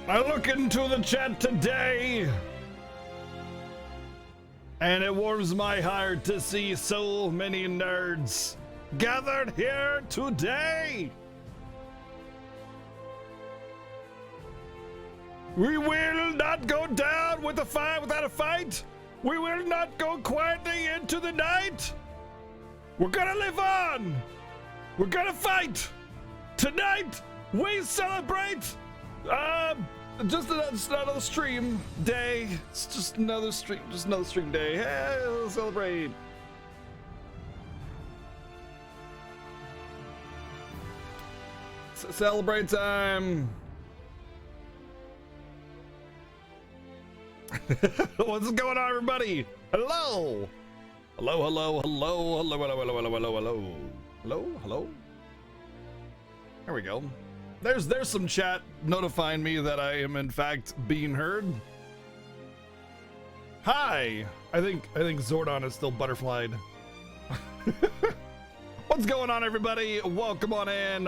I look into the chat today, and it warms my heart to see so many nerds gathered here today. We will not go down with a fight without a fight. We will not go quietly into the night. We're gonna live on. We're gonna fight. Tonight, we celebrate just another stream day. It's just another stream day. Hey, let's celebrate. Celebrate time. What's going on, everybody? Hello. Hello. There we go. There's some chat notifying me that I am in fact being heard. Hi. I think Zordon is still butterflied. What's going on, everybody? Welcome on in.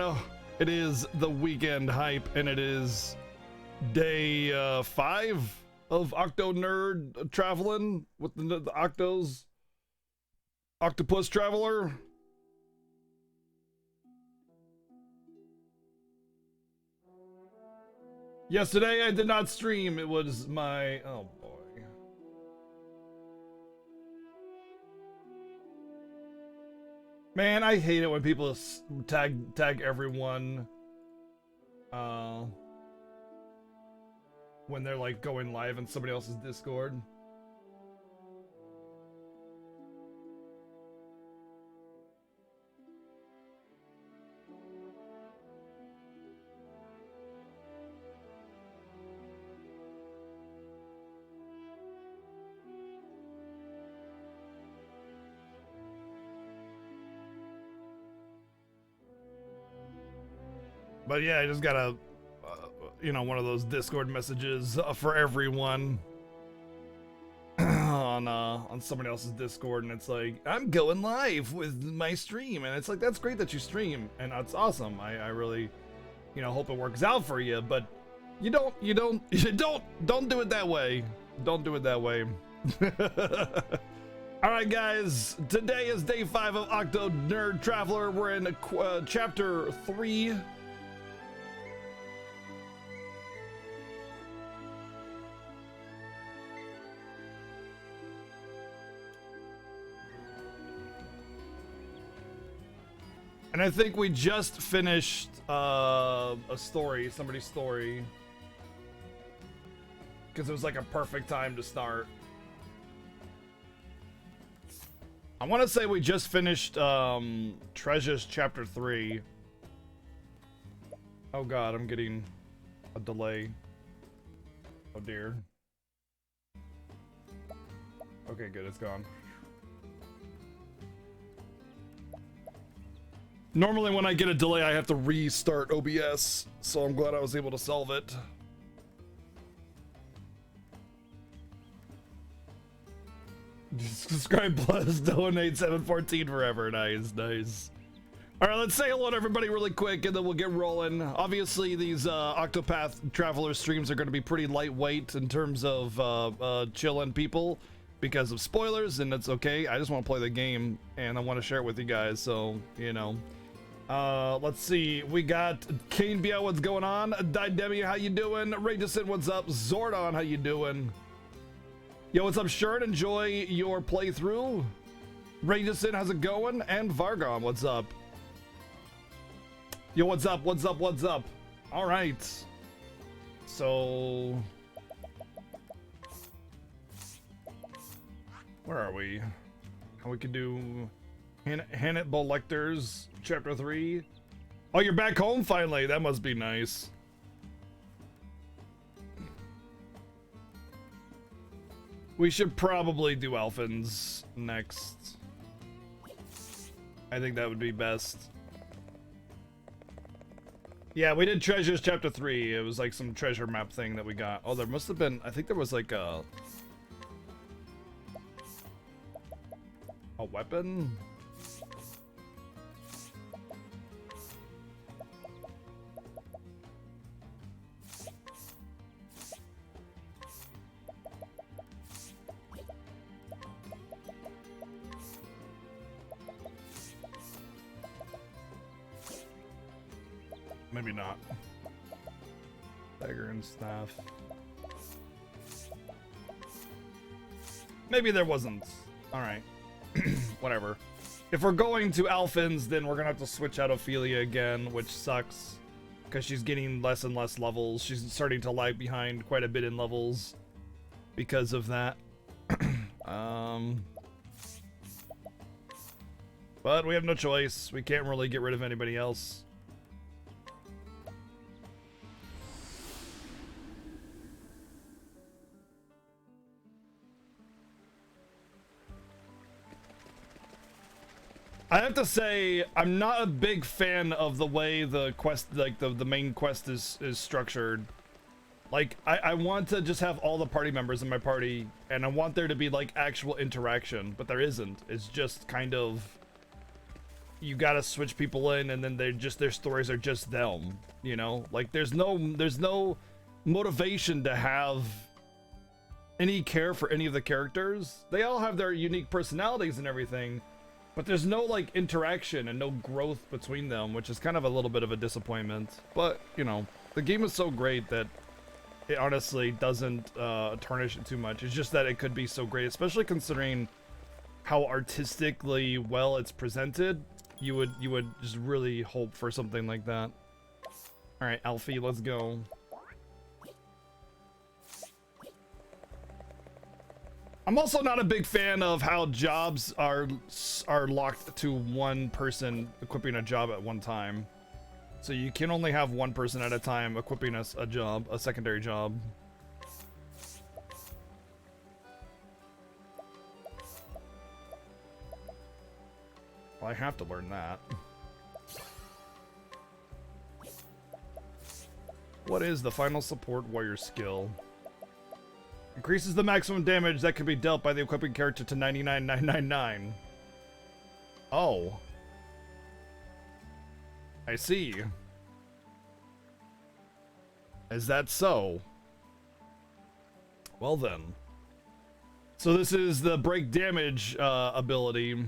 It is the weekend hype, and it is day 5 of Octo Nerd traveling with the Octos. Octopath Traveler. Yesterday I did not stream. It was my, oh boy. Man, I hate it when people tag everyone when they're like going live in somebody else's Discord. But yeah, I just got a, one of those Discord messages for everyone on somebody else's Discord, and it's like, I'm going live with my stream, and it's like, that's great that you stream, and that's awesome. I really, hope it works out for you, but don't do it that way. Don't do it that way. All right, guys, today is day 5 of Octo Nerd Traveler. We're in chapter 3. And I think we just finished a story, somebody's story, because it was like a perfect time to start. I want to say we just finished Treasures chapter 3. Oh god, I'm getting a delay. Oh dear. Okay, good, it's gone. Normally when I get a delay, I have to restart OBS, so I'm glad I was able to solve it. Subscribe plus donate 714 forever. Nice. All right, let's say hello to everybody really quick, and then we'll get rolling. Obviously, these Octopath Traveler streams are going to be pretty lightweight in terms of chilling people because of spoilers, and that's okay. I just want to play the game, and I want to share it with you guys, so, let's see. We got Kane Biel, what's going on? Didemi, how you doing? Ragison, what's up? Zordon, how you doing? Yo, what's up, Shirt? Enjoy your playthrough. Ragison, how's it going? And Vargon, what's up? Yo, what's up? All right. So, where are we? How we could do Hannibal Lecter's chapter 3. Oh, you're back home finally. That must be nice. We should probably do Elfins next. I think that would be best. Yeah, we did Treasures chapter 3. It was like some treasure map thing that we got. Oh, there must have been, I think there was like a weapon? Maybe not. Dagger and staff. Maybe there wasn't. Alright. Whatever. If we're going to Alphins, then we're gonna have to switch out Ophelia again, which sucks. Because she's getting less and less levels. She's starting to lag behind quite a bit in levels because of that. But we have no choice. We can't really get rid of anybody else. I have to say, I'm not a big fan of the way the quest, like the main quest is structured. Like, I want to just have all the party members in my party, and I want there to be like actual interaction, but there isn't. It's just kind of, you gotta switch people in, and then they're just, their stories are just them, you know? Like, there's no motivation to have any care for any of the characters. They all have their unique personalities and everything, but there's no like interaction and no growth between them, which is kind of a little bit of a disappointment. But, you know, the game is so great that it honestly doesn't tarnish it too much. It's just that it could be so great, especially considering how artistically well it's presented. You would just really hope for something like that. All right, Alfie, let's go. I'm also not a big fan of how jobs are locked to one person equipping a job at one time. So you can only have one person at a time equipping a job, a secondary job. Well, I have to learn that. What is the final support warrior skill? Increases the maximum damage that can be dealt by the equipping character to 99,999. Oh. I see. Is that so? Well then. So this is the break damage ability,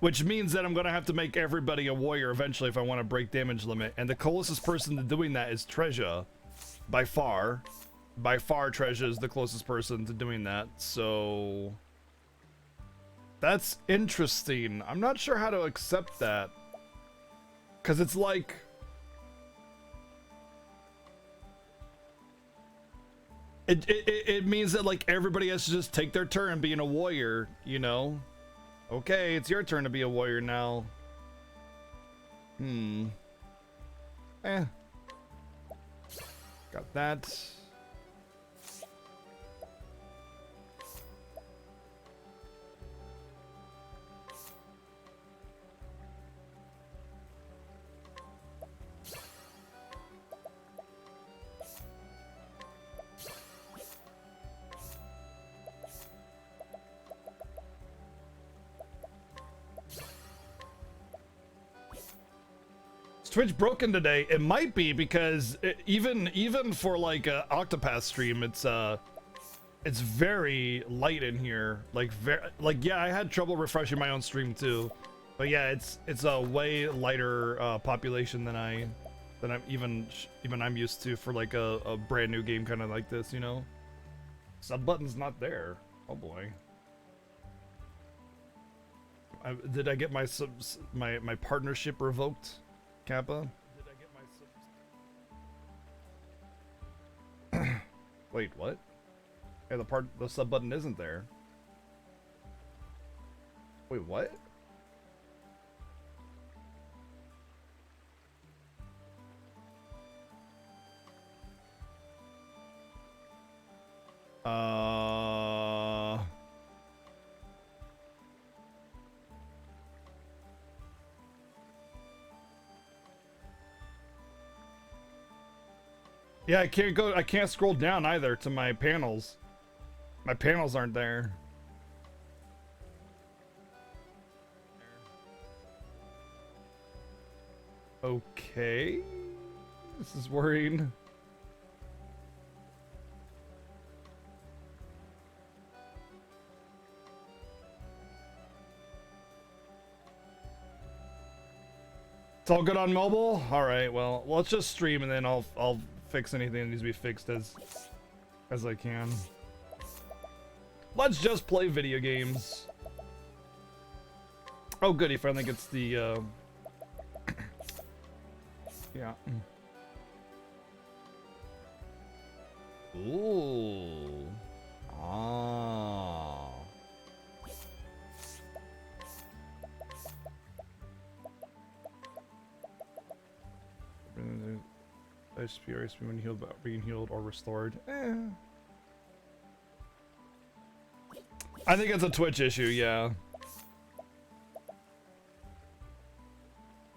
which means that I'm going to have to make everybody a warrior eventually if I want to break damage limit. And the closest person to doing that is Treasure, by far. By far, Treasure is the closest person to doing that, so that's interesting. I'm not sure how to accept that, because it's like, it means that like everybody has to just take their turn being a warrior, you know? Okay, it's your turn to be a warrior now. Got that. Twitch broken today? It might be, because even for like a Octopath stream, it's very light in here. Like yeah, I had trouble refreshing my own stream too, but yeah, it's a way lighter population than I'm used to for like a brand new game kind of like this, you know. Sub button's not there. Oh boy. Did I get my my partnership revoked? Kappa? Did I get my Wait, what? Yeah, the sub button isn't there. Wait, what? Yeah, I can't scroll down either to my panels. My panels aren't there. Okay. This is worrying. It's all good on mobile? Alright, well, let's just stream and then I'll fix anything that needs to be fixed as I can. Let's just play video games. Oh good, he finally gets the yeah. Ooh. Ah. HP or HP when healed, being healed or restored. I think it's a Twitch issue, yeah.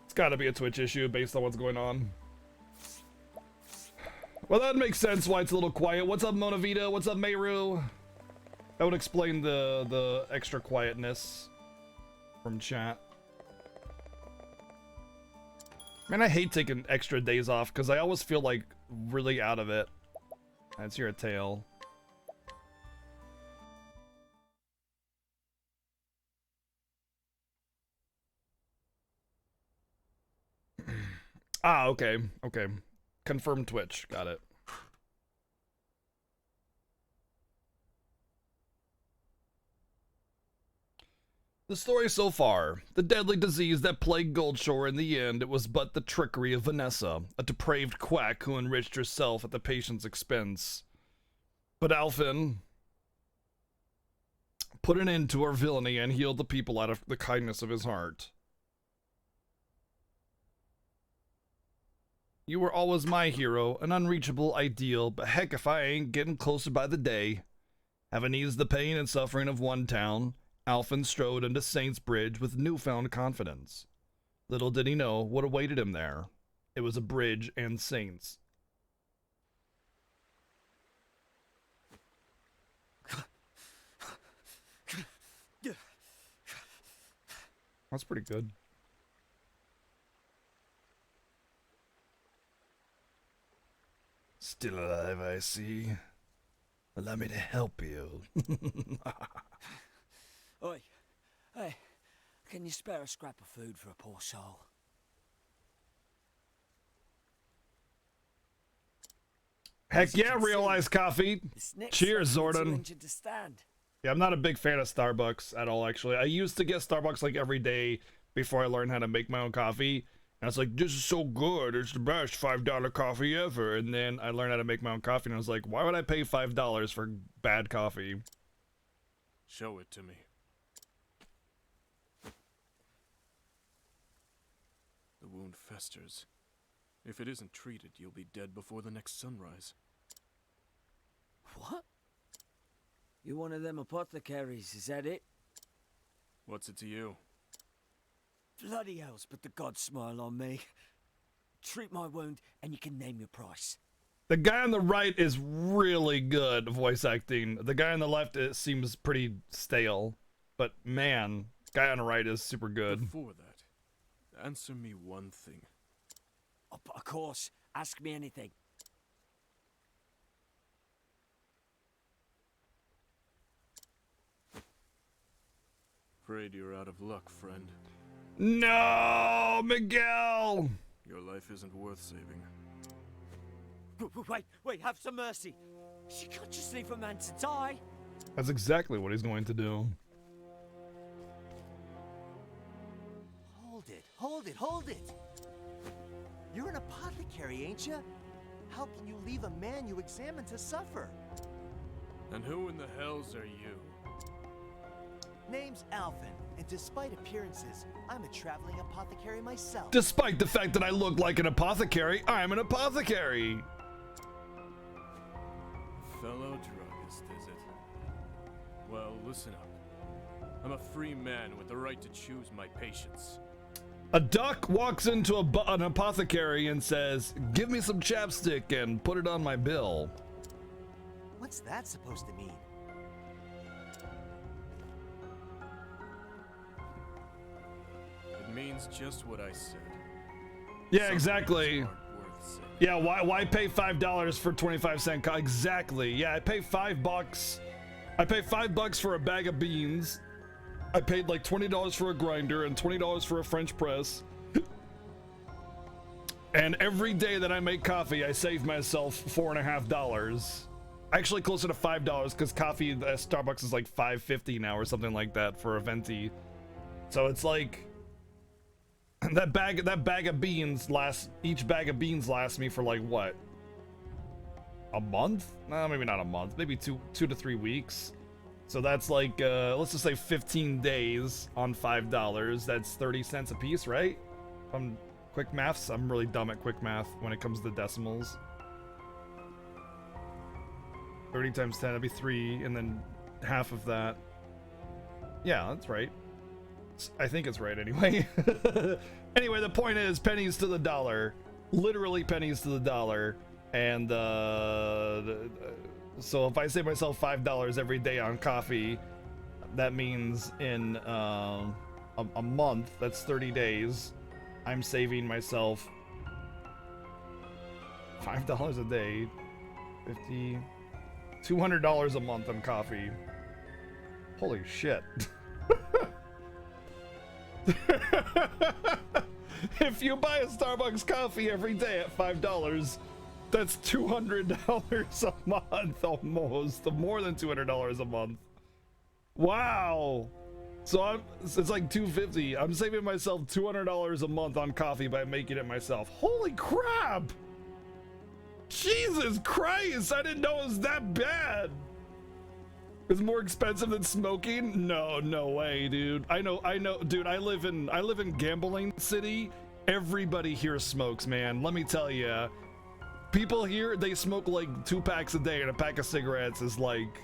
It's gotta be a Twitch issue based on what's going on. Well, that makes sense why it's a little quiet. What's up, Monavita? What's up, Meru? That would explain the extra quietness from chat. Man, I hate taking extra days off because I always feel like really out of it. That's your tail. Ah, okay, okay. Confirm Twitch, got it. The story so far. The deadly disease that plagued Goldshore in the end, it was but the trickery of Vanessa, a depraved quack who enriched herself at the patient's expense. But Alphen put an end to her villainy and healed the people out of the kindness of his heart. You were always my hero, an unreachable ideal, but heck if I ain't getting closer by the day. Having eased the pain and suffering of one town, Alphen strode into Saints Bridge with newfound confidence. Little did he know what awaited him there. It was a bridge and saints. That's pretty good. Still alive, I see. Allow me to help you. Oi, hey, can you spare a scrap of food for a poor soul? Heck yeah, realized coffee. Cheers, Zordon. Yeah, I'm not a big fan of Starbucks at all, actually. I used to get Starbucks like every day before I learned how to make my own coffee. And I was like, this is so good. It's the best $5 coffee ever. And then I learned how to make my own coffee, and I was like, why would I pay $5 for bad coffee? Show it to me. The wound festers. If it isn't treated, you'll be dead before the next sunrise. What? You're one of them apothecaries, is that it? What's it to you? Bloody hells, but the gods smile on me. Treat my wound, and you can name your price. The guy on the right is really good voice acting. The guy on the left, it seems pretty stale. But man, guy on the right is super good. Before that, answer me one thing. Oh, but of course, ask me anything. Afraid you're out of luck, friend. No, Miguel! Your life isn't worth saving. Wait, have some mercy. You can't just leave a man to die. That's exactly what he's going to do. Hold it. You're an apothecary, ain't you? How can you leave a man you examined to suffer? And who in the hells are you? Name's Alphen, and despite appearances, I'm a traveling apothecary myself. Despite the fact that I look like an apothecary, I'm an apothecary. Fellow druggist, is it? Well, listen up. I'm a free man with the right to choose my patients. A duck walks into an apothecary and says, give me some chapstick and put it on my bill. What's that supposed to mean? It means just what I said. Yeah, exactly. Some aren't worth saving. Yeah, why pay $5 for 25-cent exactly. Yeah, I pay $5. I pay $5 for a bag of beans. I paid like $20 for a grinder and $20 for a French press. And every day that I make coffee, I save myself $4.50. Actually, closer to $5 because coffee at Starbucks is like $5.50 now or something like that for a venti. So it's like that bag of beans each bag of beans lasts me for like what? A month? No, maybe not a month. Maybe two to 3 weeks. So that's like let's just say 15 days on $5. That's 30 cents a piece, right? Quick maths. I'm really dumb at quick math when it comes to decimals. 30 times 10, that'd be 3, and then half of that. Yeah, that's right. I think it's right anyway. Anyway, the point is pennies to the dollar. Literally pennies to the dollar. And so if I save myself $5 every day on coffee, that means in a month, that's 30 days, I'm saving myself $5 a day, $200 a month on coffee. Holy shit. If you buy a Starbucks coffee every day at $5, that's $200 a month almost. More than $200 a month. Wow. So it's like $250. I'm saving myself $200 a month on coffee by making it myself. Holy crap! Jesus Christ! I didn't know it was that bad. It's more expensive than smoking? No way, dude. I know, dude. I live in Gambling City. Everybody here smokes, man. Let me tell you, people here, they smoke like 2 packs a day, and a pack of cigarettes is like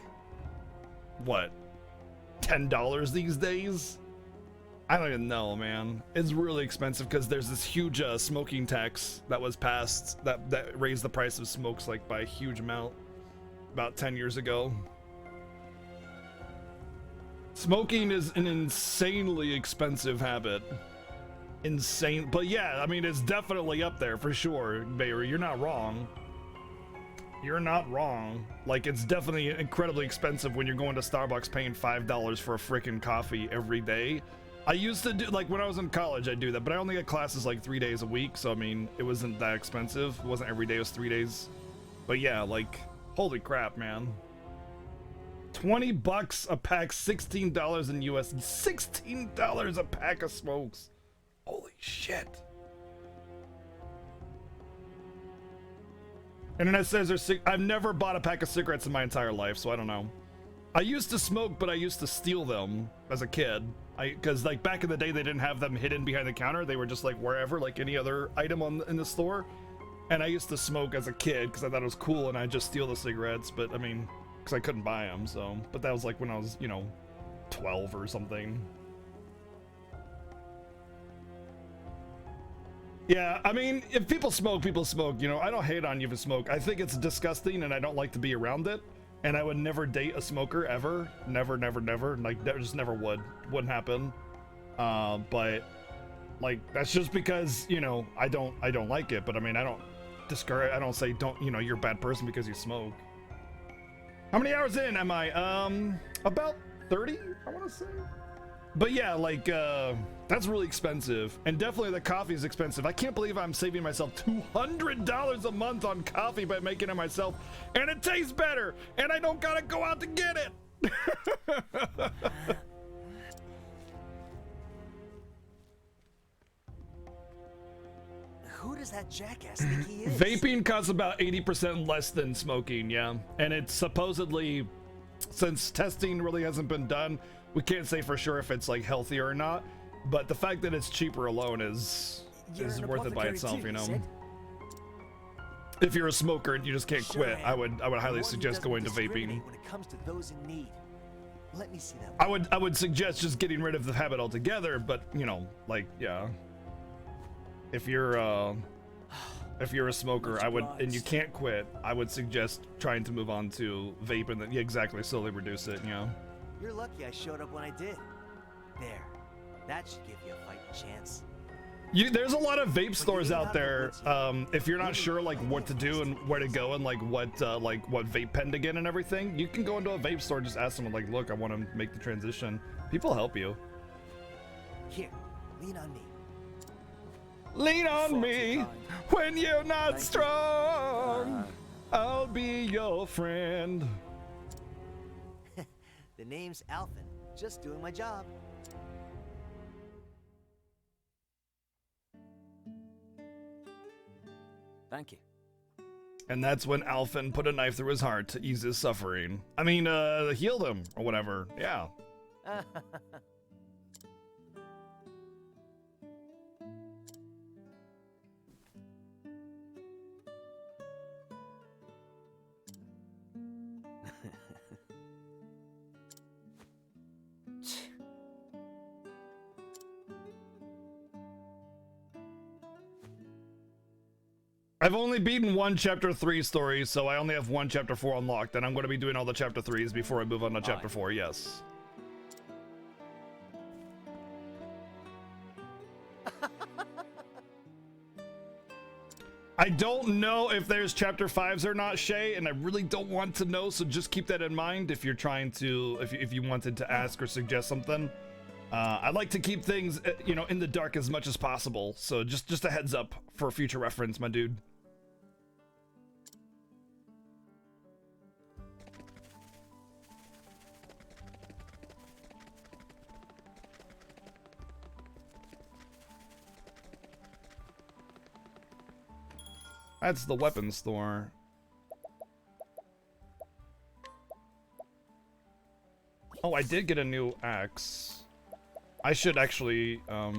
what? $10 these days? I don't even know, man. It's really expensive because there's this huge smoking tax that was passed that raised the price of smokes like by a huge amount about 10 years ago. Smoking is an insanely expensive habit. Insane, but yeah, I mean, it's definitely up there for sure, Bayer. You're not wrong. You're not wrong. Like, it's definitely incredibly expensive when you're going to Starbucks paying $5 for a freaking coffee every day. I used to do, like, when I was in college, I'd do that, but I only had classes like 3 days a week, so I mean, it wasn't that expensive. It wasn't every day, it was 3 days. But yeah, like, holy crap, man. $20 a pack, $16 in US, $16 a pack of smokes. Holy shit. Internet says I've never bought a pack of cigarettes in my entire life, so I don't know. I used to smoke, but I used to steal them as a kid. Because like back in the day, they didn't have them hidden behind the counter. They were just like wherever, like any other item in the store. And I used to smoke as a kid because I thought it was cool, and I'd just steal the cigarettes. But I mean, because I couldn't buy them, so. But that was like when I was, 12 or something. Yeah, I mean, if people smoke, people smoke. I don't hate on you for smoke. I think it's disgusting, and I don't like to be around it. And I would never date a smoker ever. Never. Like, just never would. Wouldn't happen. But like, that's just because I don't like it. But I mean, I don't discourage. I don't say you're a bad person because you smoke. How many hours in am I? About 30, I want to say. But yeah, like, that's really expensive. And definitely the coffee is expensive. I can't believe I'm saving myself $200 a month on coffee by making it myself. And it tastes better. And I don't gotta go out to get it. Who does that jackass think he is? Vaping costs about 80% less than smoking, yeah. And it's supposedly, since testing really hasn't been done, we can't say for sure if it's like healthier or not, but the fact that it's cheaper alone is worth it by itself, If you're a smoker and you just can't quit, I would highly suggest going to vaping. When it comes to those in need. Let me see that. I would suggest just getting rid of the habit altogether, but like, yeah. If you're a smoker, and you can't quit, I would suggest trying to move on to vape and then exactly slowly reduce it, You're lucky I showed up when I did. There. That should give you a fighting chance. There's a lot of vape stores out there. If you're not sure like what to do and where to go and like what vape pen to get and everything, you can go into a vape store and just ask someone like, look, I want to make the transition. People help you. Here, lean on me. Lean on Far too me kind. when you're not Thank you. strong. I'll be your friend. The name's Alphen. Just doing my job. Thank you. And that's when Alphen put a knife through his heart to ease his suffering. I mean, healed him or whatever. Yeah. I've only beaten one chapter 3 story, so I only have one chapter 4 unlocked, and I'm going to be doing all the chapter 3s before I move on to chapter 4, yes. I don't know if there's chapter 5s or not, Shay, and I really don't want to know, so just keep that in mind if you're trying to, if you wanted to ask or suggest something. I like to keep things, you know, in the dark as much as possible, so just a heads up for future reference, my dude. That's the weapons store. Oh, I did get a new axe. I should actually, yeah,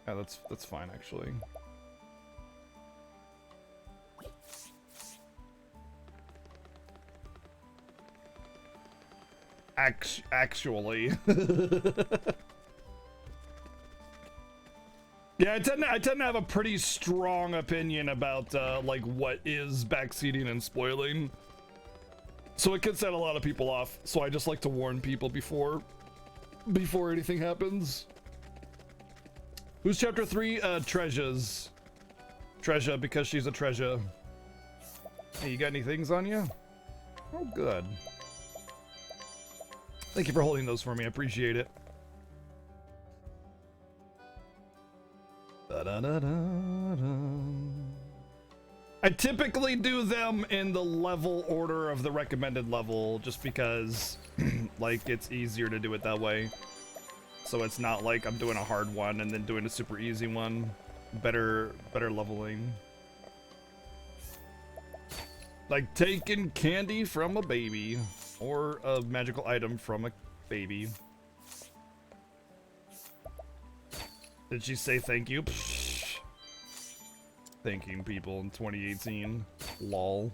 that's fine, actually. Actually. Yeah, I tend to have a pretty strong opinion about like what is backseating and spoiling, so it can set a lot of people off. So I just like to warn people before anything happens. Who's chapter 3? Treasures. Treasure, because she's a treasure. Hey, you got any things on you? Oh, good. Thank you for holding those for me. I appreciate it. I typically do them in the level order of the recommended level, just because like it's easier to do it that way. So it's not like I'm doing a hard one and then doing a super easy one. Better leveling. Like taking candy from a baby or a magical item from a baby. Did she say thank you? Psh. Thanking people in 2018. Lol.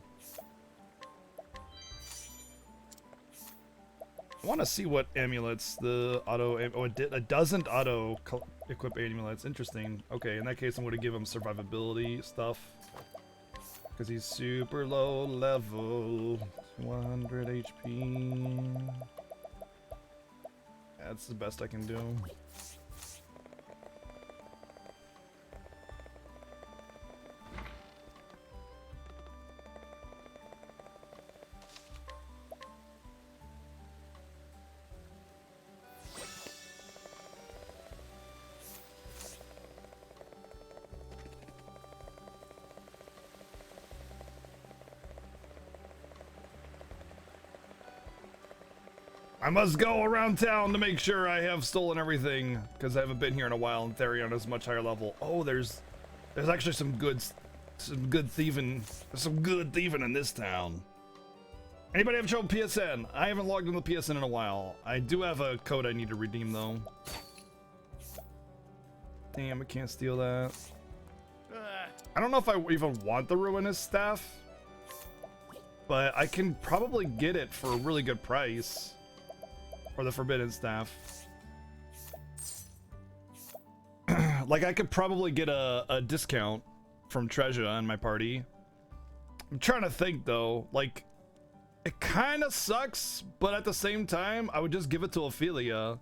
I want to see what amulets the auto... Oh, it doesn't auto-equip amulets. Interesting. Okay, in that case, I'm going to give him survivability stuff. Because he's super low level. 200 HP. That's the best I can do. I must go around town to make sure I have stolen everything, because I haven't been here in a while, and Therion is much higher level. Oh, there's actually some good thieving. There's some good thieving in this town. Anybody have trouble with PSN? I haven't logged in the PSN in a while. I do have a code I need to redeem though. Damn, I can't steal that. I don't know if I even want the Ruinous Staff, but I can probably get it for a really good price. Or the Forbidden Staff. Like, I could probably get a discount from Treasure on my party. I'm trying to think, though. Like, it kind of sucks, but at the same time, I would just give it to Ophelia.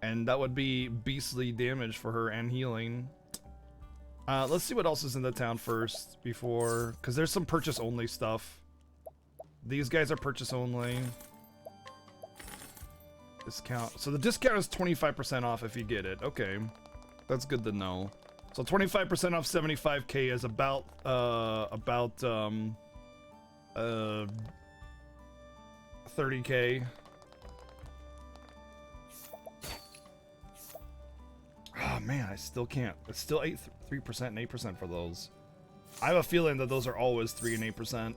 And that would be beastly damage for her and healing. Let's see what else is in the town first before... Because there's some purchase-only stuff. These guys are purchase-only. Discount. So the discount is 25% off if you get it. Okay. That's good to know. So 25% off 75k is about 30k. Oh man, I still can't. It's still 3% and 8% for those. I have a feeling that those are always 3 and 8%.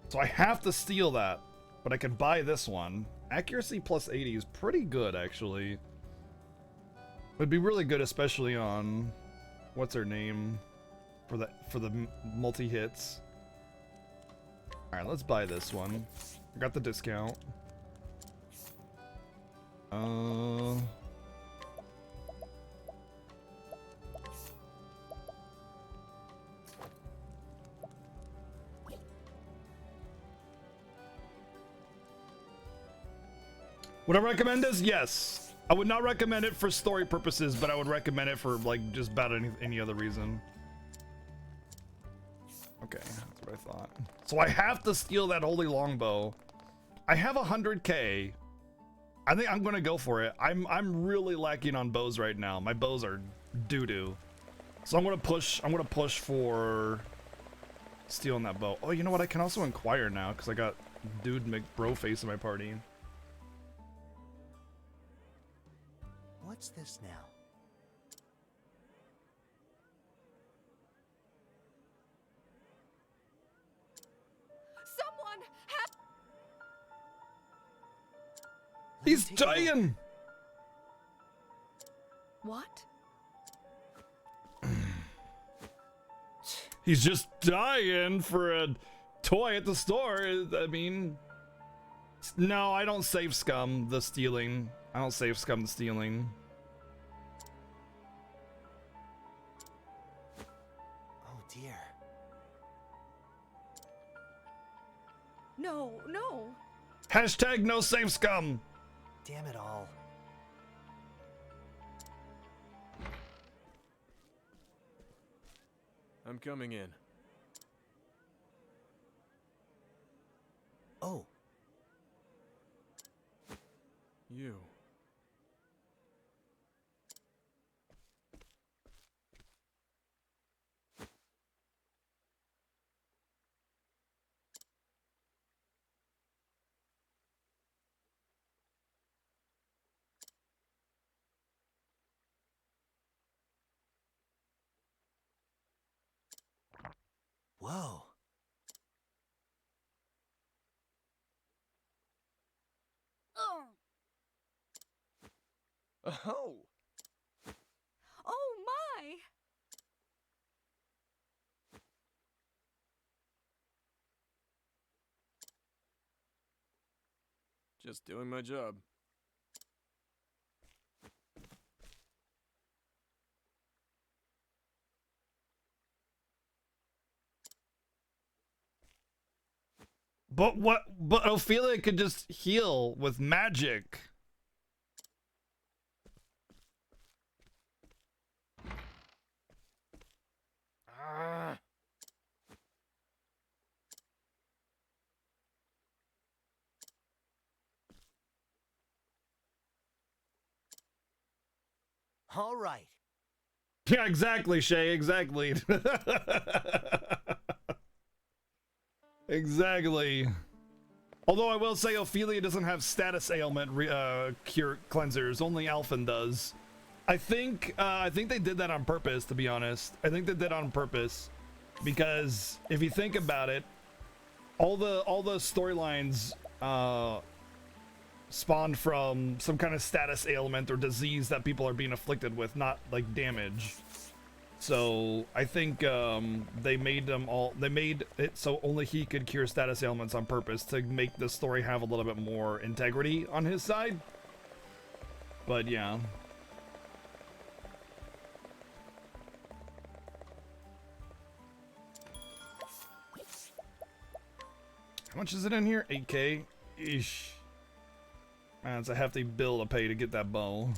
So I have to steal that, but I could buy this one. Accuracy plus 80 is pretty good, actually. Would be really good, especially on what's her name for the multi hits. All right, let's buy this one. I got the discount. Would I recommend this? Yes. I would not recommend it for story purposes, but I would recommend it for like just about any other reason. Okay, that's what I thought. So I have to steal that holy longbow. I have 100k. I think I'm gonna go for it. I'm really lacking on bows right now. My bows are doo-doo. So I'm gonna push for stealing that bow. Oh, you know what? I can also inquire now because I got dude McBroface in my party. What's this now? Someone help! He's dying. What? He's just dying for a toy at the store. I mean, no, I don't save scum the stealing. I don't save scum the stealing. Oh dear. No, no. Hashtag no save scum. Damn it all. I'm coming in. Oh. You. Whoa. Oh! Oh my! Just doing my job. But what? But Ophelia could just heal with magic. Ah. All right. Yeah, exactly, Shay. Exactly. Exactly. Although I will say Ophelia doesn't have status ailment cure cleansers. Only Alphen does. I think they did that on purpose, to be honest. I think they did on purpose because if you think about it, all the storylines spawned from some kind of status ailment or disease that people are being afflicted with, not like damage. So I think they made it so only he could cure status ailments on purpose to make the story have a little bit more integrity on his side. But yeah. How much is it in here? 8k? Eesh. Man, it's a hefty bill to pay to get that bow.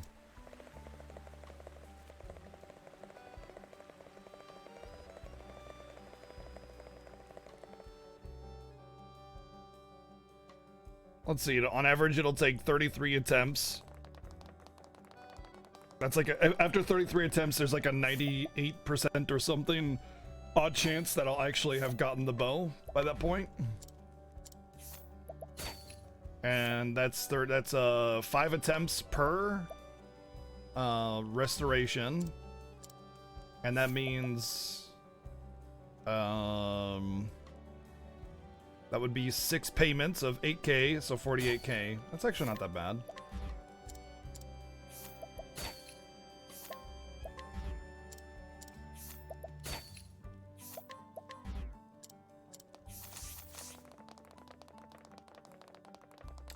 Let's see, on average it'll take 33 attempts. That's like, after 33 attempts, there's like a 98% or something odd chance that I'll actually have gotten the bow by that point. And that's 5 attempts per restoration. And that means that would be 6 payments of 8k, so 48k. That's actually not that bad.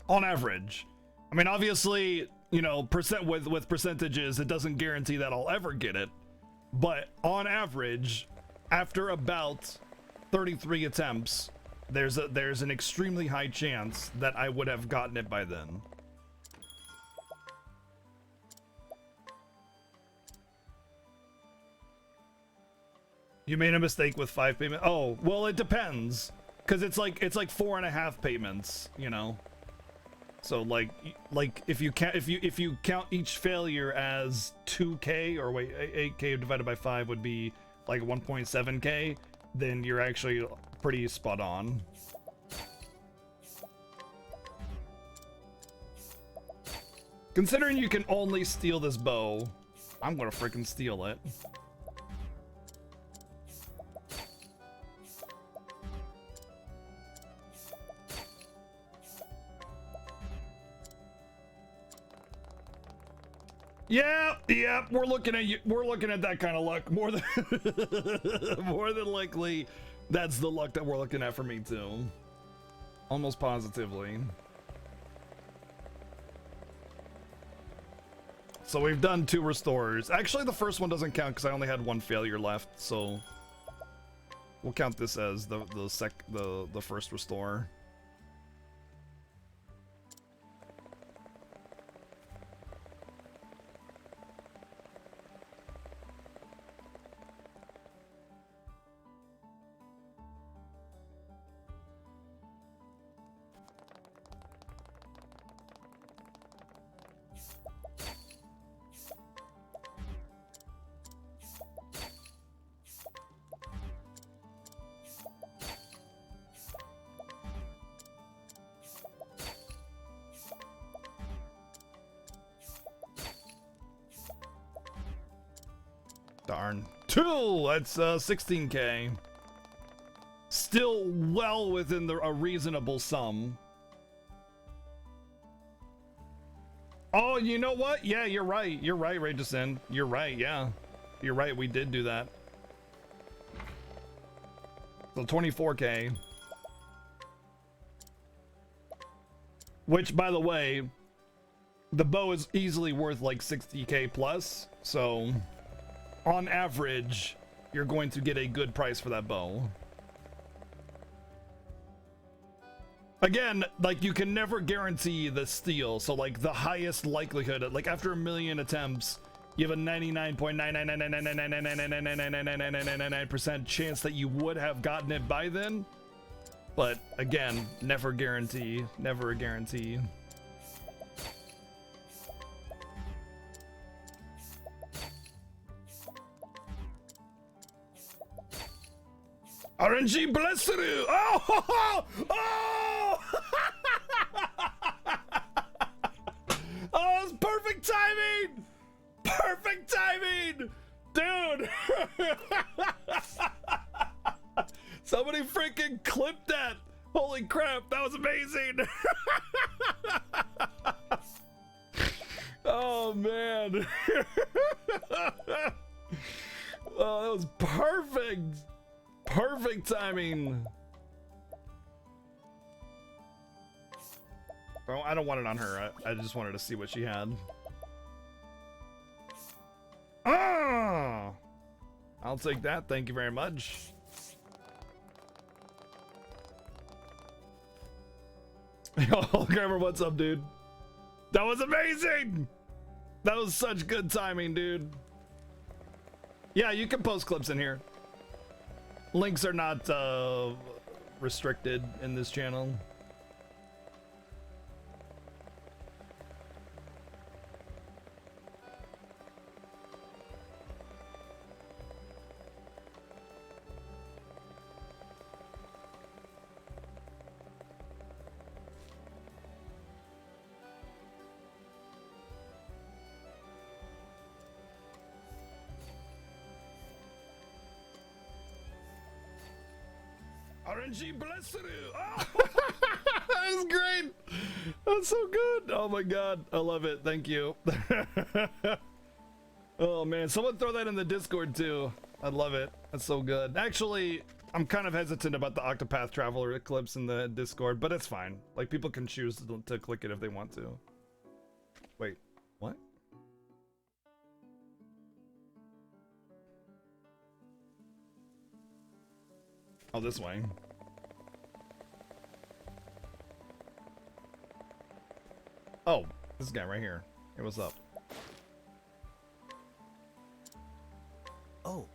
On average. I mean, obviously, you know, with percentages, it doesn't guarantee that I'll ever get it. But on average, after about 33 attempts, there's an extremely high chance that I would have gotten it by then. You made a mistake with 5 payments. Oh, well, it depends, because it's like 4.5 payments, you know. So like if you count each failure as 2k, or wait, 8k divided by 5 would be like 1.7k, then you're actually pretty spot on. Considering you can only steal this bow, I'm gonna freaking steal it. Yeah, we're looking at that kind of luck more than more than likely. That's the luck that we're looking at for me too. Almost positively. So we've done 2 restores. Actually, the first one doesn't count because I only had 1 failure left, so we'll count this as the first restore. Darn. 2! That's 16k. Still well within a reasonable sum. Oh, you know what? Yeah, you're right. You're right, Ragesin. You're right, yeah. You're right, we did do that. So 24k. Which, by the way, the bow is easily worth like 60k plus, so on average, you're going to get a good price for that bow. Again, like, you can never guarantee the steal, so like the highest likelihood, like after 1 million attempts, you have a 99.9999999999999% chance that you would have gotten it by then. But again, never guarantee, never a guarantee. RNG bless you! Oh! Oh! Oh, it's perfect timing! Perfect timing! Dude! Somebody freaking clipped that! Holy crap, that was amazing! Oh, man. Oh, that was perfect! Perfect timing! Oh, I don't want it on her. I just wanted to see what she had. Ah! I'll take that. Thank you very much. Yo, Grammer, what's up, dude? That was amazing! That was such good timing, dude. Yeah, you can post clips in here. Links are not restricted in this channel. RNG blessed you. Oh, that is great. That's so good. Oh my god, I love it. Thank you. Oh man, someone throw that in the Discord too. I love it. That's so good. Actually, I'm kind of hesitant about the Octopath Traveler eclipse in the Discord, but it's fine. Like, people can choose to click it if they want to. Wait, what? Oh, this way. Oh, this guy right here. Hey, what's up? Oh.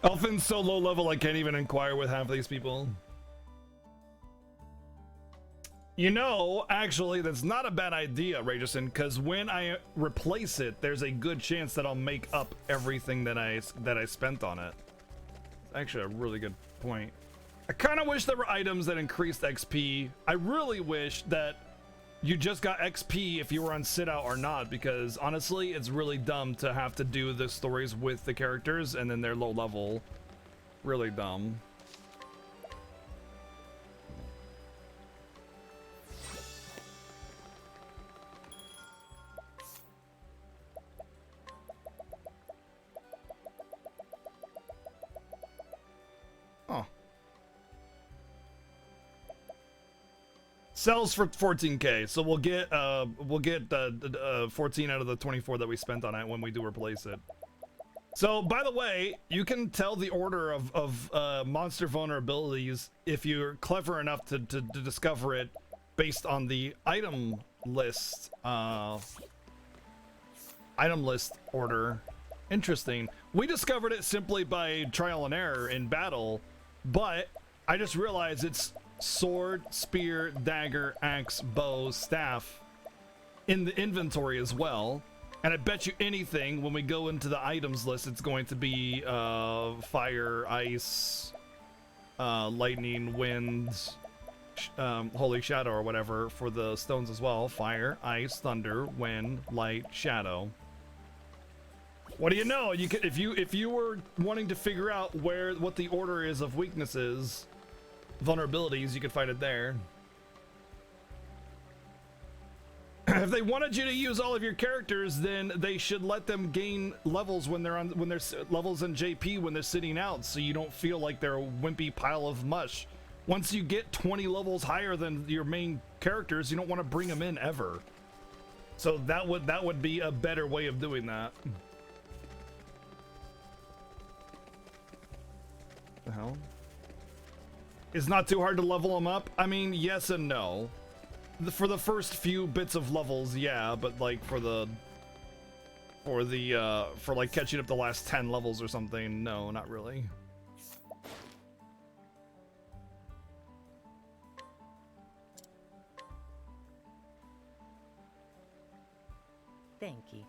Elfin's so low level I can't even inquire with half these people. You know, actually, that's not a bad idea, Ragerson, because when I replace it, there's a good chance that I'll make up everything that I spent on it. It's actually a really good point. I kind of wish there were items that increased XP. I really wish that you just got XP if you were on sit out or not, because honestly, it's really dumb to have to do the stories with the characters and then they're low level. Really dumb. Oh. Sells for 14k, so we'll get 14 out of the 24 that we spent on it when we do replace it. So, by the way, you can tell the order of monster vulnerabilities if you're clever enough to discover it based on the item list order. Interesting. We discovered it simply by trial and error in battle, but I just realized it's sword, spear, dagger, axe, bow, staff in the inventory as well. And I bet you anything when we go into the items list, it's going to be fire, ice, lightning, wind, holy shadow or whatever for the stones as well. Fire, ice, thunder, wind, light, shadow. What do you know? You could, if you were wanting to figure out what the order is of weaknesses, vulnerabilities, you could find it there. If they wanted you to use all of your characters, then they should let them gain levels when they're levels in JP when they're sitting out, so you don't feel like they're a wimpy pile of mush. Once you get 20 levels higher than your main characters, you don't want to bring them in ever. So that would be a better way of doing that. The hell? It's not too hard to level them up. I mean, yes and no. For the first few bits of levels, yeah, but like for like catching up the last 10 levels or something, no, not really. Thank you.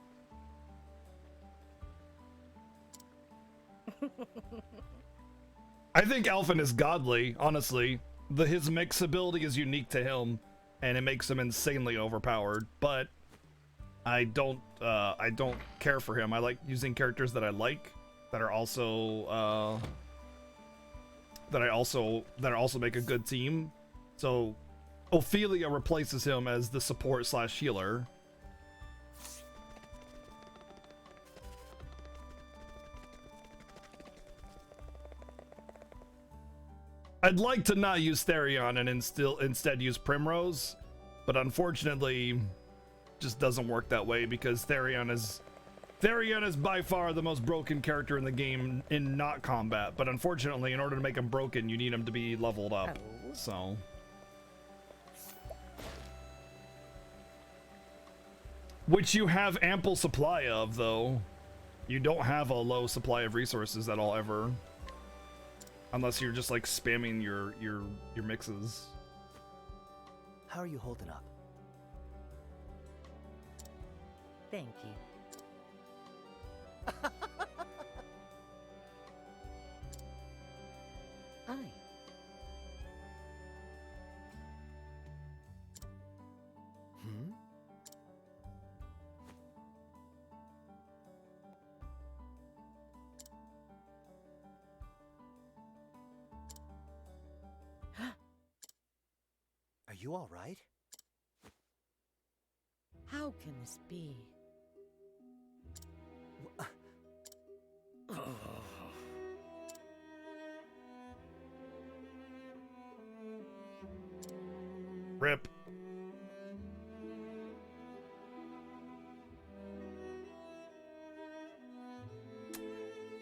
I think Alphen is godly, honestly. His mix ability is unique to him, and it makes him insanely overpowered, but I don't care for him. I like using characters that I like, that are also make a good team. So Ophelia replaces him as the support / healer. I'd like to not use Therion and instead use Primrose, but unfortunately just doesn't work that way because Therion is by far the most broken character in the game in not combat, but unfortunately in order to make him broken you need him to be leveled up. So which you have ample supply of, though. You don't have a low supply of resources at all ever. Unless you're just like spamming your mixes. How are you holding up? Thank you. Hi. Hmm? Are you all right? How can this be? Rip.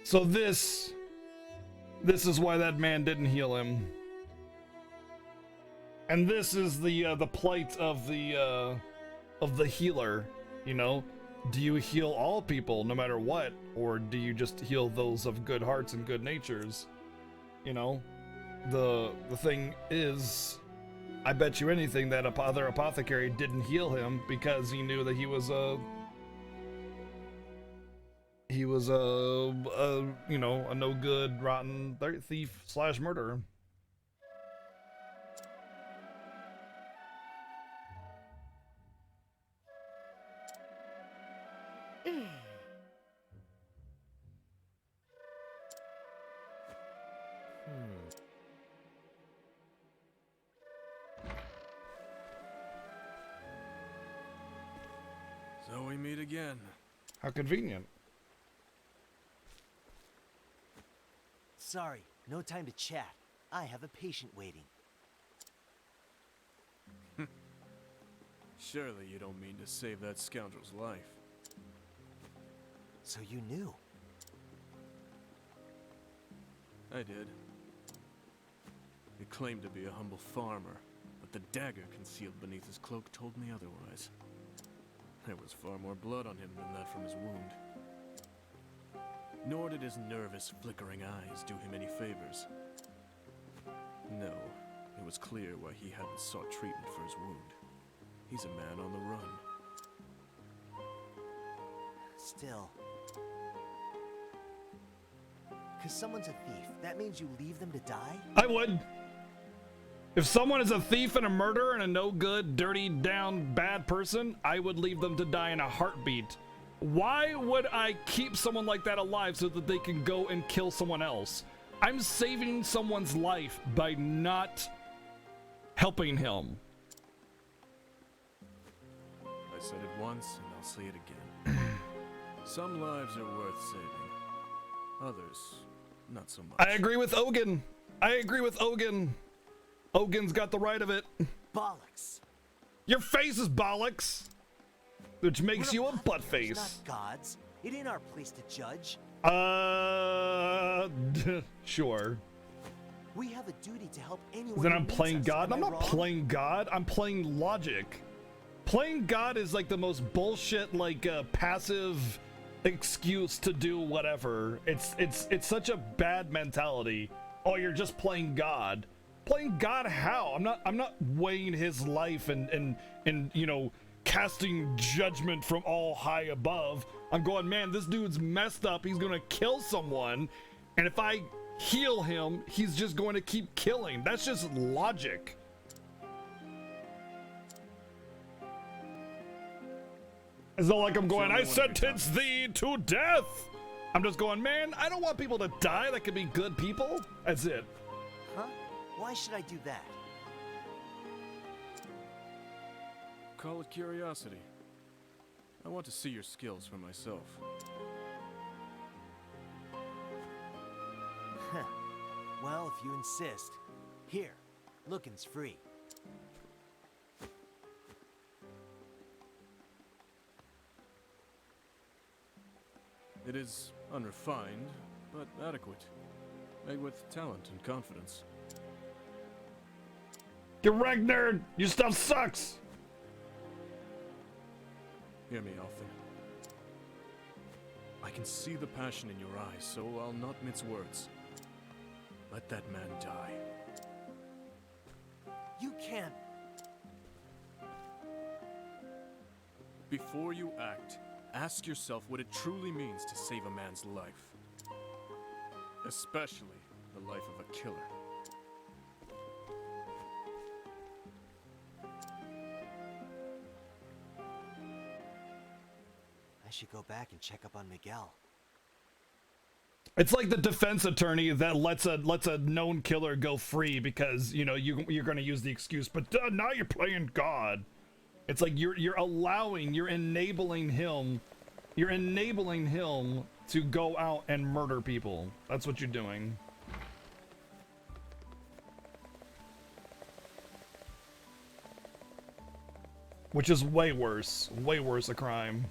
So this is why that man didn't heal him. And this is the plight of the healer, you know? Do you heal all people no matter what, or do you just heal those of good hearts and good natures? You know? The thing is, I bet you anything that other apothecary didn't heal him because he knew that he was a you know, a no good, rotten thief / murderer. So we meet again. How convenient. Sorry, no time to chat. I have a patient waiting. Surely you don't mean to save that scoundrel's life. So you knew? I did. He claimed to be a humble farmer, but the dagger concealed beneath his cloak told me otherwise. There was far more blood on him than that from his wound. Nor did his nervous, flickering eyes do him any favors. No, it was clear why he hadn't sought treatment for his wound. He's a man on the run. Still. Because someone's a thief, that means you leave them to die? I would. If someone is a thief and a murderer and a no good, dirty, down, bad person, I would leave them to die in a heartbeat. Why would I keep someone like that alive so that they can go and kill someone else? I'm saving someone's life by not helping him. I said it once, and I'll say it again. Some lives are worth saving. Others, not so much. I agree with Ogun. I agree with Ogun. Ogun's got the right of it. Bollocks. Your face is bollocks. Which makes We're you a butt apothecaries, face. not gods. It ain't our place to judge. Sure. We have a duty to help anyone. Then who I'm needs playing us. God. Am I I'm not wrong? playing God. I'm playing logic. Playing God is like the most bullshit, like passive excuse to do whatever. It's such a bad mentality. Oh, you're just playing God. Playing God how? I'm not weighing his life and you know, casting judgment from all high above. I'm going, man, this dude's messed up. He's gonna kill someone, and if I heal him, he's just going to keep killing. That's just logic. It's not like I'm going, I sentence thee to death. I'm just going, man, I don't want people to die that could be good people. That's it. Huh? Why should I do that? Call it curiosity. I want to see your skills for myself. Well, if you insist. Here, looking's free. It is unrefined, but adequate. Made with talent and confidence. Get wrecked, nerd. Your stuff sucks. Hear me, Alfin. I can see the passion in your eyes, so I'll not mince words. Let that man die. You can't. Before you act, ask yourself what it truly means to save a man's life. Especially the life of a killer. I should go back and check up on Miguel. It's like the defense attorney that lets a known killer go free because, you know, you're going to use the excuse, but now you're playing God. It's like you're enabling him to go out and murder people. That's what you're doing. Which is way worse a crime.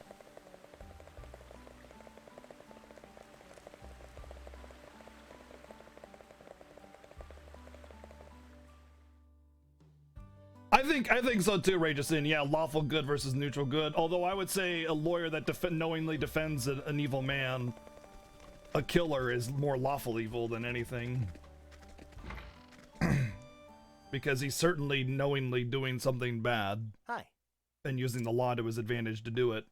I think so too, Rageson. Yeah, lawful good versus neutral good. Although I would say a lawyer that knowingly defends an evil man, a killer, is more lawful evil than anything. Because he's certainly knowingly doing something bad. Hi. And using the law to his advantage to do it.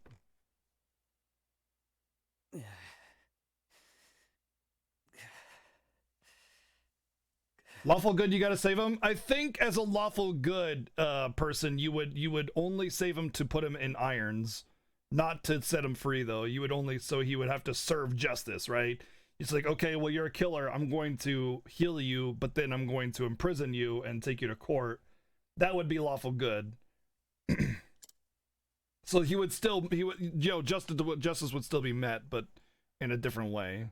Lawful good, you gotta save him. I think as a lawful good person, you would only save him to put him in irons, not to set him free though. You would only, so he would have to serve justice, right? It's like, okay, well, you're a killer. I'm going to heal you, but then I'm going to imprison you and take you to court. That would be lawful good. So he would, you know, justice would still be met, but in a different way.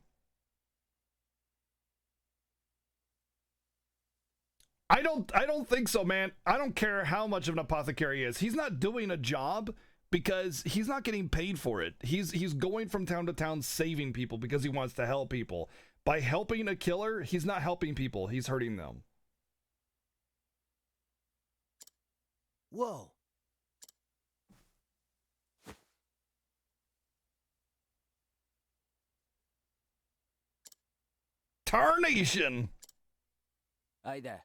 I don't think so, man. I don't care how much of an apothecary he is. He's not doing a job because he's not getting paid for it. He's going from town to town saving people because he wants to help people. By helping a killer, he's not helping people. He's hurting them. Whoa. Tarnation! Hey there.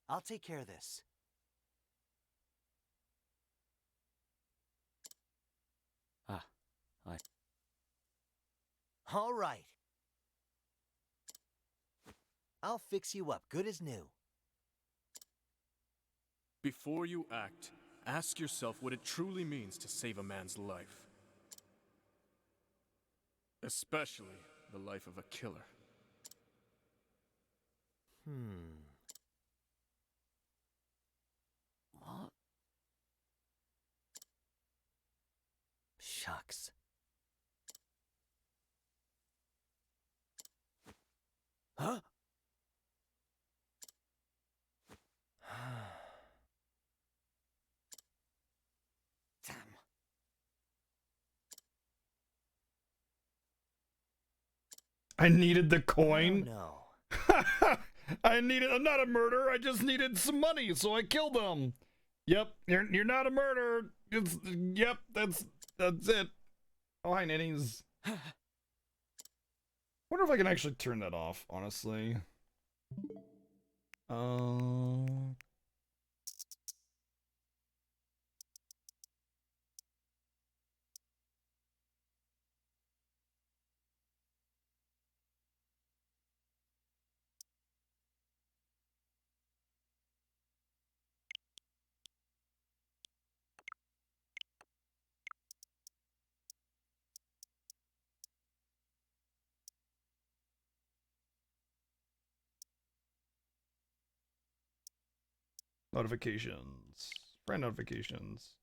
I'll take care of this. All right. I'll fix you up good as new. Before you act, ask yourself what it truly means to save a man's life. Especially the life of a killer. What? Shucks. Huh? Damn. I needed the coin. No. I'm not a murderer. I just needed some money, so I killed him. Yep, you're not a murderer. Yep, that's it. Oh, hi, ninnies. Wonder if I can actually turn that off, honestly. Notifications. Friend notifications.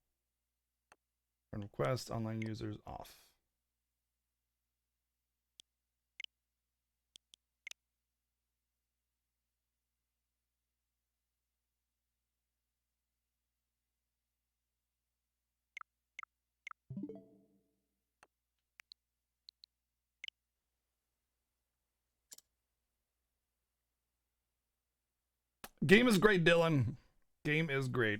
Friend requests, online users off. Game is great, Dylan. Game is great.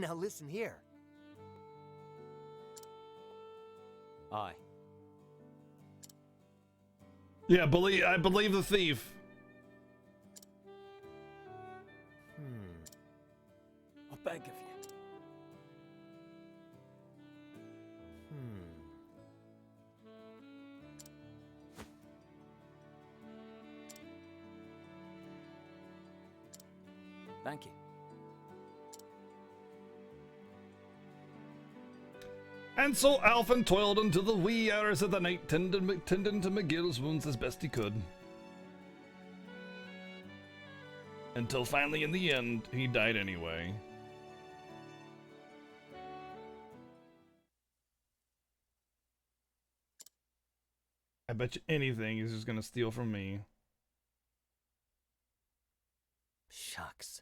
Now listen here. Aye. Yeah, I believe the thief. I beg of you. Thank you. And so Alphen toiled into the wee hours of the night, tending to McGill's wounds as best he could. Until finally, in the end, he died anyway. I bet you anything he's just gonna steal from me. Shucks.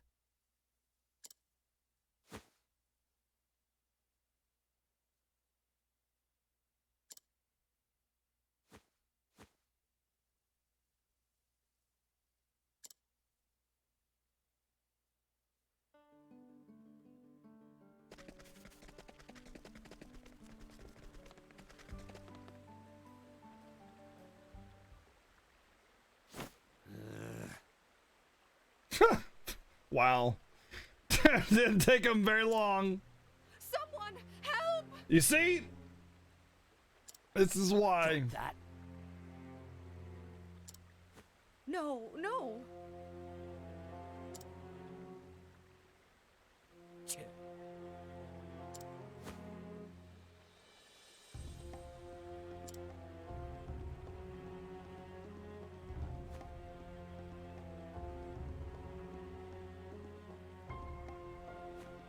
Wow. Didn't take him very long. Someone help! You see? This is why. Take that. No, no. Chill.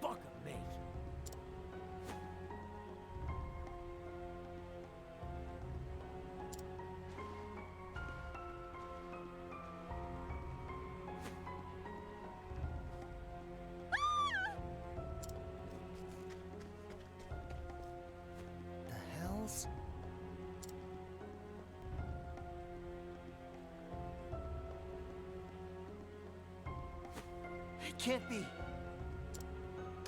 Fuck me. The hells? It can't be.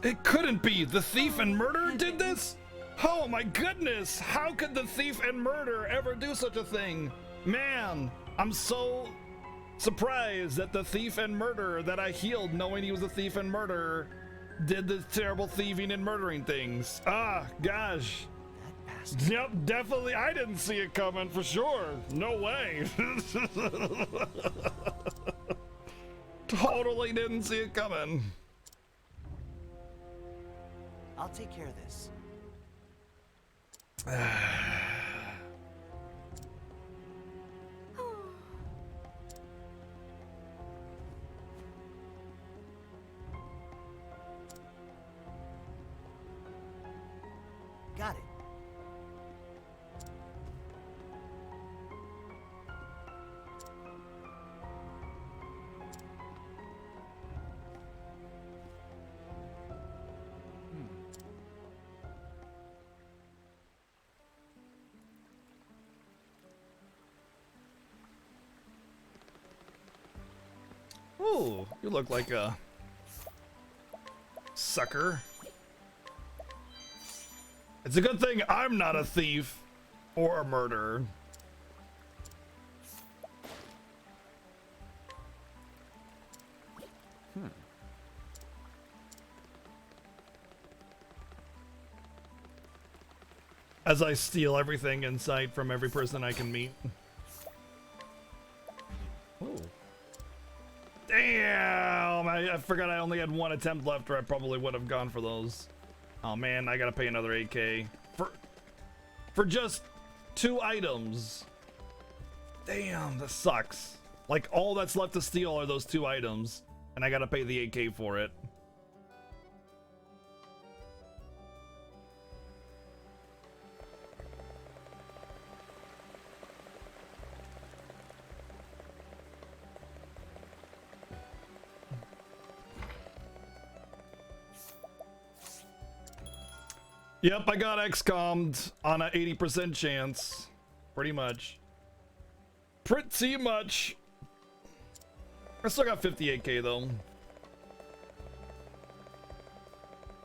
It couldn't be. The thief and murderer did this? Oh my goodness. How could the thief and murderer ever do such a thing? Man, I'm so surprised that the thief and murderer that I healed knowing he was a thief and murderer did this terrible thieving and murdering things. Ah, gosh. That bastard. Yep, definitely. I didn't see it coming for sure. No way. Totally didn't see it coming. I'll take care of this. Got it. Ooh, you look like a sucker. It's a good thing I'm not a thief or a murderer. As I steal everything in sight from every person I can meet. Ooh. Damn! I forgot I only had one attempt left, or I probably would have gone for those. Oh man, I gotta pay another 8K for just 2 items. Damn, that sucks. Like, all that's left to steal are those 2 items, and I gotta pay the 8K for it. Yep, I got XCOM'd on a 80% chance. Pretty much. Pretty much. I still got 58K though.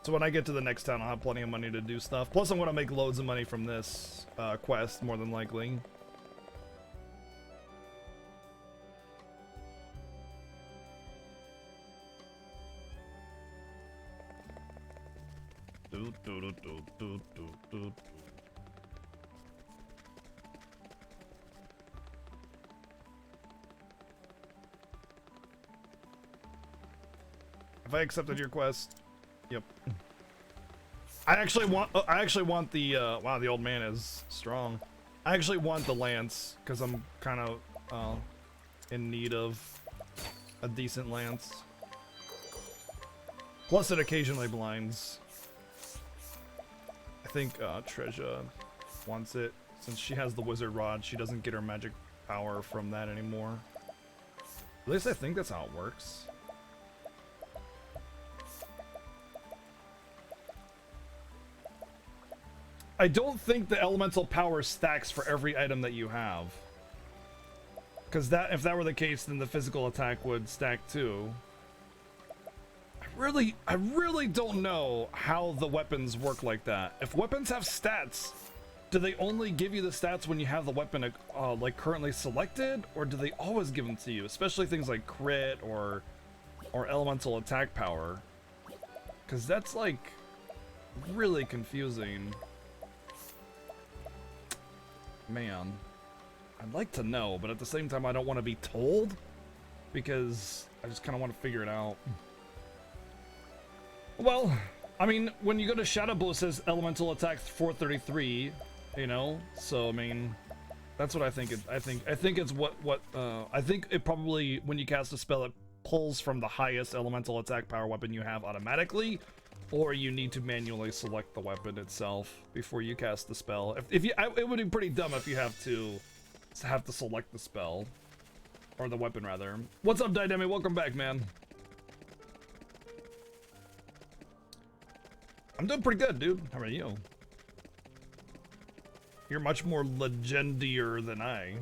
So when I get to the next town, I'll have plenty of money to do stuff. Plus, I'm going to make loads of money from this quest, more than likely. Have I accepted your quest? Yep. I actually want the wow, the old man is strong. I actually want the lance because I'm kind of in need of a decent lance. Plus it occasionally blinds. I think Treasure wants it. Since she has the wizard rod, she doesn't get her magic power from that anymore. At least I think that's how it works. I don't think the elemental power stacks for every item that you have. Because that, if that were the case, then the physical attack would stack too. I really don't know how the weapons work like that. If weapons have stats, do they only give you the stats when you have the weapon like currently selected, or do they always give them to you? Especially things like crit or elemental attack power. Because that's like really confusing. Man, I'd like to know, but at the same time I don't want to be told because I just kind of want to figure it out. Well, I mean, when you go to Shadow Blow, it says elemental attack 433, you know, so I mean, that's what I think. I think it's I think it probably, when you cast a spell, it pulls from the highest elemental attack power weapon you have automatically, or you need to manually select the weapon itself before you cast the spell. It would be pretty dumb if you have to select the spell or the weapon rather. What's up, Dynamic? Welcome back, man. I'm doing pretty good, dude. How about you? You're much more legendier than I.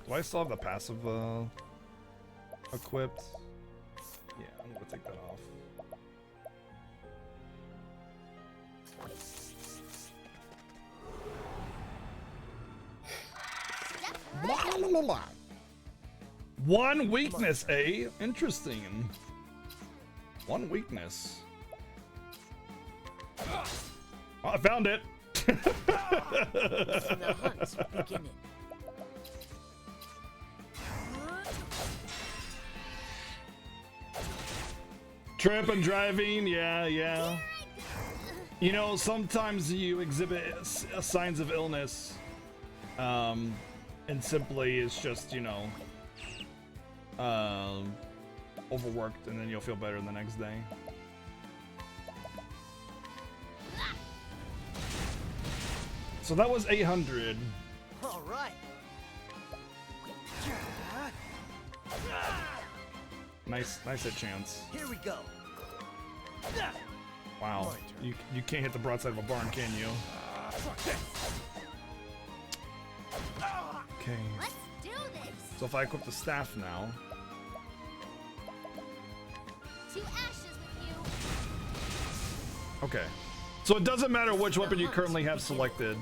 Do I still have the passive equipped? Yeah, I'm gonna take that off. Blah, blah, blah, blah. One weakness, eh? Interesting. One weakness. Oh, I found it. The hunt's beginning. Trip and driving, yeah. You know, sometimes you exhibit signs of illness, and simply it's just, you know, overworked, and then you'll feel better the next day. So that was 800. All right. Nice hit chance. Here we go. Wow, you can't hit the broadside of a barn, can you? Okay. Let's do this. So if I equip the staff now. To ashes with you. Okay. So it doesn't matter which weapon you currently have selected.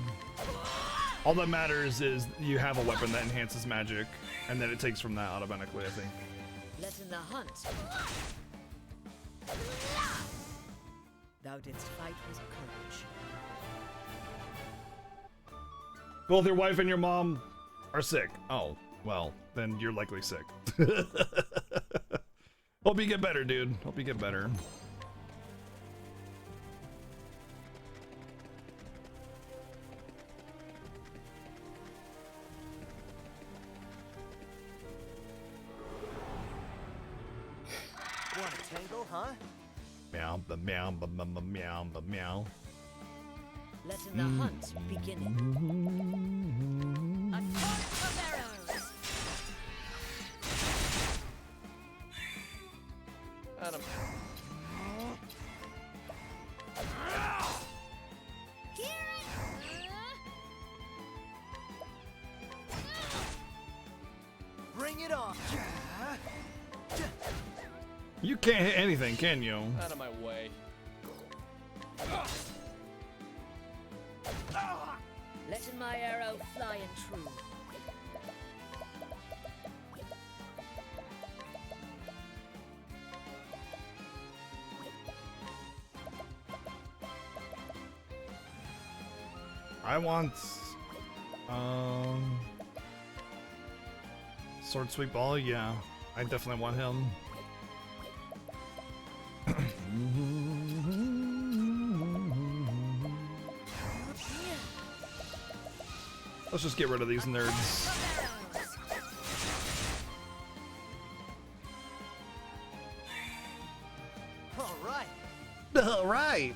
All that matters is you have a weapon that enhances magic, and then it takes from that automatically, I think. Let in the hunt. Thou didst fight with courage. Both your wife and your mom are sick. Oh, well, then you're likely sick. Hope you get better, dude. Hope you get better. Want a tangle, huh? Meow, ba meow, ba ba ba meow, ba meow. Let in the hunt beginning. A torrent of arrows. Adam. Bring it on. You can't hit anything, can you? Out of my way. Letting my arrow fly and true. I want sword sweep ball. Yeah, I definitely want him. Let's just get rid of these nerds. All right. All right.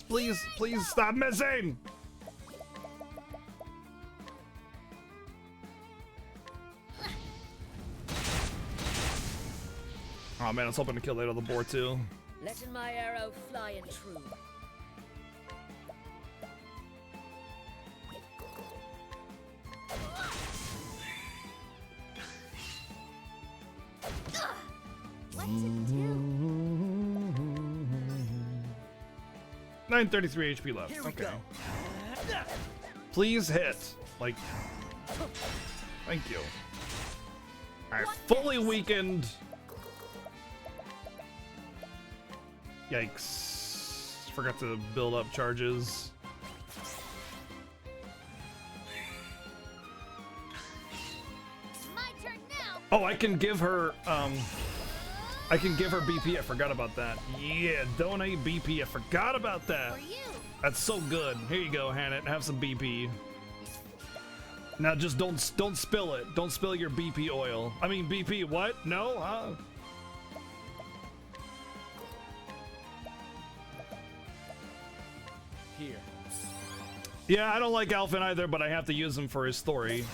Please, please stop missing. Oh man, I was hoping to kill that other boar too. Letting my arrow fly and true. What to do? 933 HP left. Here we Okay. go. Please hit. Like, thank you. Alright, fully weakened. Yikes. Forgot to build up charges. My turn now. Oh, I can give her, I can give her BP. I forgot about that. Yeah, donate BP. I forgot about that. For you. That's so good. Here you go, Hannah. Have some BP. Now just don't spill it. Don't spill your BP oil. I mean BP. What? No? Huh? Here. Yeah, I don't like Alphen either, but I have to use him for his story.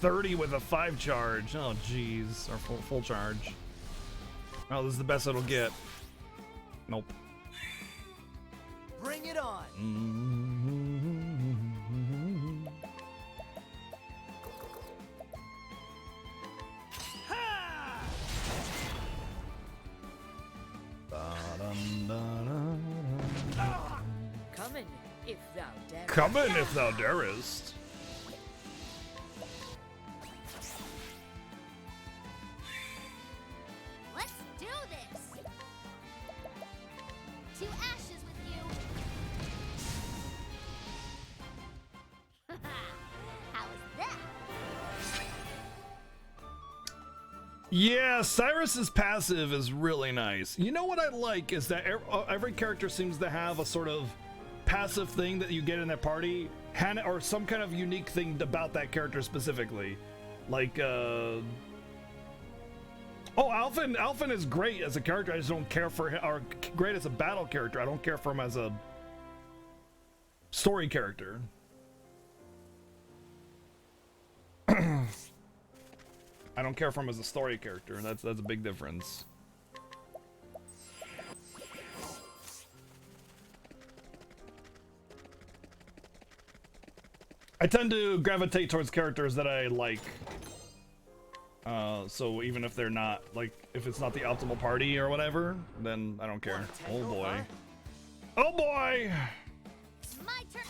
30 with a 5 charge. Oh, jeez. Or full charge. Oh, this is the best it'll get. Nope. Bring it on. Come in, if thou dare. Come in if thou darest. Let's do this. To ashes with you. How is that? Yeah, Cyrus's passive is really nice. You know what I like is that every character seems to have a sort of passive thing that you get in that party, or some kind of unique thing about that character specifically. Like, oh, Alphen is great as a character. I just don't care for him, or great as a battle character. I don't care for him as a story character. I don't care for him as a story character. That's a big difference. I tend to gravitate towards characters that I like. So even if they're not, like, if it's not the optimal party or whatever, then I don't care. Oh boy. Oh boy! It's my turn.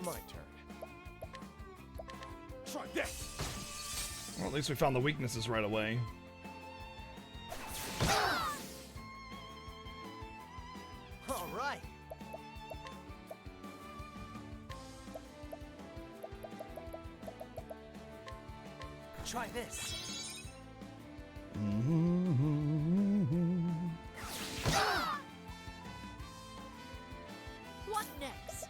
My turn. Try this. Well, at least we found the weaknesses right away. All right. Try this. What next?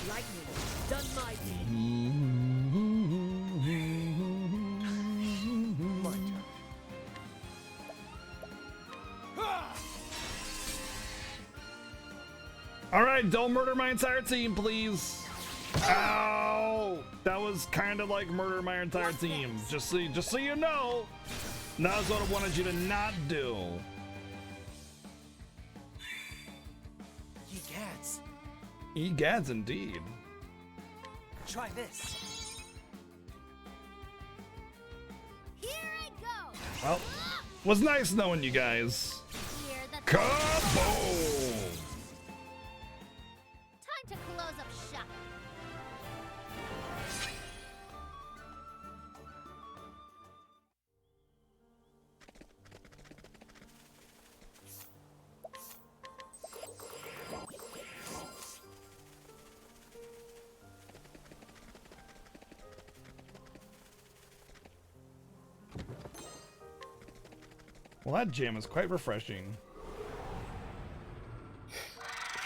Lightning, done my deed. My turn. All right, don't murder my entire team, please. Ow! That was kind of like murder my entire team. Just so you know, that's what I wanted you to not do. Egads. Egads, indeed. Try this. Here I go. Well, was nice knowing you guys. Hear the Kaboom! time to close up shop. Well, that jam is quite refreshing.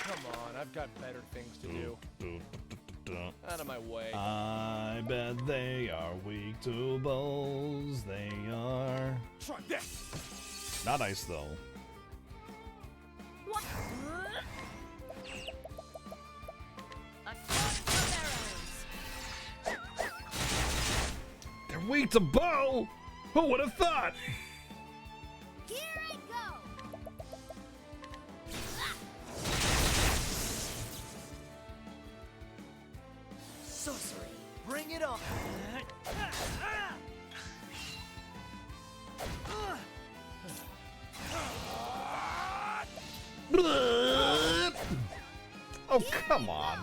Come on, I've got better things to do. Out of my way. I bet they are weak to bows. They are. Try this! Not ice, though. What? A gun of arrows. They're weak to bow? Who would have thought? Here I go. Sorcery. Bring it on. Oh, come on.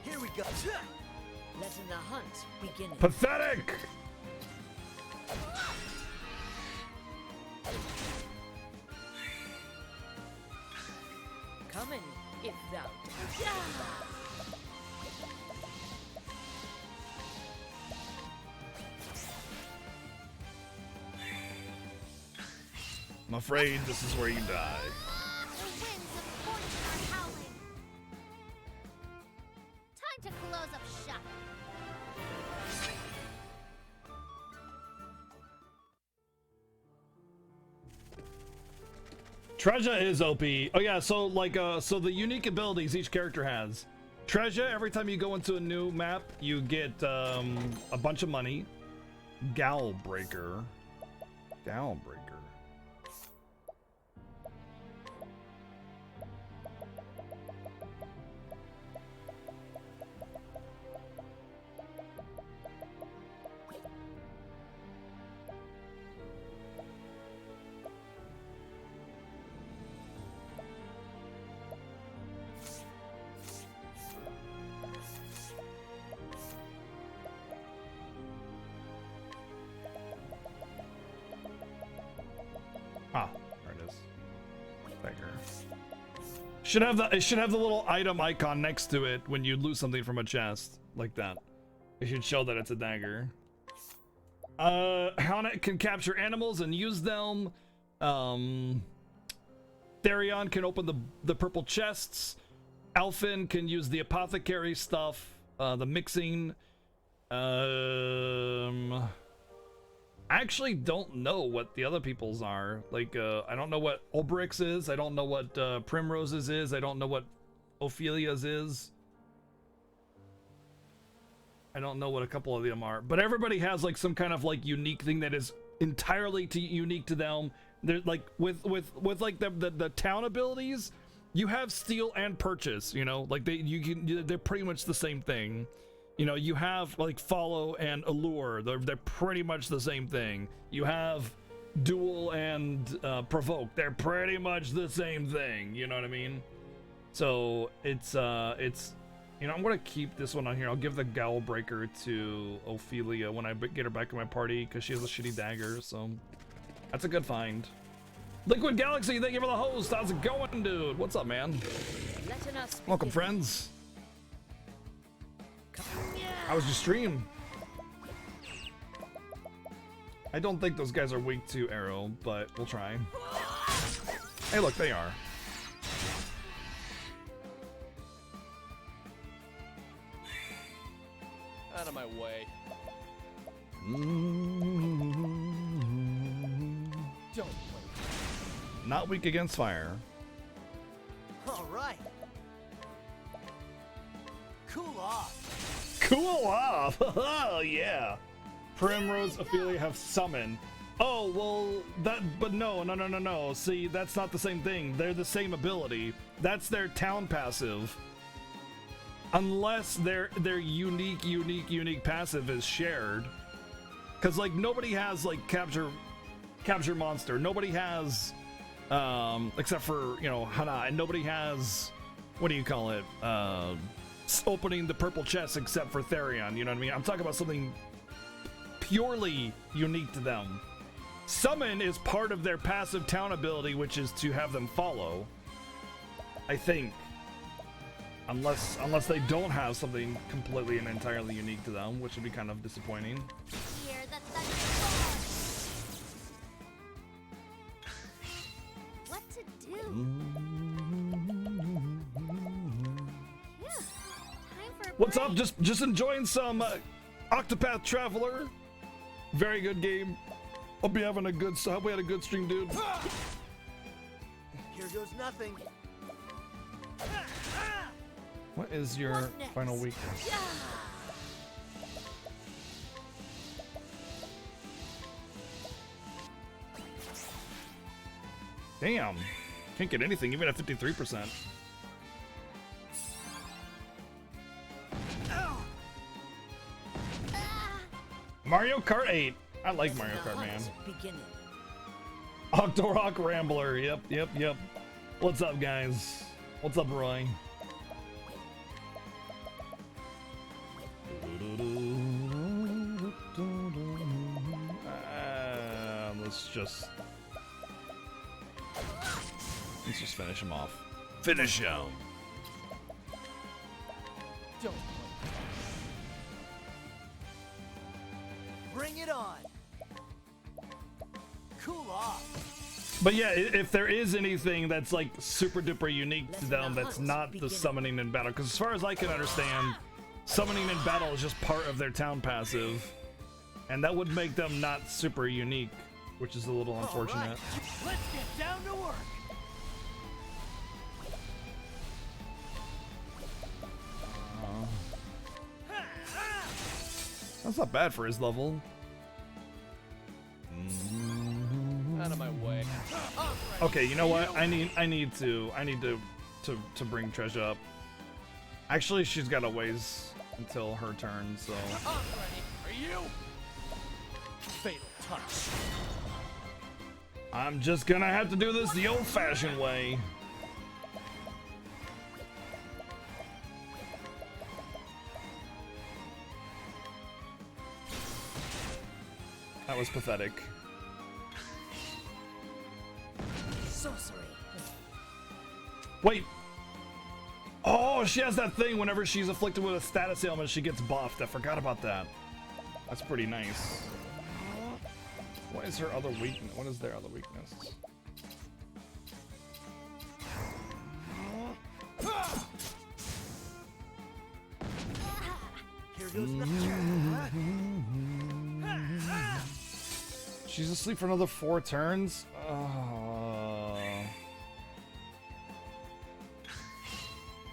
Here we go. Letting the hunt begin. Pathetic! Come in, if thou I'm afraid this is where you die. The winds of fortune are howling. Time to close up shop. Treasure is OP. Oh yeah, so like so the unique abilities each character has. Treasure, every time you go into a new map, you get a bunch of money. Galbreaker. Galbreaker. Ah, there it is. Right here. It should have the little item icon next to it when you lose something from a chest, like that. It should show that it's a dagger. Hound can capture animals and use them. Therion can open the purple chests. Alphin can use the apothecary stuff, the mixing. I actually don't know what the other people's are. Like, I don't know what Obrix is. I don't know what Primrose's is. I don't know what Ophelia's is. I don't know what a couple of them are. But everybody has like some kind of like unique thing that is entirely unique to them. They're like with like the town abilities, you have steal and purchase. You know, like they're pretty much the same thing. You know, you have like follow and allure. They're pretty much the same thing. You have duel and provoke. They're pretty much the same thing. You know what I mean? So it's you know, I'm gonna keep this one on here. I'll give the Galbreaker to Ophelia when I get her back in my party because she has a shitty dagger. So that's a good find. Liquid Galaxy, thank you for the host. How's it going, dude? What's up, man? letting us Welcome, begin. friends. How was your stream? I don't think those guys are weak to arrow, but we'll try. Hey, look, they are. Out of my way. Mm-hmm. Don't play. Not weak against fire. All right. Cool off. Cool off! Oh, yeah. Primrose, Ophelia have summon. Oh, well, but no. See, that's not the same thing. They're the same ability. That's their town passive. Unless their unique passive is shared. Because, like, nobody has, like, capture monster. Nobody has, except for, you know, Hana, and nobody has, what do you call it? Opening the purple chest except for Therion, you know what I mean? I'm talking about something purely unique to them. Summon is part of their passive town ability, which is to have them follow. I think. Unless they don't have something completely and entirely unique to them, which would be kind of disappointing. Hear the thunder roar. What to do? Yeah. Time for a What's break. up? Just enjoying some Octopath Traveler. Very good game. Hope you having a good. Hope we had a good stream, dude. Here goes nothing. What is your What next? final weakness? Yeah. Damn, can't get anything even at 53%. Mario Kart 8. I like Mario The Kart, man. hunt beginning. Octorock Rambler. Yep. What's up, guys? What's up, Roy? Let's just finish him off. Finish him. Don't. Bring it on. Cool off. But yeah, if there is anything that's like super duper unique to them, that's not the summoning in battle. Because as far as I can understand, summoning in battle is just part of their town passive. And that would make them not super unique, which is a little unfortunate. All right. Let's get down to work. That's not bad for his level. Out of my way. Okay, you know what? I need to bring Treasure up. Actually, she's got a ways until her turn, so. I'm ready. Are you? Fatal touch. I'm just gonna have to do this the old-fashioned way. That was pathetic. Sorcery. Wait. Oh, she has that thing whenever she's afflicted with a status ailment, she gets buffed. I forgot about that. That's pretty nice. What is her other weakness? What is their other weakness? Here goes nothing. She's asleep for another 4 turns?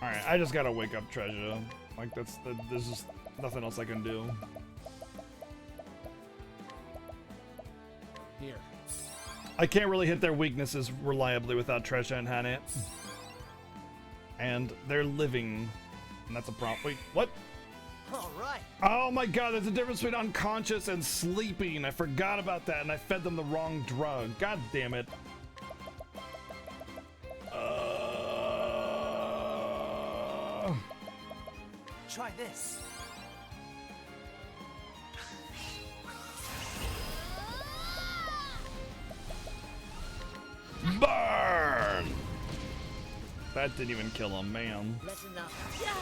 Alright, I just gotta wake up Treasure. Like, there's just nothing else I can do. Here. I can't really hit their weaknesses reliably without Treasure and Hanit. And they're living. And that's a problem. Wait, what? All right. Oh my god, there's a difference between unconscious and sleeping. I forgot about that and I fed them the wrong drug. God damn it. Try this. Burn! That didn't even kill him, man. Let enough. Yeah.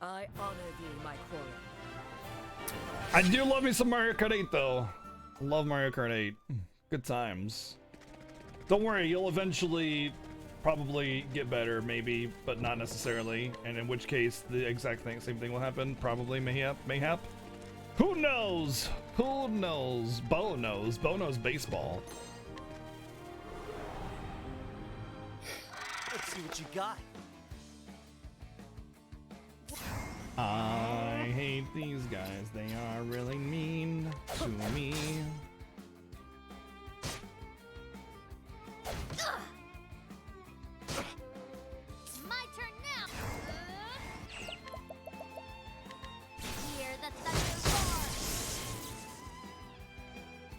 I honor thee, my quarry. I do love me some Mario Kart 8 though. I love Mario Kart 8. Good times. Don't worry, you'll eventually probably get better, maybe, but not necessarily. And in which case, the exact same thing will happen. Probably, mayhap. Who knows? Who knows? Bo knows. Bo knows baseball. Let's see what you got. I hate these guys. They are really mean to me. My turn now. Hear the thunder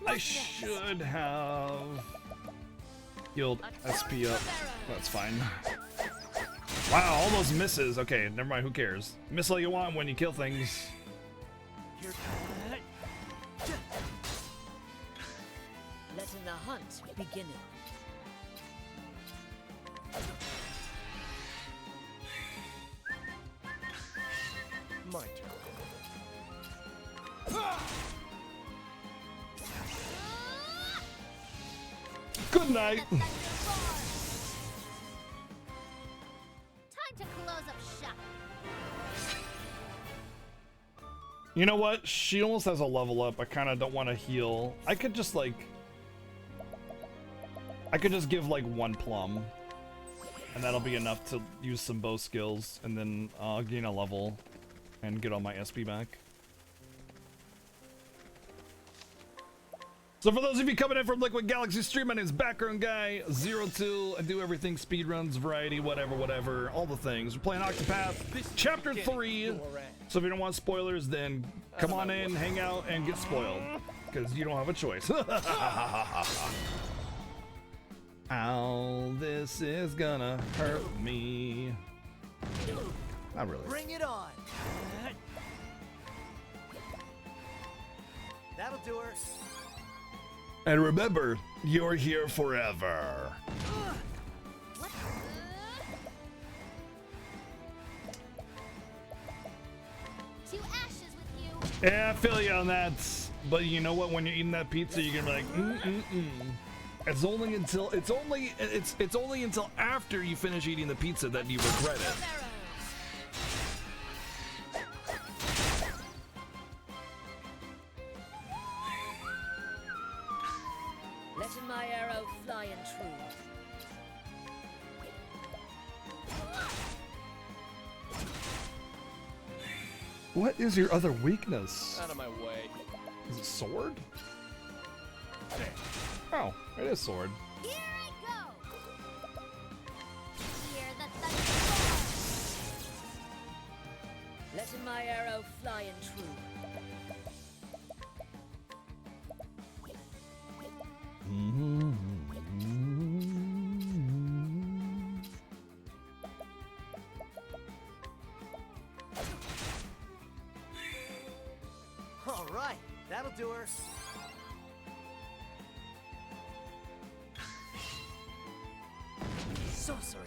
roar. I should have healed SP up. That's fine. Wow, all those misses. Okay, never mind. Who cares? Miss all you want when you kill things. Letting the hunt begin. My turn. Good night. The thunder roar. Time to close up shop. You know what? She almost has a level up. I kind of don't want to heal. I could just like... I could just give like 1 plum. And that'll be enough to use some bow skills. And then I'll gain a level. And get all my SP back. So for those of you coming in from Liquid Galaxy Stream, my name is Background Guy 02. I do everything, speedruns, variety, whatever, all the things. We're playing Octopath Chapter 3. So if you don't want spoilers, then come on in, hang out, and get spoiled. Because you don't have a choice. Ow, this is gonna hurt me. Not really. Bring it on. That'll do her. And remember, you're here forever. What? To ashes with you. Yeah, I feel you on that. But you know what? When you're eating that pizza, you're gonna be like, It's only until it's only until after you finish eating the pizza that you regret it. Letting my arrow fly and true. What is your other weakness? Out of my way. Is it sword? Oh, it is sword. Here I go. Hear the thunder roar. Letting my arrow fly and true. All right, that'll do her. Sorcery.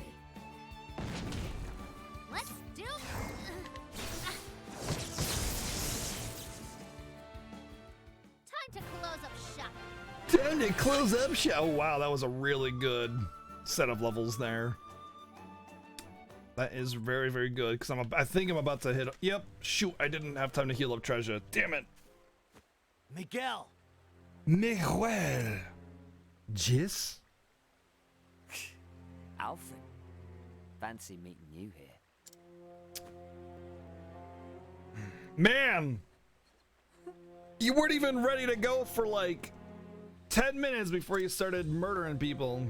Let's do. Time to close up shop. Time to close up shop. Oh wow, that was a really good set of levels there. That is very, very good because I think I'm about to hit. Yep. Shoot, I didn't have time to heal up treasure. Damn it. Miguel. Miguel. Jis? Alfred, fancy meeting you here. Man, you weren't even ready to go for like 10 minutes before you started murdering people.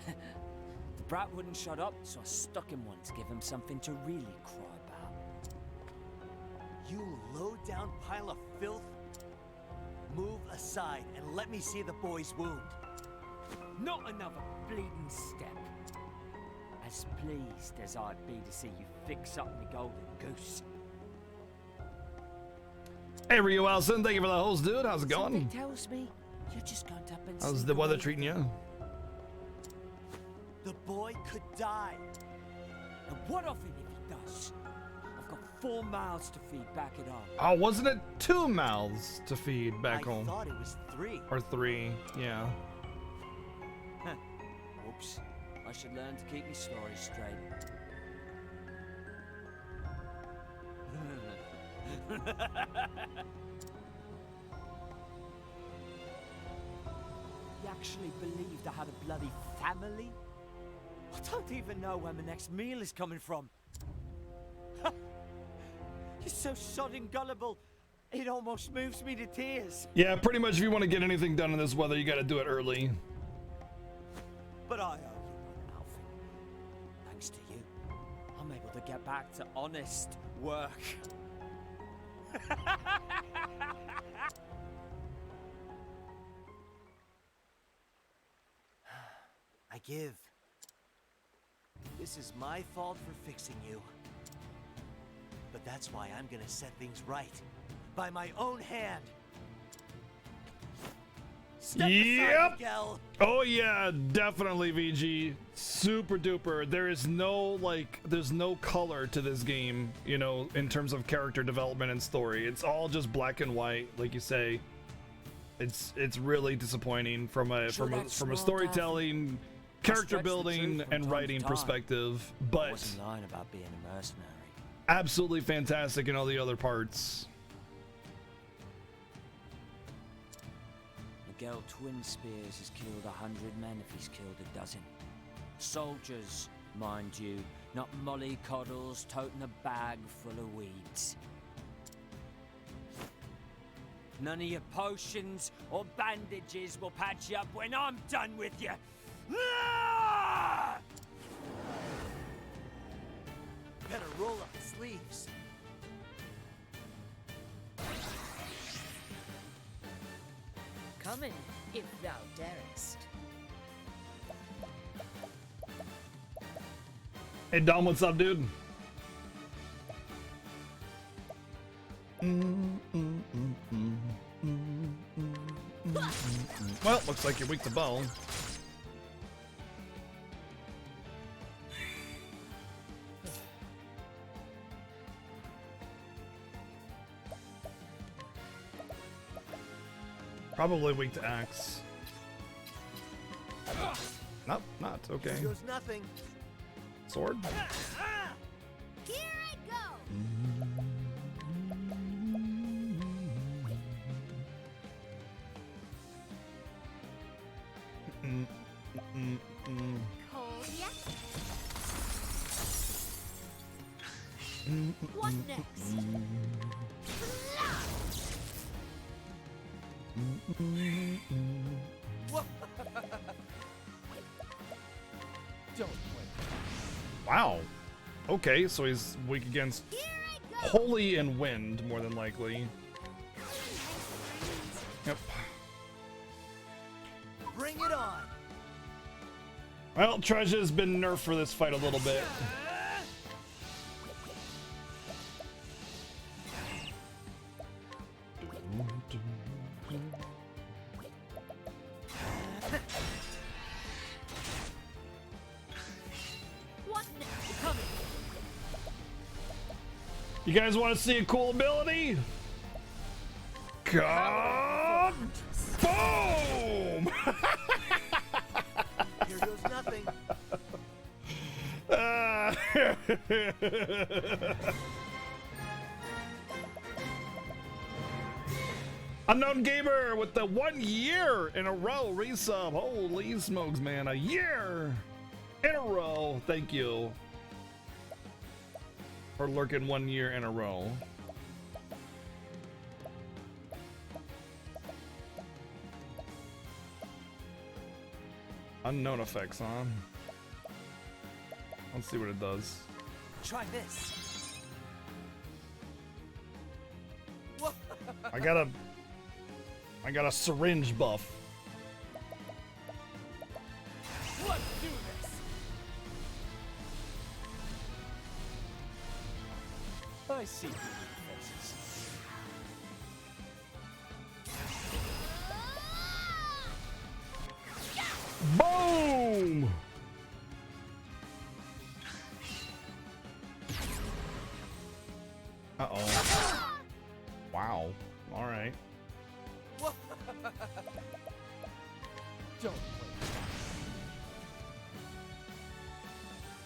The brat wouldn't shut up, so I stuck him one to give him something to really cry about. You low-down pile of filth. Move aside and let me see the boy's wound. Not another bleeding step. As pleased as I'd be to see you fix up the golden goose. Hey, Rio Alson, thank you for the host, dude. How's it Something going? tells me you're just going up and How's sneak the weather away. treating you? The boy could die. And what of it if he does? I've got 4 mouths to feed back at home. Oh, wasn't it 2 mouths to feed back I home? thought it was 3. Or 3, yeah. Huh. Whoops. I should learn to keep my stories straight. You actually believed I had a bloody family? I don't even know where my next meal is coming from. You're so sodding gullible, it almost moves me to tears. Yeah, pretty much if you want to get anything done in this weather, you got to do it early. But I owe you one, Alfie. Thanks to you, I'm able to get back to honest work. I give. This is my fault for fixing you. But that's why I'm gonna set things right. By my own hand. Step aside, Yep. Miguel. Oh yeah, definitely VG. Super duper. There is no there's no color to this game, you know, in terms of character development and story. It's all just black and white, like you say. It's really disappointing from a storytelling, character building, and writing perspective, I but wasn't lying about being a mercenary. absolutely fantastic in all the other parts. Miguel Twin Spears has killed 100 men if he's killed a dozen. Soldiers, mind you, not mollycoddles toting a bag full of weeds. None of your potions or bandages will patch you up when I'm done with you. Ah! Better roll up the sleeves. Come in, if thou darest. Hey Dom, what's up, dude? Well, looks like you're weak to bow. Probably weak to axe. Nope, not okay. Here goes nothing. Sword? Here I go! Cold yet? What next? Don't win. Wow. Okay, so he's weak against Here I go! holy and wind, more than likely. Yep. Bring it on. Well, Treasure's been nerfed for this fight a little bit. What next? Coming! You guys want to see a cool ability? God! Boom! Here goes nothing. Unknown Gamer with the 1 year in a row resub. Holy smokes, man. A year in a row. Thank you for lurking 1 year in a row. Unknown effects, huh? Let's see what it does. Try this. I got a syringe buff. Let's do this. I see faces. Boom!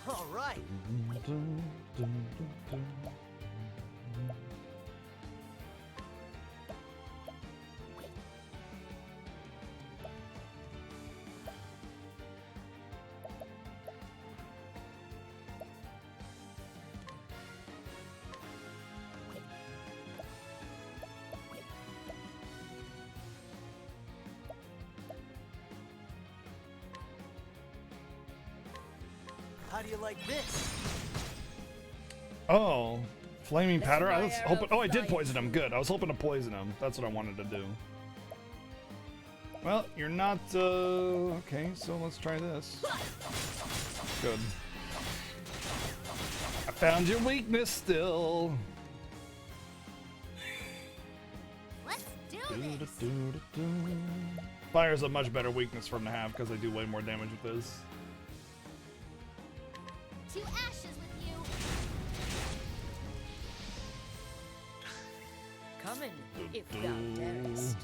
All right. How do you like this? Oh, flaming Let powder. I my was arrow hoping. Oh, I did fly poison him. Good. I was hoping to poison him. That's what I wanted to do. Well, you're not. Okay, so let's try this. Good. I found your weakness still. Let's do this. Fire is a much better weakness for him to have because I do way more damage with this. To ashes with you. Coming, if thou darest.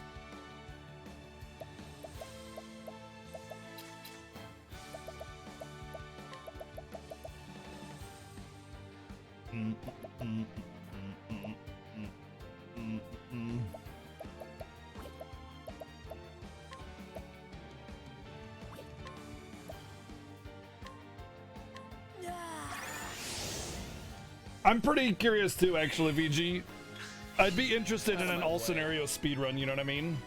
I'm pretty curious too, actually, VG. I'd be interested in an all scenario speedrun, you know what I mean?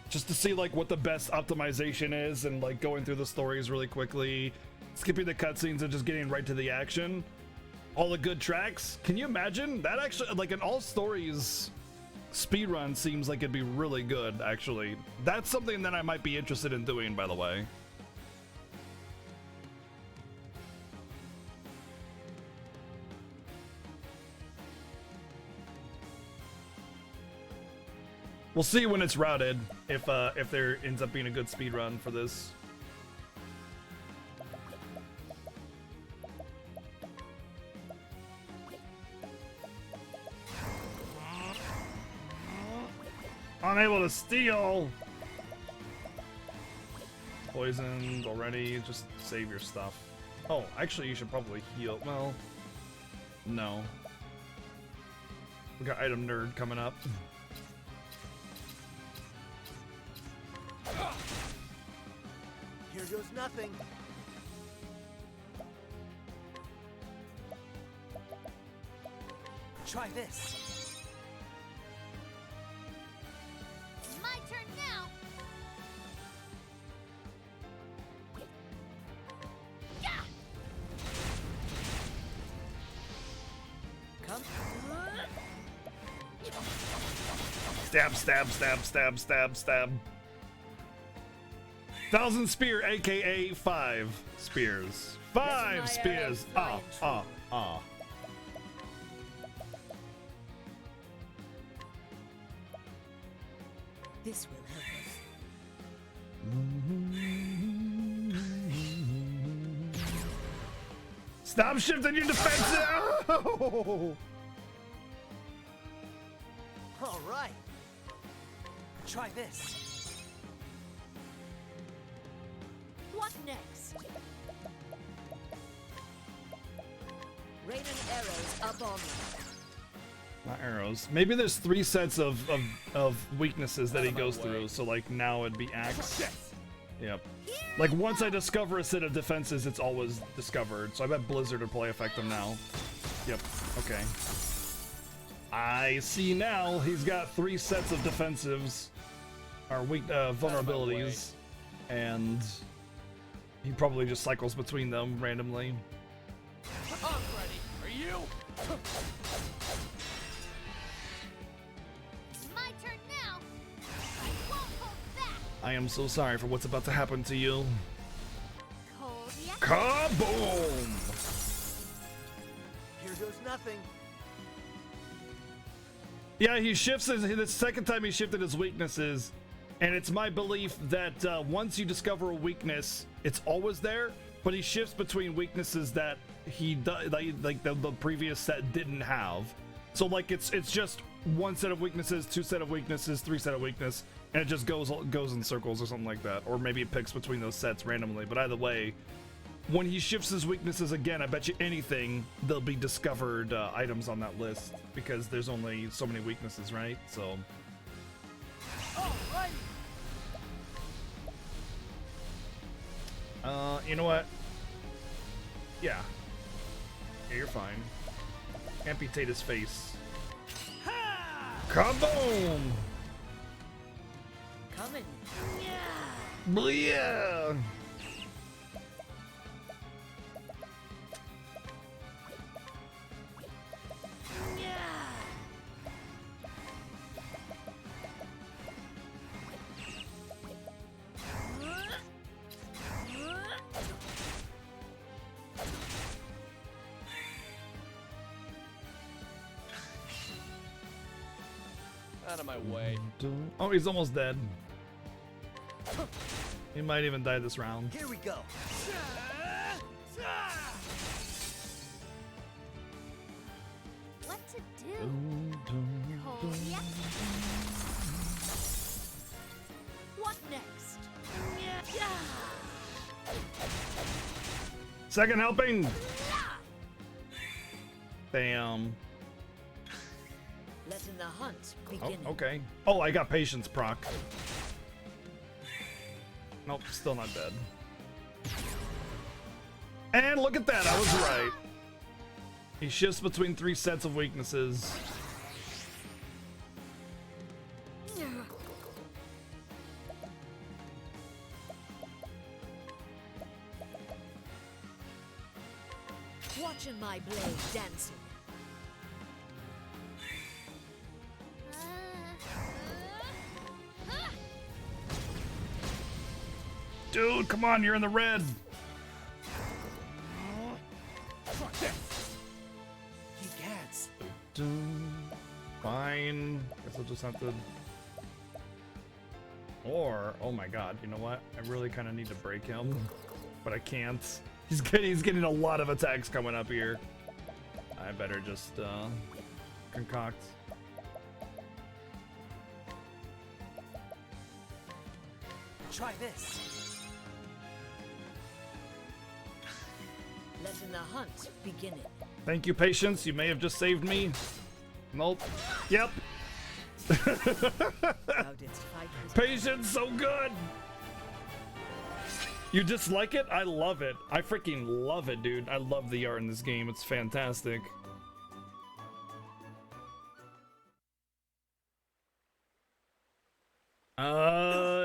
Just to see like what the best optimization is and like going through the stories really quickly, skipping the cutscenes and just getting right to the action. All the good tracks. Can you imagine? That actually, like an all stories speedrun seems like it'd be really good, actually. That's something that I might be interested in doing, by the way. We'll see when it's routed if there ends up being a good speed run for this. Unable to steal. Poisoned already. Just save your stuff. Oh, actually, you should probably heal. Well, no. We got item nerd coming up. Here goes nothing. Try this. It's my turn now. Yeah. Come. Stab, stab, stab, stab, stab, stab. 1,000 spear, aka 5 spears. 5 spears. Ah. This will help us. Stop shifting your defense. Oh! All right. Try this. What next? Rain and arrows up on them. Not arrows. Maybe there's 3 sets of weaknesses that he goes through. So like now it'd be axe. Yep. Like once I discover a set of defenses, it's always discovered. So I bet Blizzard would probably affect them now. Yep. Okay. I see now. He's got 3 sets of defensives, or weak vulnerabilities, and he probably just cycles between them randomly. I'm ready. Are you? It's my turn now. I won't hold back. I am so sorry for what's about to happen to you. Cold yet? Kaboom! Here goes nothing. Yeah, he shifts the second time he shifted his weaknesses, and it's my belief that once you discover a weakness, it's always there. But he shifts between weaknesses that he like the previous set didn't have. So like it's just 1 set of weaknesses, 2 set of weaknesses, 3 set of weakness, and it just goes in circles or something like that. Or maybe it picks between those sets randomly. But either way, when he shifts his weaknesses again, I bet you anything there'll be discovered items on that list because there's only so many weaknesses, right? So. You know what? Yeah. Yeah, you're fine. Amputate his face. Kaboom! Coming. Yeah! Out of my way. Oh, he's almost dead. He might even die this round. Here we go. What to do? Oh, yeah. What next? Second helping! Bam. Letting the hunt Oh, begin. okay. Oh, I got patience proc. Nope, still not dead. And look at that, I was right. He shifts between 3 sets of weaknesses. Watching my blade dancing. Dude, come on, you're in the red. He gets. Fine. Guess I'll just have to. Or, oh my god, you know what? I really kind of need to break him, but I can't. He's getting a lot of attacks coming up here. I better just concoct. Try this. Letting the hunt begin. Thank you, patience. You may have just saved me. Nope. Yep. Thou didst fight with Patience, so good. You dislike it? I love it. I freaking love it, dude. I love the art in this game. It's fantastic.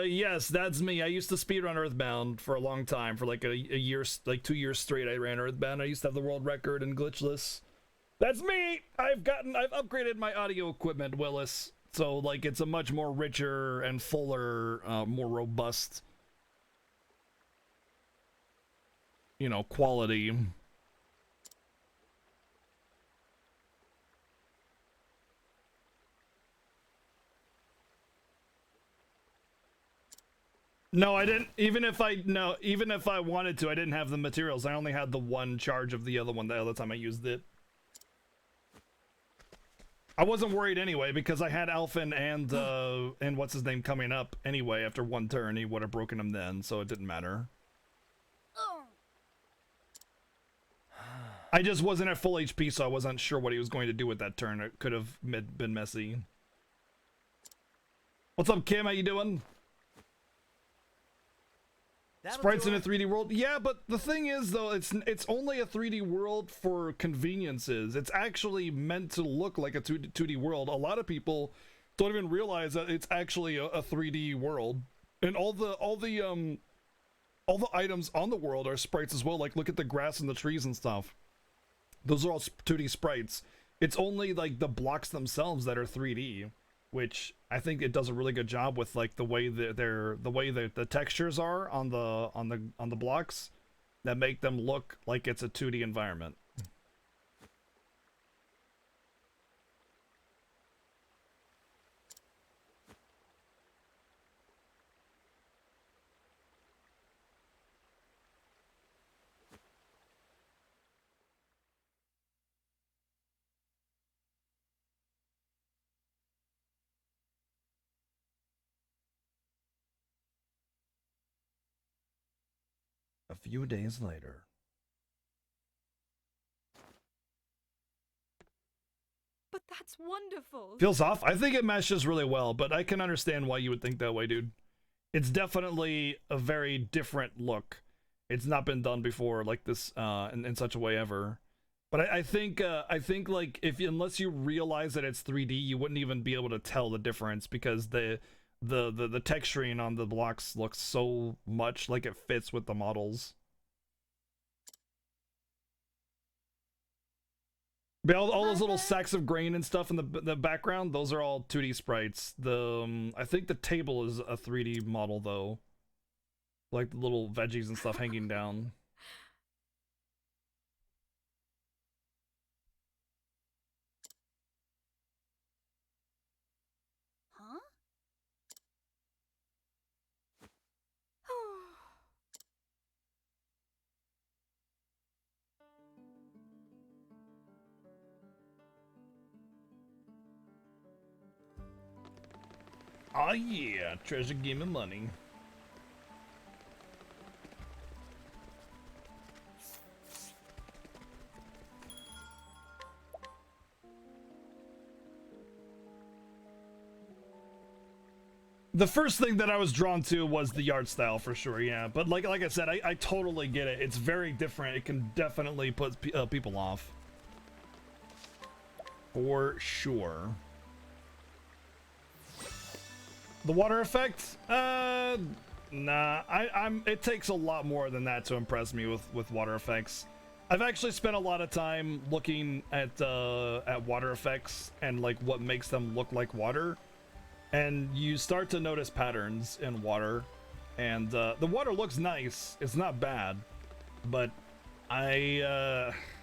Yes, that's me. I used to speedrun Earthbound for a long time. For like a year, like 2 years straight, I ran Earthbound. I used to have the world record in glitchless. That's me! I've upgraded my audio equipment, Willis. So, like, it's a much more richer and fuller, more robust, you know, quality. No, I didn't. Even if I wanted to, I didn't have the materials. I only had the one charge of the other one the other time I used it. I wasn't worried anyway because I had Alphen and what's his name coming up anyway after one turn. He would have broken him then, so it didn't matter. I just wasn't at full HP, so I wasn't sure what he was going to do with that turn. It could have been messy. What's up, Kim? How you doing? Sprites in a 3D world? Yeah, but the thing is, though, it's only a 3D world for conveniences. It's actually meant to look like a 2D world. A lot of people don't even realize that it's actually a 3D world. And all the items on the world are sprites as well. Like, look at the grass and the trees and stuff. Those are all 2D sprites. It's only, like, the blocks themselves that are 3D. Which I think it does a really good job with, like, the way that the textures are on the blocks that make them look like it's a 2D environment. A few days later. That's wonderful. Feels off? I think it meshes really well, but I can understand why you would think that way, dude. It's definitely a very different look. It's not been done before like this in such a way ever. But I think like unless you realize that it's 3D, you wouldn't even be able to tell the difference because the texturing on the blocks looks so much like it fits with the models. But all those little sacks of grain and stuff in the background, those are all 2D sprites. I think the table is a 3D model though, like the little veggies and stuff hanging down. Huh? Oh yeah, treasure, give me money. The first thing that I was drawn to was the art style for sure, yeah. But like I said, I totally get it. It's very different. It can definitely put people off. For sure. The water effect? Nah. It takes a lot more than that to impress me with water effects. I've actually spent a lot of time looking at water effects and like what makes them look like water. And you start to notice patterns in water, and the water looks nice. It's not bad, but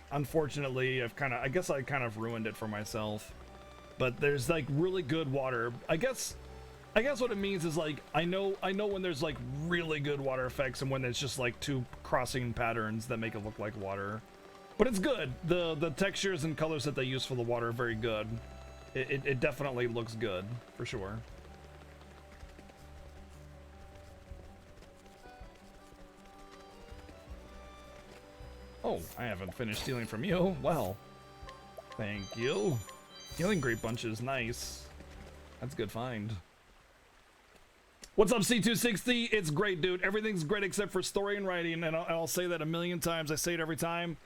unfortunately, I guess I kind of ruined it for myself. But there's like really good water. I guess what it means is like I know when there's like really good water effects and when it's just like two crossing patterns that make it look like water. But it's good. The textures and colors that they use for the water are very good. It definitely looks good, for sure. Oh, I haven't finished stealing from you. Well, thank you. Healing Grape Bunch is nice. That's a good find. What's up, C260? It's great, dude. Everything's great except for story and writing, and I'll say that a million times. I say it every time.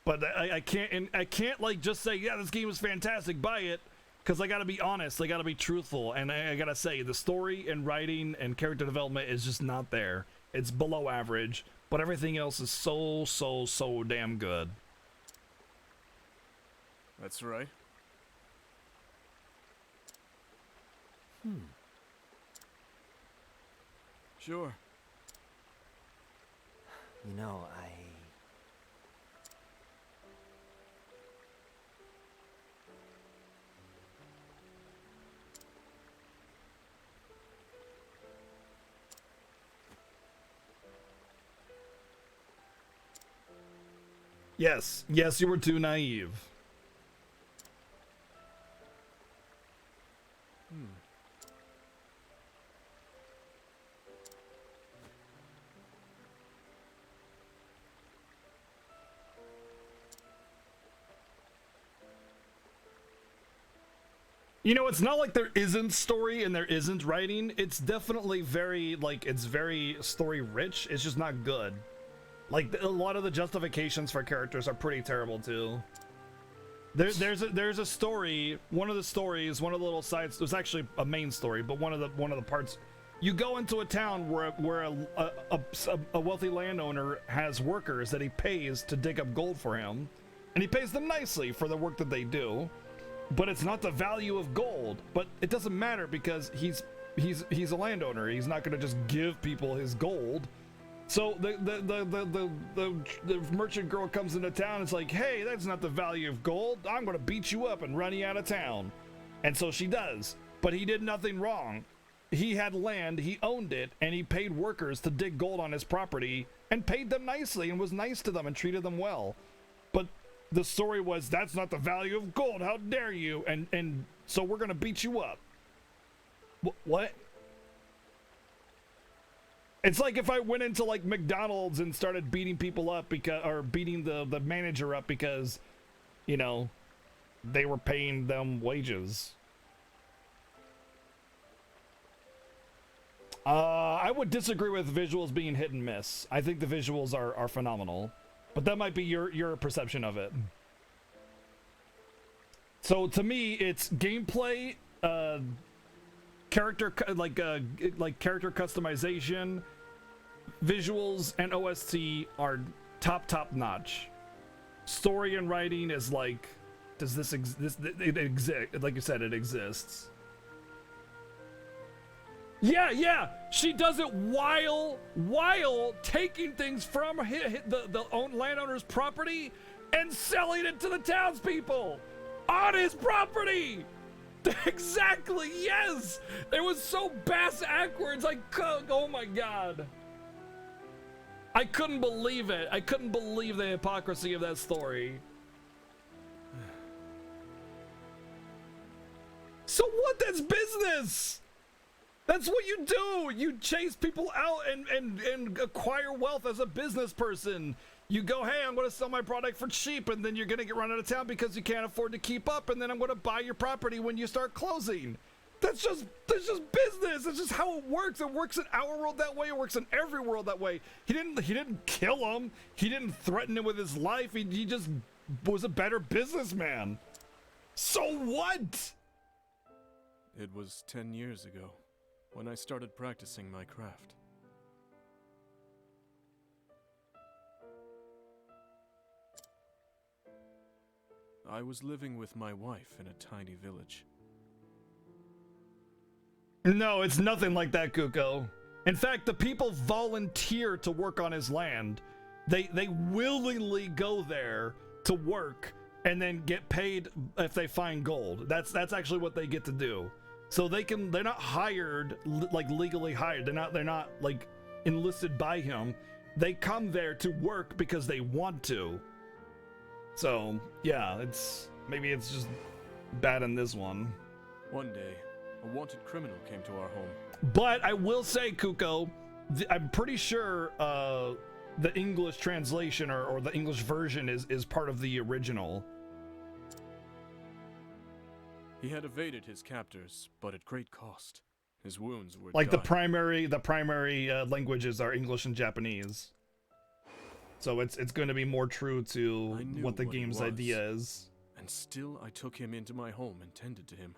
But I can't like just say, yeah, this game is fantastic, buy it. Because I gotta be honest, I gotta be truthful, and I gotta say, the story and writing and character development is just not there. It's below average, but everything else is so damn good. That's right. Sure. You know, Yes, you were too naive. You know, it's not like there isn't story and there isn't writing. It's definitely very, like, it's very story rich. It's just not good. Like, a lot of the justifications for characters are pretty terrible too. There's a story. One of the stories, one of the little sides. It was actually a main story, but one of the parts. You go into a town where a wealthy landowner has workers that he pays to dig up gold for him, and he pays them nicely for the work that they do. But it's not the value of gold. But it doesn't matter because he's a landowner. He's not going to just give people his gold. So the merchant girl comes into town and it's like, hey, that's not the value of gold. I'm going to beat you up and run you out of town. And so she does. But he did nothing wrong. He had land, he owned it, and he paid workers to dig gold on his property and paid them nicely and was nice to them and treated them well. But the story was, that's not the value of gold. How dare you? And so we're going to beat you up. What? It's like if I went into like McDonald's and started beating people up because, or beating the manager up because, you know, they were paying them wages. I would disagree with visuals being hit and miss. I think the visuals are phenomenal, but that might be your perception of it. So to me, it's gameplay, character character customization, visuals, and OST are top notch. Story and writing is like, does this exist? It exists, like you said, it exists. Yeah, she does it while taking things from the landowner's property and selling it to the townspeople on his property. Exactly, yes. It was so bass-ackwards. Oh my god. I couldn't believe it. I couldn't believe the hypocrisy of that story. So what? That's business. That's what you do. You chase people out and acquire wealth as a business person. You go, hey, I'm going to sell my product for cheap, and then you're going to get run out of town because you can't afford to keep up, and then I'm going to buy your property when you start closing. That's just business. That's just how it works. It works in our world that way. It works in every world that way. He didn't kill him. He didn't threaten him with his life. He just was a better businessman. So what? It was 10 years ago when I started practicing my craft. I was living with my wife in a tiny village. No, it's nothing like that, Kuko. In fact, the people volunteer to work on his land. They willingly go there to work and then get paid if they find gold. That's actually what they get to do. So they're not hired, like legally hired. They're not like enlisted by him. They come there to work because they want to. So yeah, maybe it's just bad in this one. One day, a wanted criminal came to our home. But I will say, Kuko, I'm pretty sure the English translation or the English version is part of the original. He had evaded his captors, but at great cost. His wounds were like dying. the primary languages are English and Japanese. So it's going to be more true to what the game's idea is. And still I took him into my home and tended to him.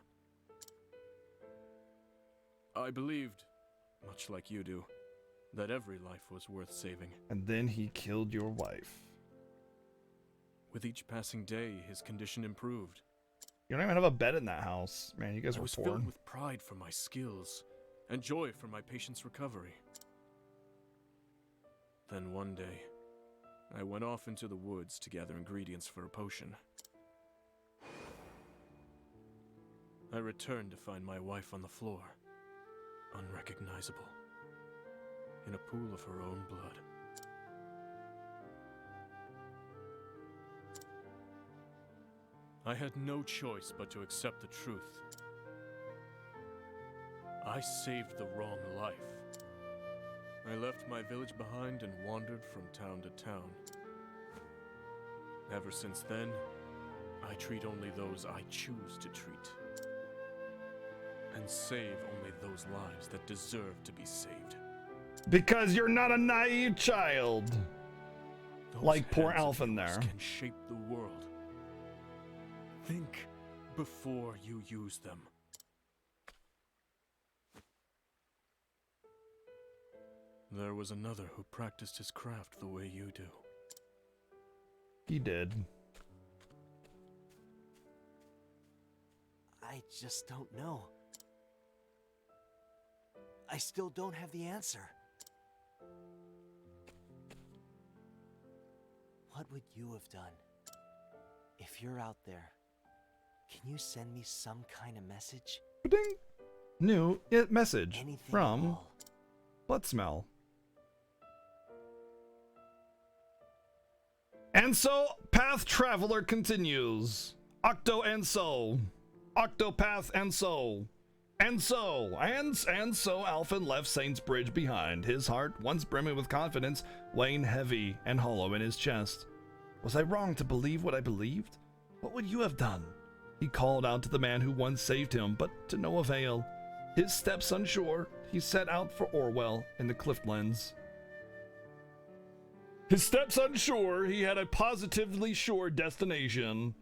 I believed, much like you do, that every life was worth saving. And then he killed your wife. With each passing day, his condition improved. You don't even have a bed in that house. Man, you guys I were was poor. filled with pride for my skills and joy for my patient's recovery. Then one day, I went off into the woods to gather ingredients for a potion. I returned to find my wife on the floor, unrecognizable, in a pool of her own blood. I had no choice but to accept the truth. I saved the wrong life. I left my village behind and wandered from town to town. Ever since then, I treat only those I choose to treat. And save only those lives that deserve to be saved. Because you're not a naive child. Those Like poor hands of Alphen yours there. can shape the world. Think before you use them. There was another who practiced his craft the way you do. He did. I just don't know. I still don't have the answer. What would you have done? If you're out there, can you send me some kind of message? Ding. New message Anything at from all? Blood Smell. And so, Path Traveler continues. Octopath and so. And so Alphen left Saint's Bridge behind, his heart, once brimming with confidence, weighing heavy and hollow in his chest. Was I wrong to believe what I believed? What would you have done? He called out to the man who once saved him, but to no avail. His steps unsure, he set out for Orwell in the Cliftlands. His steps unsure, he had a positively sure destination.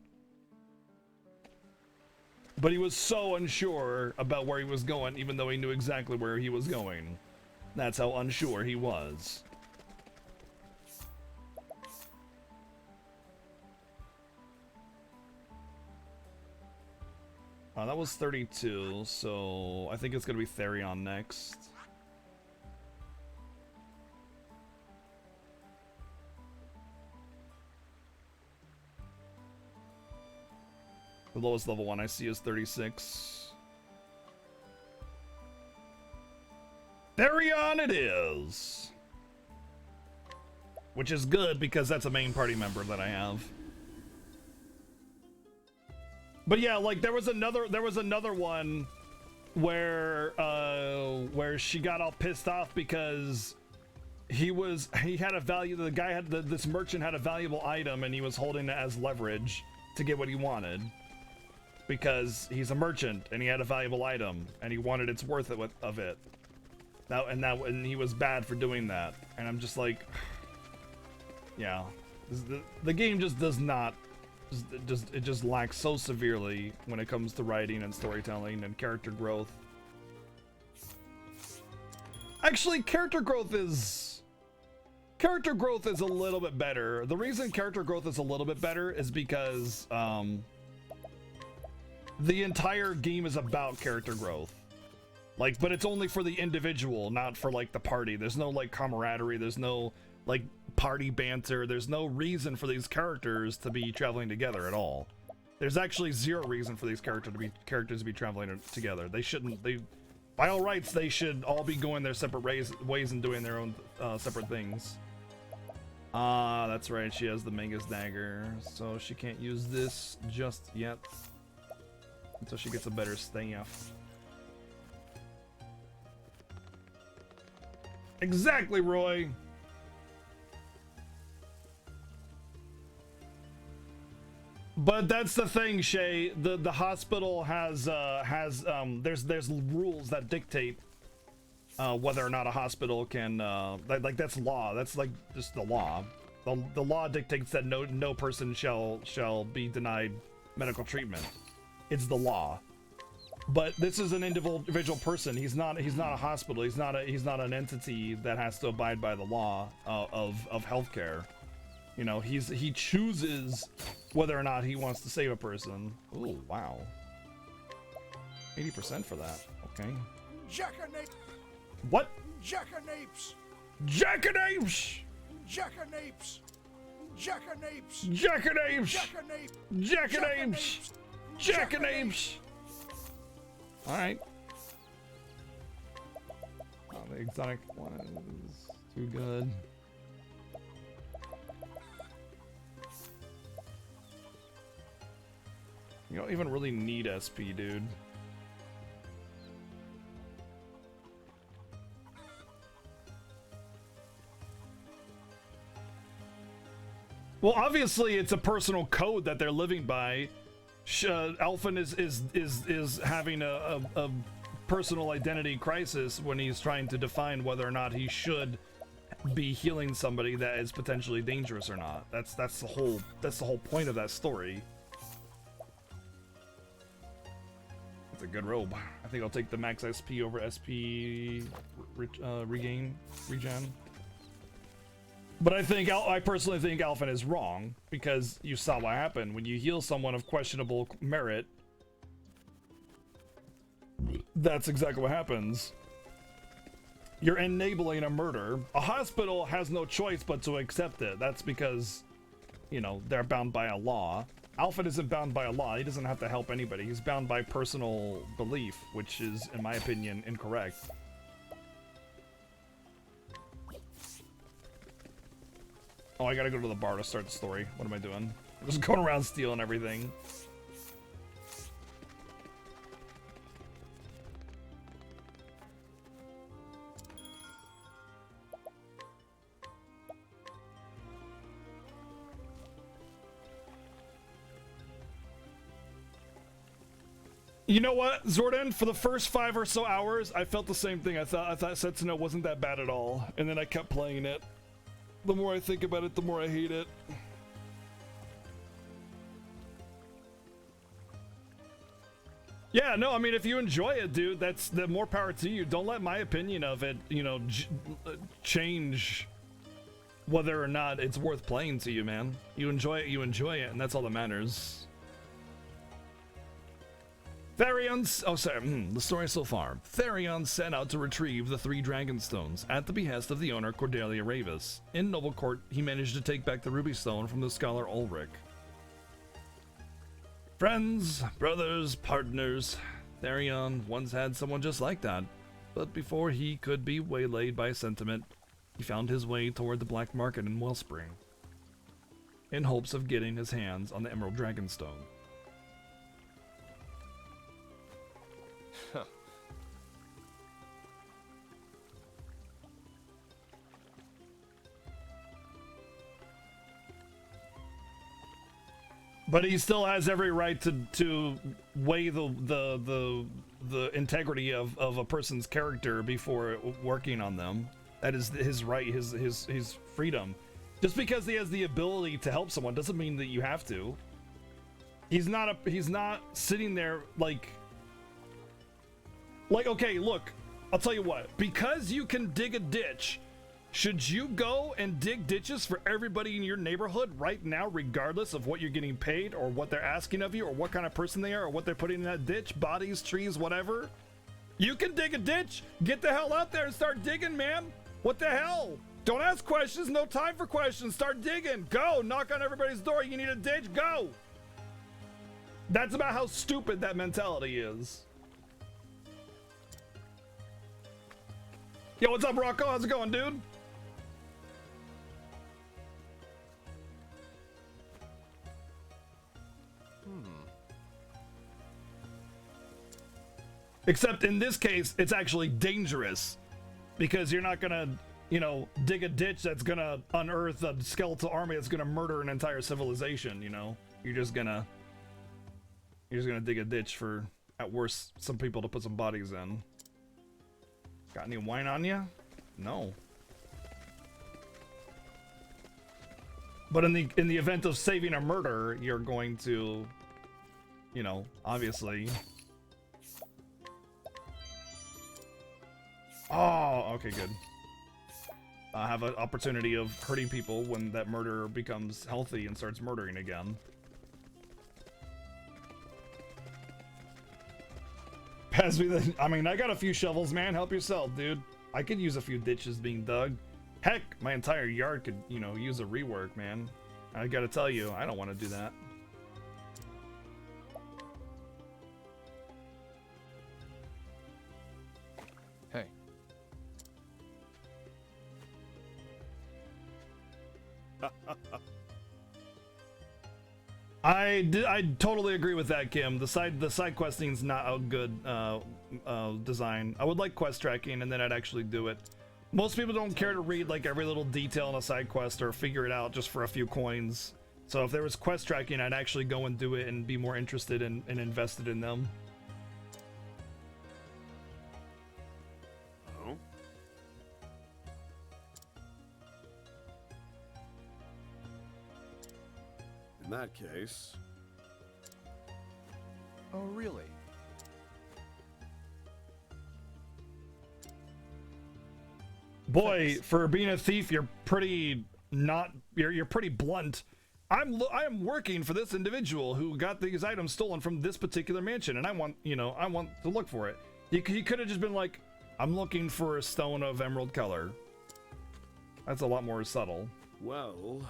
But he was so unsure about where he was going, even though he knew exactly where he was going. That's how unsure he was. That was 32, so I think it's gonna be Therion next. The lowest level one I see is 36. Therion it is! Which is good because that's a main party member that I have. But yeah, like there was another one where she got all pissed off because he had a value, the guy had this merchant had a valuable item and he was holding it as leverage to get what he wanted because he's a merchant and he had a valuable item and he wanted its worth of it. And he was bad for doing that. And I'm just like, yeah, the game just does not. It just lacks so severely when it comes to writing and storytelling and character growth. Actually, character growth is a little bit better. The reason character growth is a little bit better is because the entire game is about character growth. Like, but it's only for the individual, not for like the party. There's no like camaraderie, there's no like party banter, there's no reason for these characters to be traveling together at all. There's actually zero reason for these characters to be traveling together. By all rights, they should all be going their separate ways and doing their own separate things. That's right, she has the Magus dagger, so she can't use this just yet until she gets a better staff. Exactly, Roy. But that's the thing, Shay. The hospital has there's rules that dictate whether or not a hospital can like that's law. That's like just the law. The law dictates that no person shall be denied medical treatment. It's the law. But this is an individual person. He's not a hospital. He's not an entity that has to abide by the law of healthcare. You know, he chooses whether or not he wants to save a person. Oh, wow. 80% for that. Okay. Jackanapes! What? Jackanapes! Jackanapes! Jackanapes! Jackanapes! Jackanapes! Jackanapes! Jackanapes! Jackanapes! Alright. Oh, the exotic one is too good. You don't even really need SP, dude. Well, obviously, it's a personal code that they're living by. Alphen is having a personal identity crisis when he's trying to define whether or not he should be healing somebody that is potentially dangerous or not. That's the whole point of that story. It's a good robe. I think I'll take the max SP over SP regen. But I personally think Alphen is wrong because you saw what happened when you heal someone of questionable merit. That's exactly what happens. You're enabling a murder. A hospital has no choice but to accept it. That's because, you know, they're bound by a law. Alphen isn't bound by a law. He doesn't have to help anybody. He's bound by personal belief, which is, in my opinion, incorrect. Oh, I gotta go to the bar to start the story. What am I doing? I'm just going around stealing everything. You know what, Zordon? For the first 5 or so hours, I felt the same thing. I thought Setsuna wasn't that bad at all, and then I kept playing it. The more I think about it, the more I hate it. Yeah, no, I mean, if you enjoy it, dude, that's the more power to you. Don't let my opinion of it, you know, change whether or not it's worth playing to you, man. You enjoy it, and that's all that matters. Therion, oh sorry, the story so far. Therion set out to retrieve the 3 Dragon Stones at the behest of the owner Cordelia Ravis. In Noble Court, he managed to take back the Ruby Stone from the scholar Ulrich. Friends, brothers, partners, Therion once had someone just like that. But before he could be waylaid by sentiment, he found his way toward the black market in Wellspring, in hopes of getting his hands on the Emerald Dragonstone. Huh. But he still has every right to weigh the integrity of a person's character before working on them. That is his right, his freedom. Just because he has the ability to help someone doesn't mean that you have to. He's not sitting there like okay, look, I'll tell you what. Because you can dig a ditch, should you go and dig ditches for everybody in your neighborhood right now, regardless of what you're getting paid or what they're asking of you or what kind of person they are or what they're putting in that ditch, bodies, trees, whatever? You can dig a ditch. Get the hell out there and start digging, man. What the hell? Don't ask questions. No time for questions. Start digging. Go. Knock on everybody's door. You need a ditch. Go. That's about how stupid that mentality is. Yo, what's up, Rocco? How's it going, dude? Except in this case, it's actually dangerous because you're not gonna, you know, dig a ditch that's gonna unearth a skeletal army that's gonna murder an entire civilization. You know, you're just gonna dig a ditch for, at worst, some people to put some bodies in. Got any wine on you? No. But in the event of saving a murder, you're going to, you know, obviously. Oh, okay, good. I have an opportunity of hurting people when that murderer becomes healthy and starts murdering again. Pass me the... I mean, I got a few shovels, man. Help yourself, dude. I could use a few ditches being dug. Heck, my entire yard could, you know, use a rework, man. I gotta tell you, I don't want to do that. Hey. I totally agree with that, Kim. The side questing's not a good design. I would like quest tracking, and then I'd actually do it. Most people don't care to read like every little detail in a side quest or figure it out just for a few coins. So if there was quest tracking, I'd actually go and do it and be more interested and invested in them. Oh? In that case... Oh, really? Boy, for being a thief, you're pretty not. You're pretty blunt. I am working for this individual who got these items stolen from this particular mansion, and I want to look for it. He could have just been like, I'm looking for a stone of emerald color. That's a lot more subtle. Well...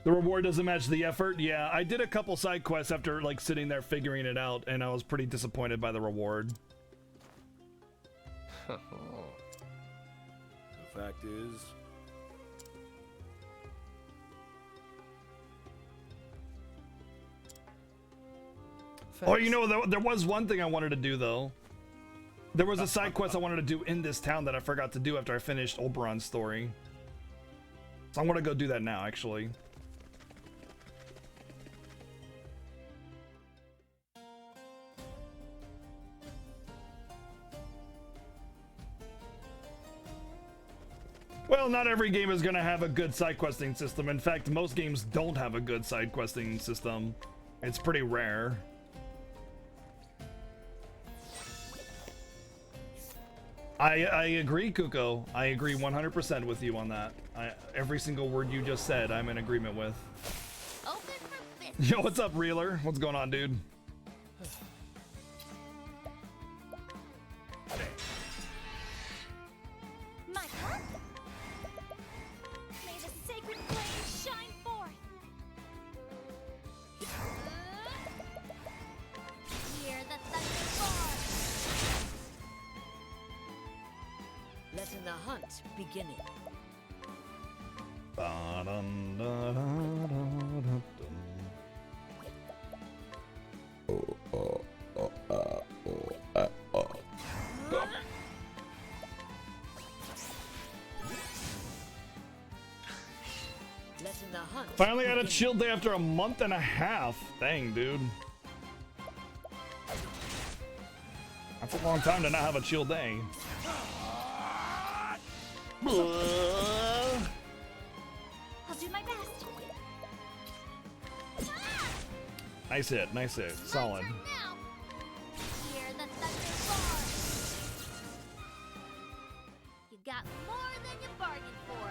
The reward doesn't match the effort. Yeah, I did a couple side quests after like sitting there figuring it out, and I was pretty disappointed by the reward. The fact is... Oh, you know, there was one thing I wanted to do, though. There was a side quest I wanted to do in this town that I forgot to do after I finished Oberon's story. So I'm going to go do that now, actually. Well, not every game is going to have a good side questing system. In fact, most games don't have a good side questing system. It's pretty rare. I agree, Kuko. I agree 100% with you on that. Every single word you just said, I'm in agreement with. Open for business. Yo, what's up, Reeler? What's going on, dude? My turn. May the sacred flame shine forth. Hear the thunder roar. Letting the hunt beginning. Letting the hunt Finally had a begin. chill day after a month and a half. Dang, dude. That's a long time to not have a chill day. I'll do my best. Nice hit, nice hit. Solid. My turn now. Hear the thunder roar. You got more than you bargained for.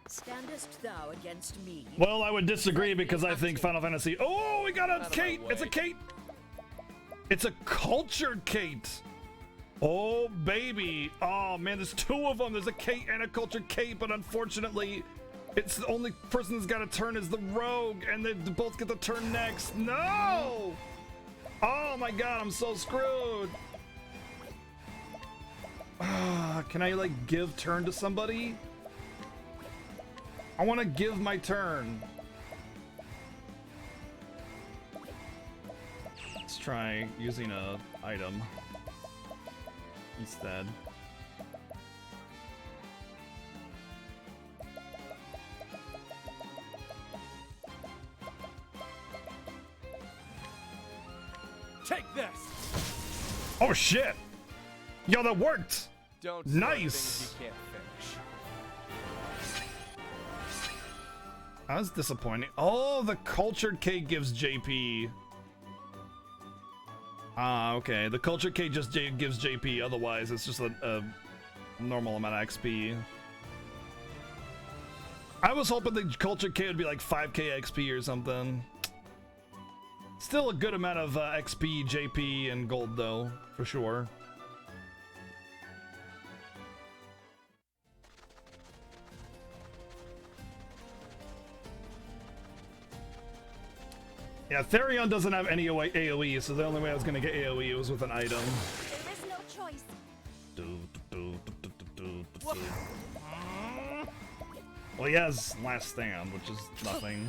Standest thou against me? Well, I would disagree because I think Final Fantasy. Oh, we got a Kate! It's a Kate! It's a cultured Kate! Oh, baby! Oh, man, there's two of them. There's a Kate and a cultured Kate, but unfortunately, it's the only person that's got a turn is the rogue, and they both get the turn next. No! Oh my god, I'm so screwed! Can I, like, give turn to somebody? I want to give my turn. Let's try using a item instead. Take this. Oh shit! Yo, that worked! Don't say Nice. things you can't finish. That was disappointing. Oh, the cultured cake gives JP. Ah, okay. The cultured cake just gives JP. Otherwise, it's just a normal amount of XP. I was hoping the cultured cake would be like 5k XP or something. Still a good amount of XP, JP, and gold, though, for sure. Yeah, Therion doesn't have any AoE, so the only way I was gonna get AoE was with an item. There is no choice. Well, he has Last Stand, which is nothing.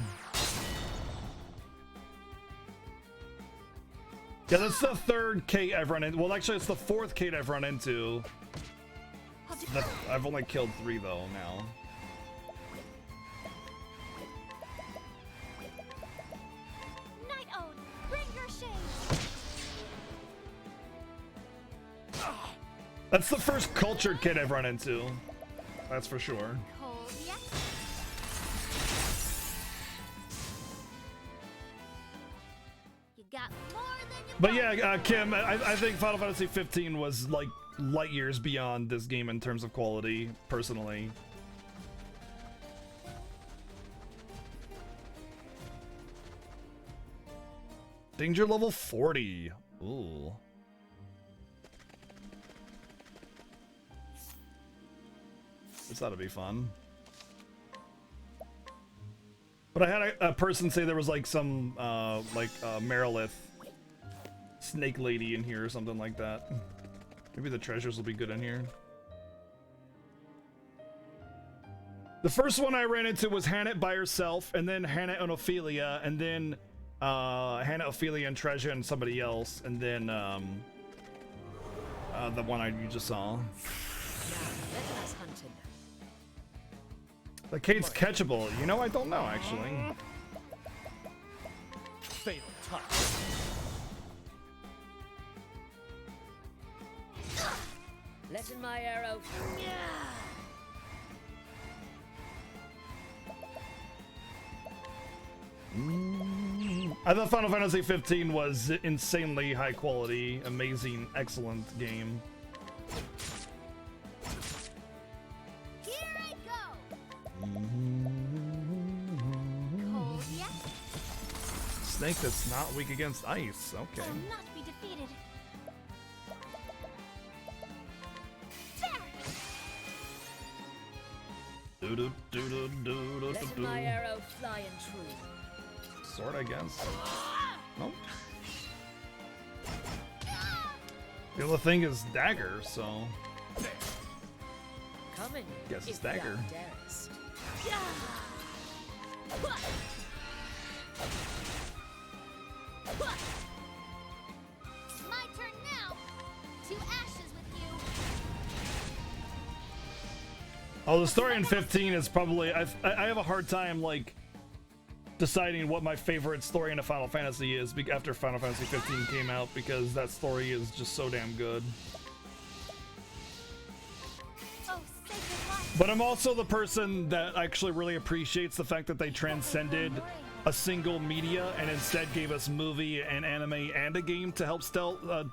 Yeah, that's the third Kate I've run into. Well, actually, it's the fourth Kate I've run into. I've only killed 3, though, now. Night Own, bring your shade. That's the first cultured Kate I've run into. That's for sure. Cold yet? You got more than you But yeah, Kim, I think Final Fantasy 15 was like light years beyond this game in terms of quality, personally. Danger level 40. Ooh. This ought to be fun. But I had a person say there was like some Merilith snake lady in here or something like that. Maybe the treasures will be good in here. The first one I ran into was Hannah by herself, and then Hannah and Ophelia, and then Hannah, Ophelia, and Treasure, and somebody else, and then the one you just saw. Now, let us hunting. The Kate's catchable. You know, I don't know actually. Fatal touch. Letting my arrow. I thought Final Fantasy 15 was insanely high quality, amazing, excellent game. Here I go. Cold, yes. Snake that's not weak against ice. Okay. Will not be defeated. Letting my arrow fly in truth. Sword, I guess. Nope. The other thing is dagger, so Coming. guess it's if thou dagger. darest. My turn now. To ashes with you. Oh, the story in 15 is probably I have a hard time like deciding what my favorite story in a Final Fantasy is after Final Fantasy 15 came out, because that story is just so damn good. Oh, sacred life. But I'm also the person that actually really appreciates the fact that they transcended a single media and instead gave us movie and anime and a game to help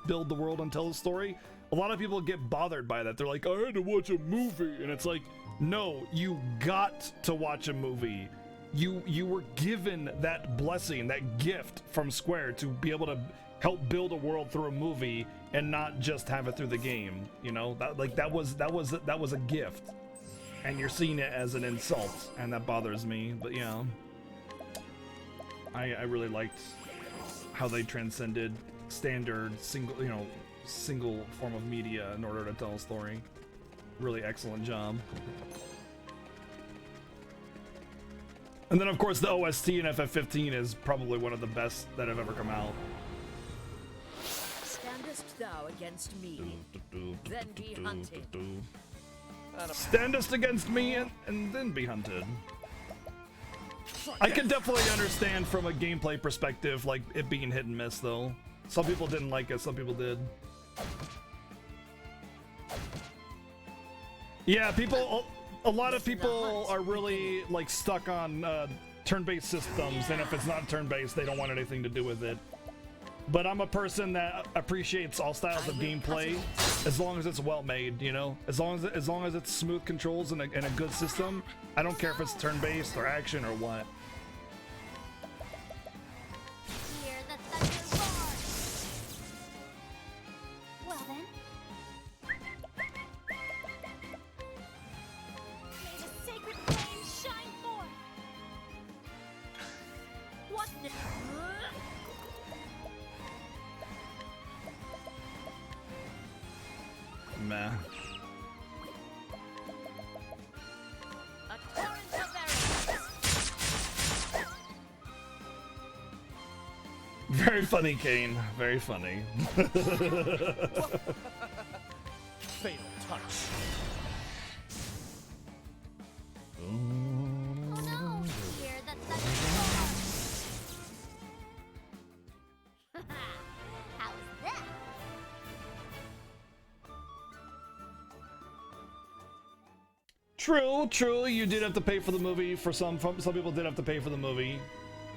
build the world and tell the story. A lot of people get bothered by that. They're like, I had to watch a movie. And it's like, no, you got to watch a movie. You were given that blessing, that gift from Square to be able to help build a world through a movie and not just have it through the game. You know, that was a gift, and you're seeing it as an insult, and that bothers me. But yeah, I really liked how they transcended standard single form of media in order to tell a story. Really excellent job. And then, of course, the OST in FF15 is probably one of the best that have ever come out. Standest thou against me, then be hunted. Standest against me and then be hunted. I can definitely understand from a gameplay perspective, like it being hit and miss, though. Some people didn't like it, some people did. Yeah, a lot of people are really like stuck on turn-based systems, and if it's not turn-based, they don't want anything to do with it. But I'm a person that appreciates all styles of gameplay, as long as it's well made, you know. As long as it's smooth controls and a good system. I don't care if it's turn-based or action or what. Hear the thunder roar. Well then. May the sacred flame shine forth. What the? Meh. A torrent of arrows. Very funny, Kane. Very funny. Fatal touch. Oh no! Hear the thunder roar. How's that? True. You did have to pay for the movie. For some people did have to pay for the movie.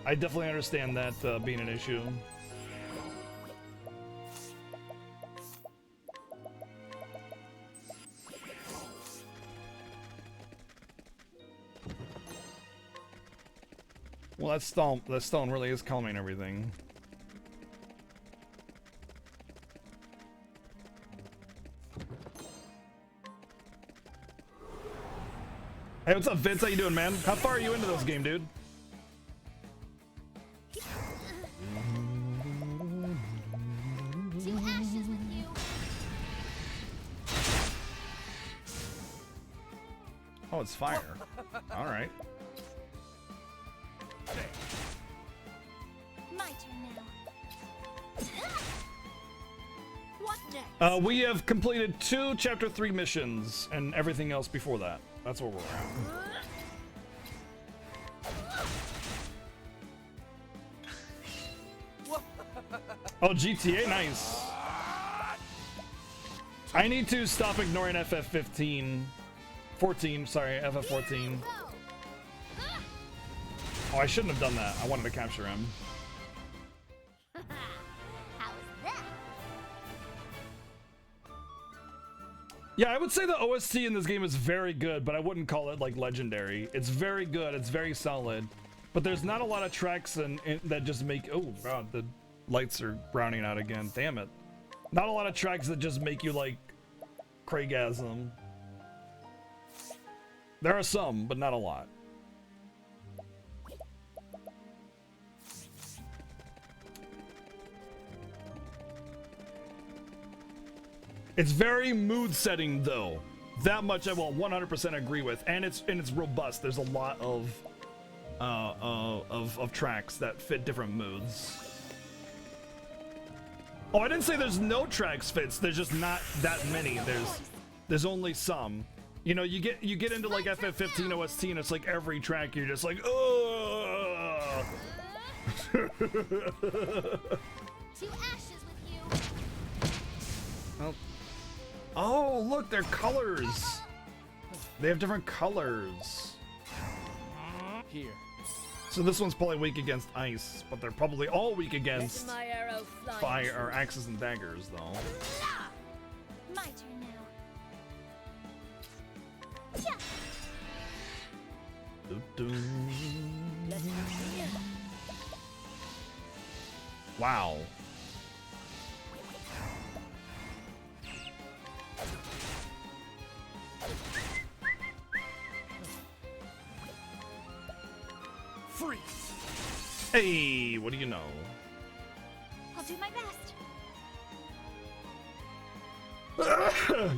I definitely understand that being an issue. Well, that stone really is calming everything. Hey, what's up, Vince? How you doing, man? How far are you into this game, dude? To ashes with you. Oh, it's fire. All right. My turn now. What next? We have completed 2 Chapter 3 missions and everything else before that. That's where we're at. Oh, GTA, nice. I need to stop ignoring FF15. 14, sorry, FF14. Oh, I shouldn't have done that. I wanted to capture him. How's that? Yeah, I would say the OST in this game is very good, but I wouldn't call it like legendary. It's very good, it's very solid, but there's not a lot of tracks that just make, oh god, the lights are browning out again, damn it. Not a lot of tracks that just make you like Craigasm. There are some, but not a lot. It's very mood setting though. That much I will 100% agree with, and it's robust. There's a lot of tracks that fit different moods. Oh, I didn't say there's no tracks fits. There's just not that many. There's only some. You know, you get into like FF15 OST and it's like every track you're just like, oh. To ashes with you. Well, oh, look, they're colors. They have different colors. Here. So this one's probably weak against ice, but they're probably all weak against Let my arrow fly. fire or axes and daggers, though. My turn now. Yeah. Let me hear. Wow. Freeze. Hey, what do you know? I'll do my best.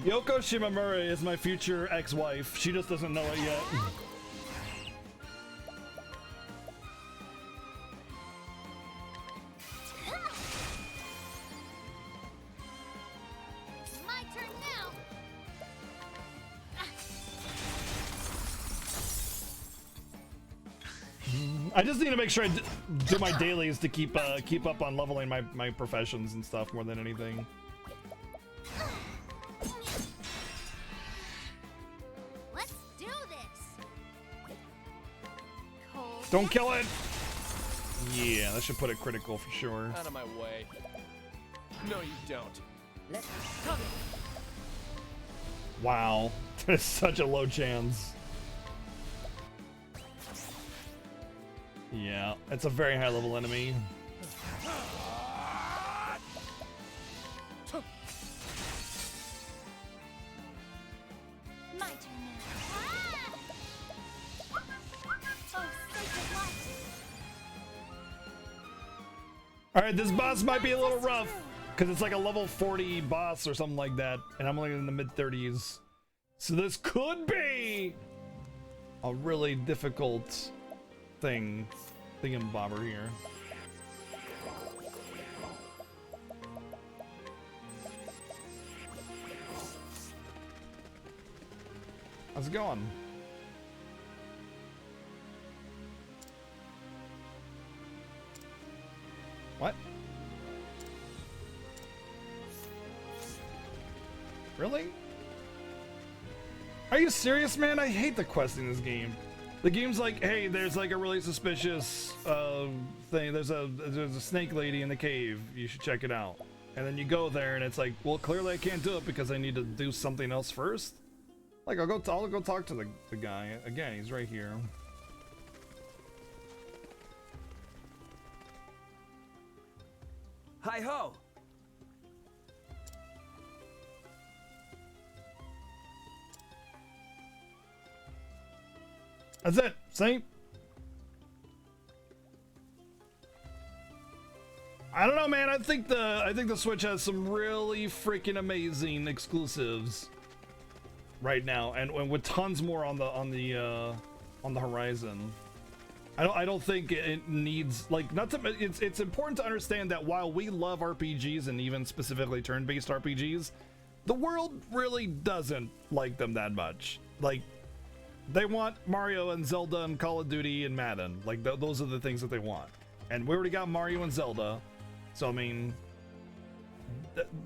Yoko Shimamura is my future ex-wife. She just doesn't know it yet. My turn now. I just need to make sure I do my dailies to keep up on leveling my professions and stuff more than anything. Let's do this. Cold. Don't kill it! Yeah, that should put it critical for sure. Out of my way. No, you don't. Let me cover. Wow, that is such a low chance. Yeah, it's a very high level enemy. My turn now. Ah! Oh, sacred light. Alright, this boss might be a little rough, because it's like a level 40 boss or something like that, and I'm only in the mid-30s. So this could be a really difficult thingamabobber here. How's it going? What? Really? Are you serious, man? I hate the quest in this game. The game's like, hey, there's like a really suspicious thing. There's a snake lady in the cave. You should check it out. And then you go there, and it's like, well, clearly I can't do it because I need to do something else first. Like, I'll go talk to the guy again. He's right here. Hi ho! That's it. See? I don't know, man. I think the Switch has some really freaking amazing exclusives right now, and with tons more on the horizon. I don't think it needs, like, not to, it's important to understand that while we love RPGs and even specifically turn-based RPGs, the world really doesn't like them that much. Like, they want Mario and Zelda and Call of Duty and Madden. Like, those are the things that they want. And we already got Mario and Zelda. So, I mean,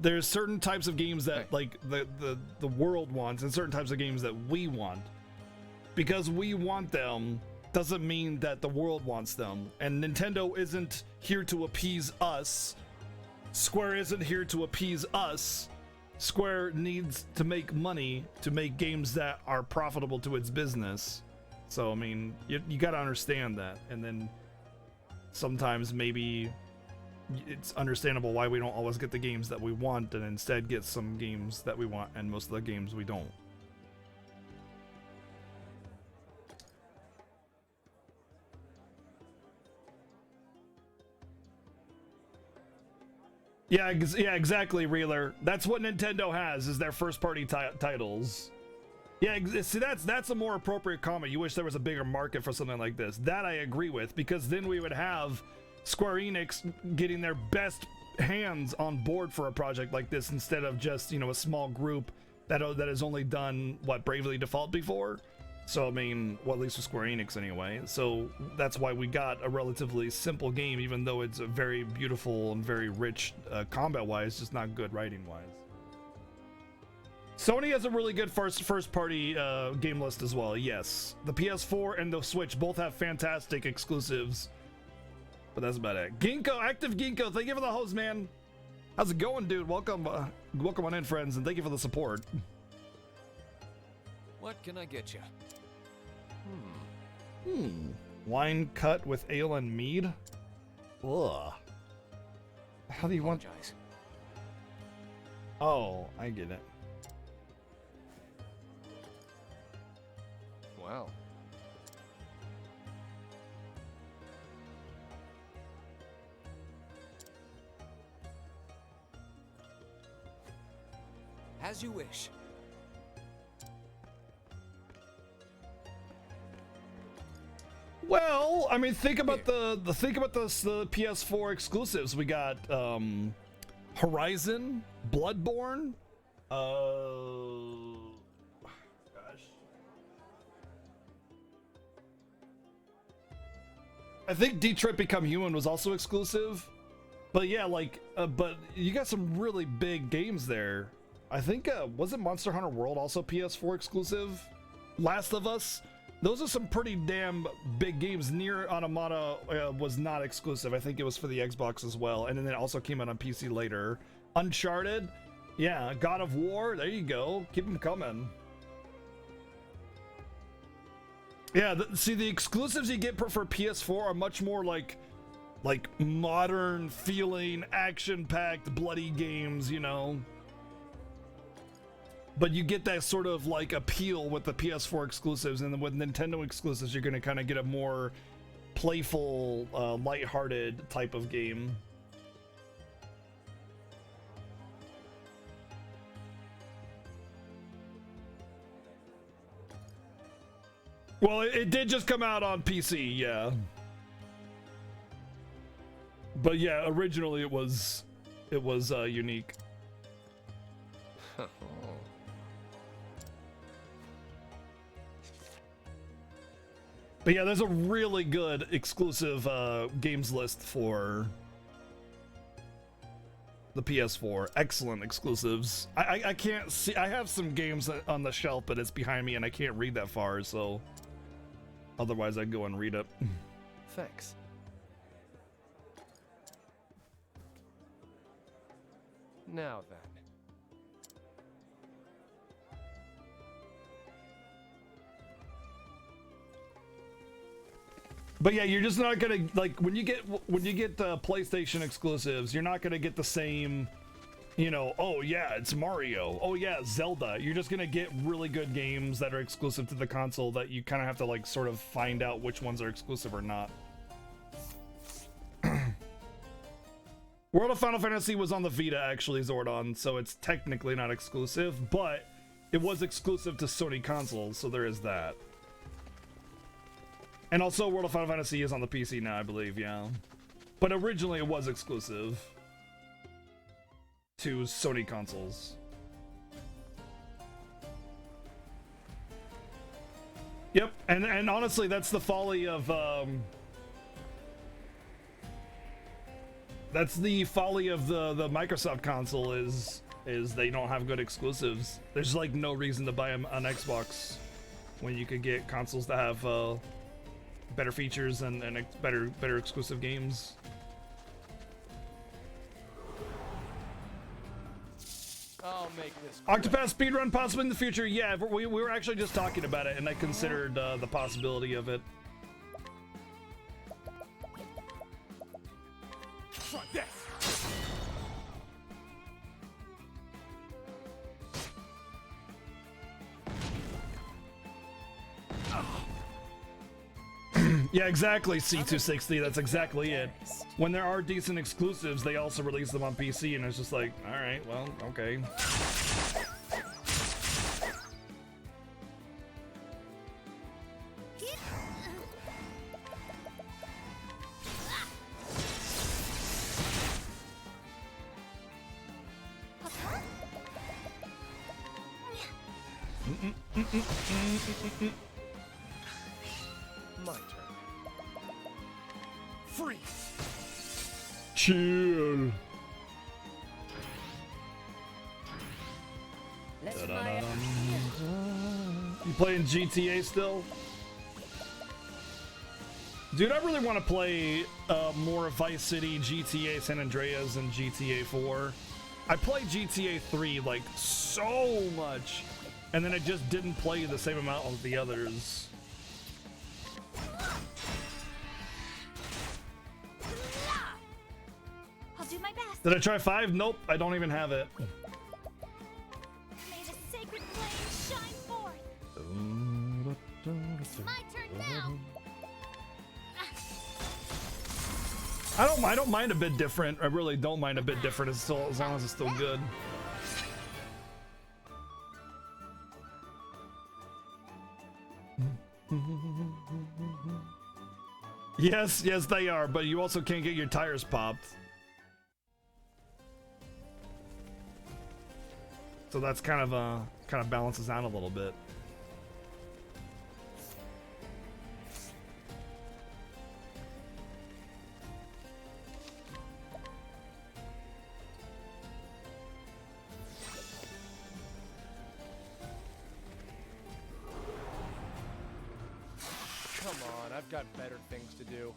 there's certain types of games that like the world wants, and certain types of games that we want. Because we want them doesn't mean that the world wants them, and Nintendo isn't here to appease us. Square isn't here to appease us. Square needs to make money to make games that are profitable to its business. So I mean, you gotta understand that, and then sometimes maybe it's understandable why we don't always get the games that we want, and instead get some games that we want, and most of the games we don't. Yeah, exactly, Reeler. That's what Nintendo has, is their first-party titles. Yeah, see, that's a more appropriate comment. You wish there was a bigger market for something like this. That I agree with, because then we would have Square Enix getting their best hands on board for a project like this, instead of just, you know, a small group that has only done what Bravely Default before. So I mean, well, at least with Square Enix anyway. So that's why we got a relatively simple game, even though it's a very beautiful and very rich combat-wise, just not good writing-wise. Sony has a really good first-party game list as well. Yes, the PS4 and the Switch both have fantastic exclusives, but that's about it. Ginkgo, Active Ginkgo, thank you for the host, man. How's it going, dude? Welcome on in, friends, and thank you for the support. What can I get you? Wine cut with ale and mead? Ugh. How do you want... Oh, I get it. Wow. As you wish. Well, I mean, think about the PS4 exclusives. We got Horizon, Bloodborne, I think Detroit Become Human was also exclusive. But yeah, like, but you got some really big games there. I think, wasn't Monster Hunter World also PS4 exclusive? Last of Us? Those are some pretty damn big games. Nier Automata was not exclusive. I think it was for the Xbox as well. And then it also came out on PC later. Uncharted? Yeah, God of War? There you go. Keep them coming. Yeah, see, the exclusives you get for PS4 are much more like modern feeling, action-packed, bloody games, you know? But you get that sort of like appeal with the PS4 exclusives, and then with Nintendo exclusives, you're going to kind of get a more playful, lighthearted type of game. Well, it did just come out on PC, yeah. But yeah, originally it was unique. But yeah, there's a really good exclusive games list for the PS4. Excellent exclusives. I can't see. I have some games on the shelf, but it's behind me and I can't read that far, so otherwise I'd go and read it. Thanks. Now then. But yeah, you're just not gonna, like, when you get PlayStation exclusives, you're not gonna get the same, you know, oh yeah, it's Mario, oh yeah, Zelda. You're just gonna get really good games that are exclusive to the console that you kind of have to like sort of find out which ones are exclusive or not. World of Final Fantasy was on the Vita actually, Zordon, so it's technically not exclusive, but it was exclusive to Sony consoles, so there is that. And also, World of Final Fantasy is on the PC now, I believe, yeah. But originally, it was exclusive to Sony consoles. Yep, and honestly, that's the folly of That's the folly of the Microsoft console is they don't have good exclusives. There's like no reason to buy them on Xbox when you could get consoles that have better features and better exclusive games. I'll make this. Octopath speedrun possibly in the future. Yeah, we were actually just talking about it, and I considered the possibility of it. Try this. Yeah, exactly, C260. That's exactly it. When there are decent exclusives, they also release them on PC, and it's just like, all right, well, okay. My turn. Freeze. Chill. Let's fly up. You playing GTA still? Dude, I really want to play more Vice City, GTA San Andreas, and GTA 4. I played GTA 3 like so much, and then I just didn't play the same amount of the others. I'll do my best. Did I try 5? Nope, I don't even have it. May the sacred flame shine forth. It's my turn now. I don't mind a bit different. I really don't mind a bit different as long as it's still good. Yes, they are, but you also can't get your tires popped. So that's kind of balances out a little bit. Come on, I've got better things to do.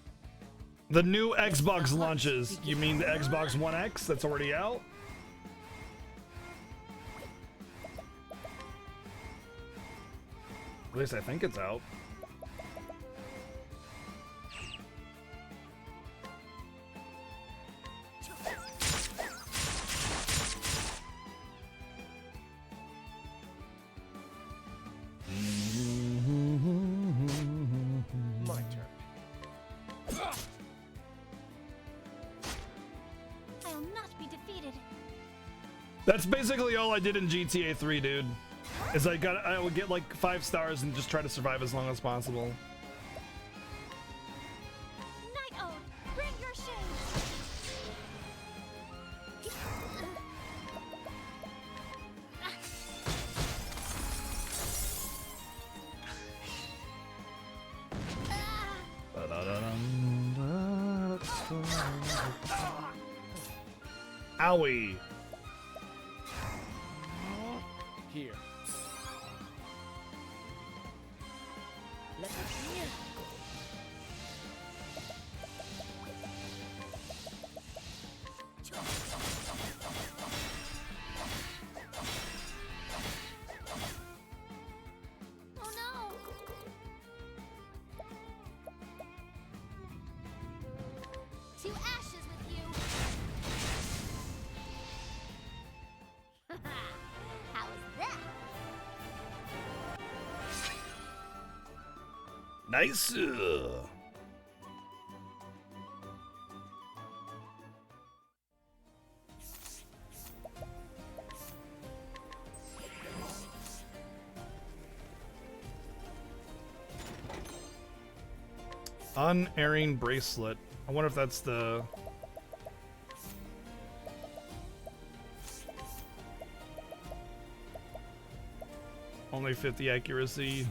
The new Xbox launches. You mean the Xbox One X that's already out? At least I think it's out. My turn. I'll not be defeated. That's basically all I did in GTA 3, dude. Is I would get like 5 stars and just try to survive as long as possible. Night Ode, bring your shade. Owie. Here. Let me here. Oh no! To ashes with you. How is that? Nice. Unerring bracelet. I wonder if that's the... Only 50 accuracy.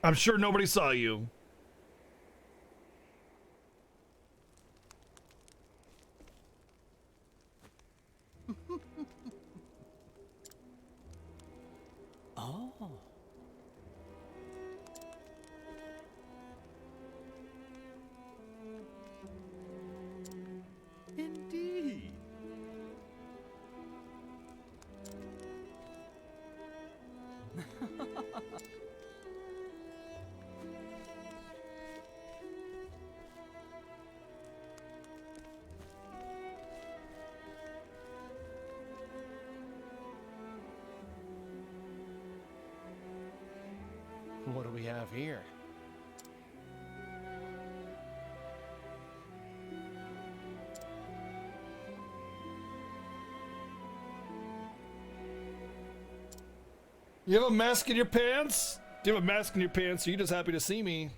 I'm sure nobody saw you. Oh. Indeed. What do we have here? You have a mask in your pants? Do you have a mask in your pants? Or are you just happy to see me?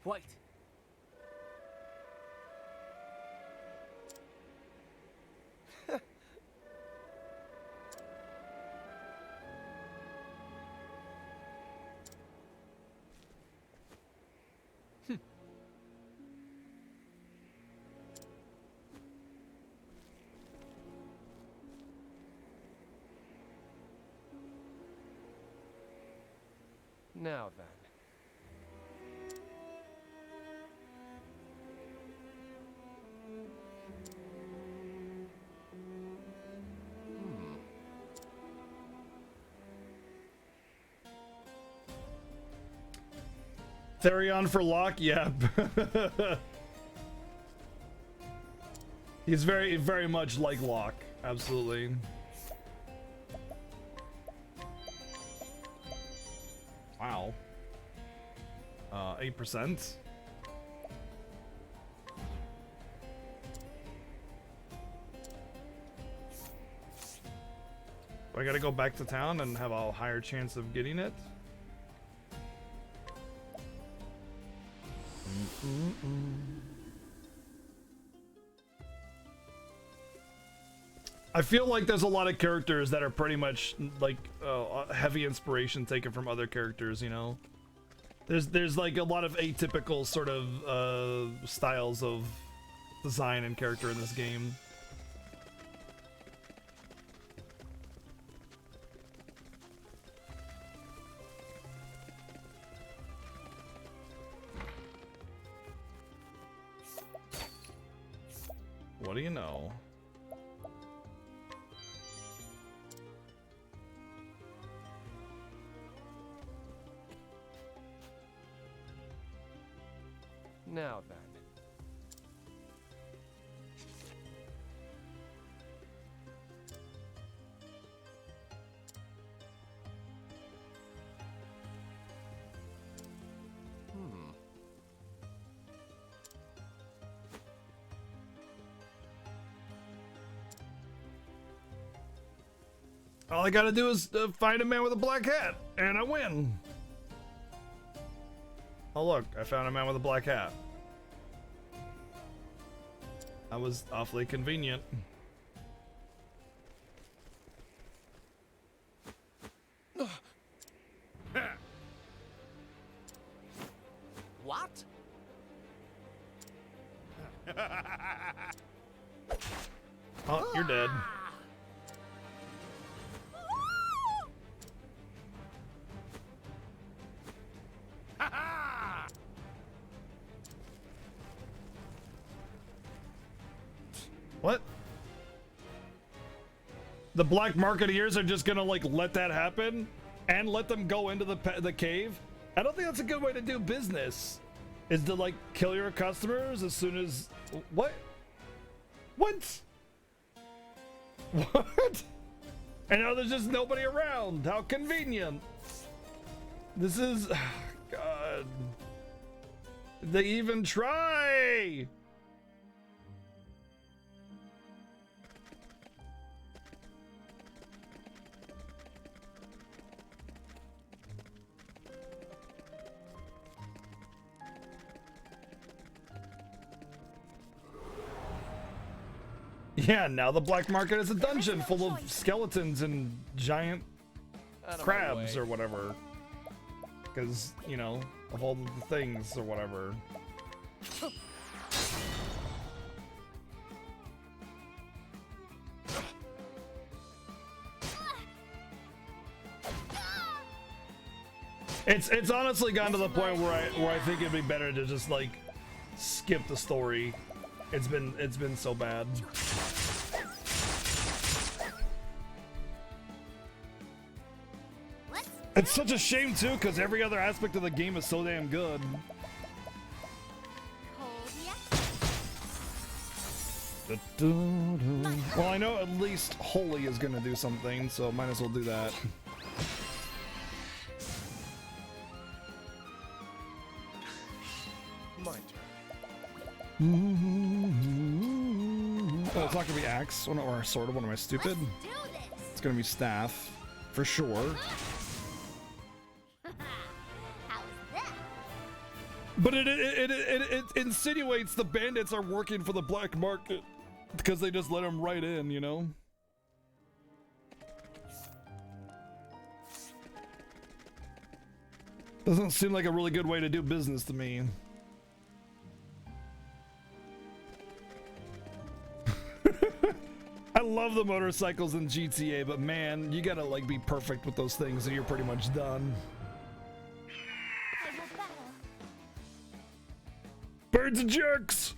Wait. Now then. Therion for Locke? Yeah. He's very, very much like Locke. Absolutely. Wow. 8%. I gotta go back to town and have a higher chance of getting it. I feel like there's a lot of characters that are pretty much like heavy inspiration taken from other characters, you know. There's like a lot of atypical sort of styles of design and character in this game. What do you know? Now then. All I gotta do is find a man with a black hat, and I win. Oh look, I found a man with a black hat. That was awfully convenient. What? Oh, you're dead. What? The black marketeers are just gonna like let that happen and let them go into the cave? I don't think that's a good way to do business. Is to like kill your customers as soon as what? What? What? And now there's just nobody around. How convenient. This is God. Did they even try? Yeah, now the black market is a dungeon full of skeletons and giant Out of my crabs way. or whatever. Because, you know, of all the things or whatever. It's honestly gotten to the point where I think it'd be better to just like skip the story. It's been so bad. It's such a shame too, because every other aspect of the game is so damn good. Well, I know at least Holy is gonna do something, so might as well do that. My turn. Oh, it's not gonna be axe or sword. What am I, stupid? Do this. It's gonna be staff, for sure. How's that? But it insinuates the bandits are working for the black market because they just let them right in, you know? Doesn't seem like a really good way to do business to me. I love the motorcycles in GTA, but man, you gotta like be perfect with those things and you're pretty much done. I will battle. Birds and jerks!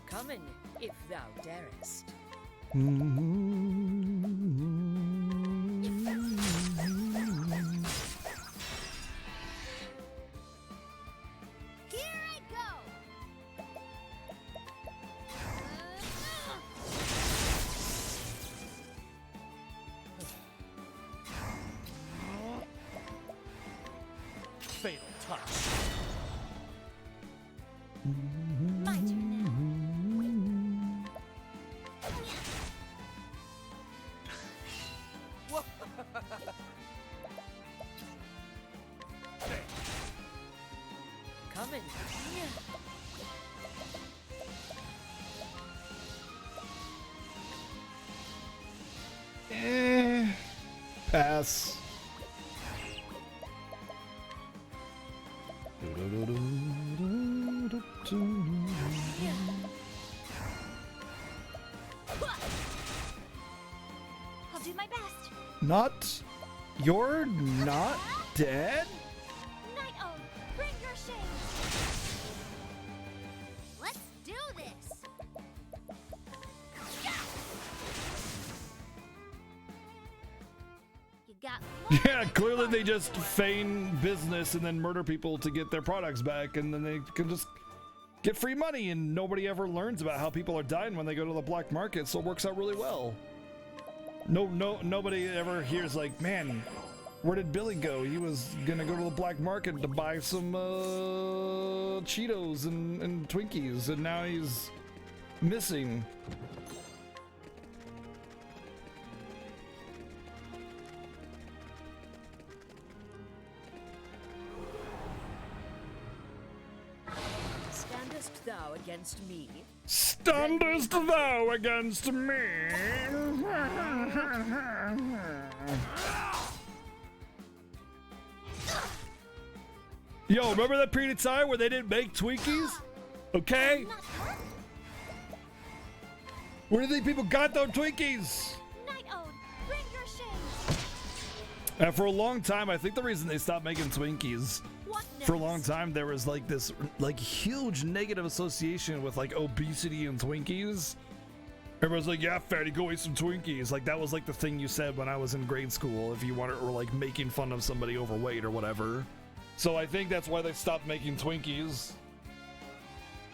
Come in, if thou darest. Here I go. Fatal touch. My turn now. Come in. Pass. I'll do my best. Not. You're not dead? Night Own, bring your shade. Let's do this. You got more Yeah, clearly they just feign business and then murder people to get their products back, and then they can just get free money, and nobody ever learns about how people are dying when they go to the black market, so it works out really well. Nobody ever hears like, man, where did Billy go? He was gonna go to the black market to buy some Cheetos and Twinkies, and now he's missing. Standest thou against me? Standest thou against me? Yo, remember that period of time where they didn't make Twinkies? Okay? not hurt. Where do you think people got those Twinkies? Night Own, bring your shade. And for a long time, I think the reason they stopped making Twinkies, What next? for a long time, there was like this like huge negative association with like obesity and Twinkies. Everyone's like, yeah, fatty, go eat some Twinkies. Like that was like the thing you said when I was in grade school if you wanted, or like making fun of somebody overweight or whatever. So I think that's why they stopped making Twinkies.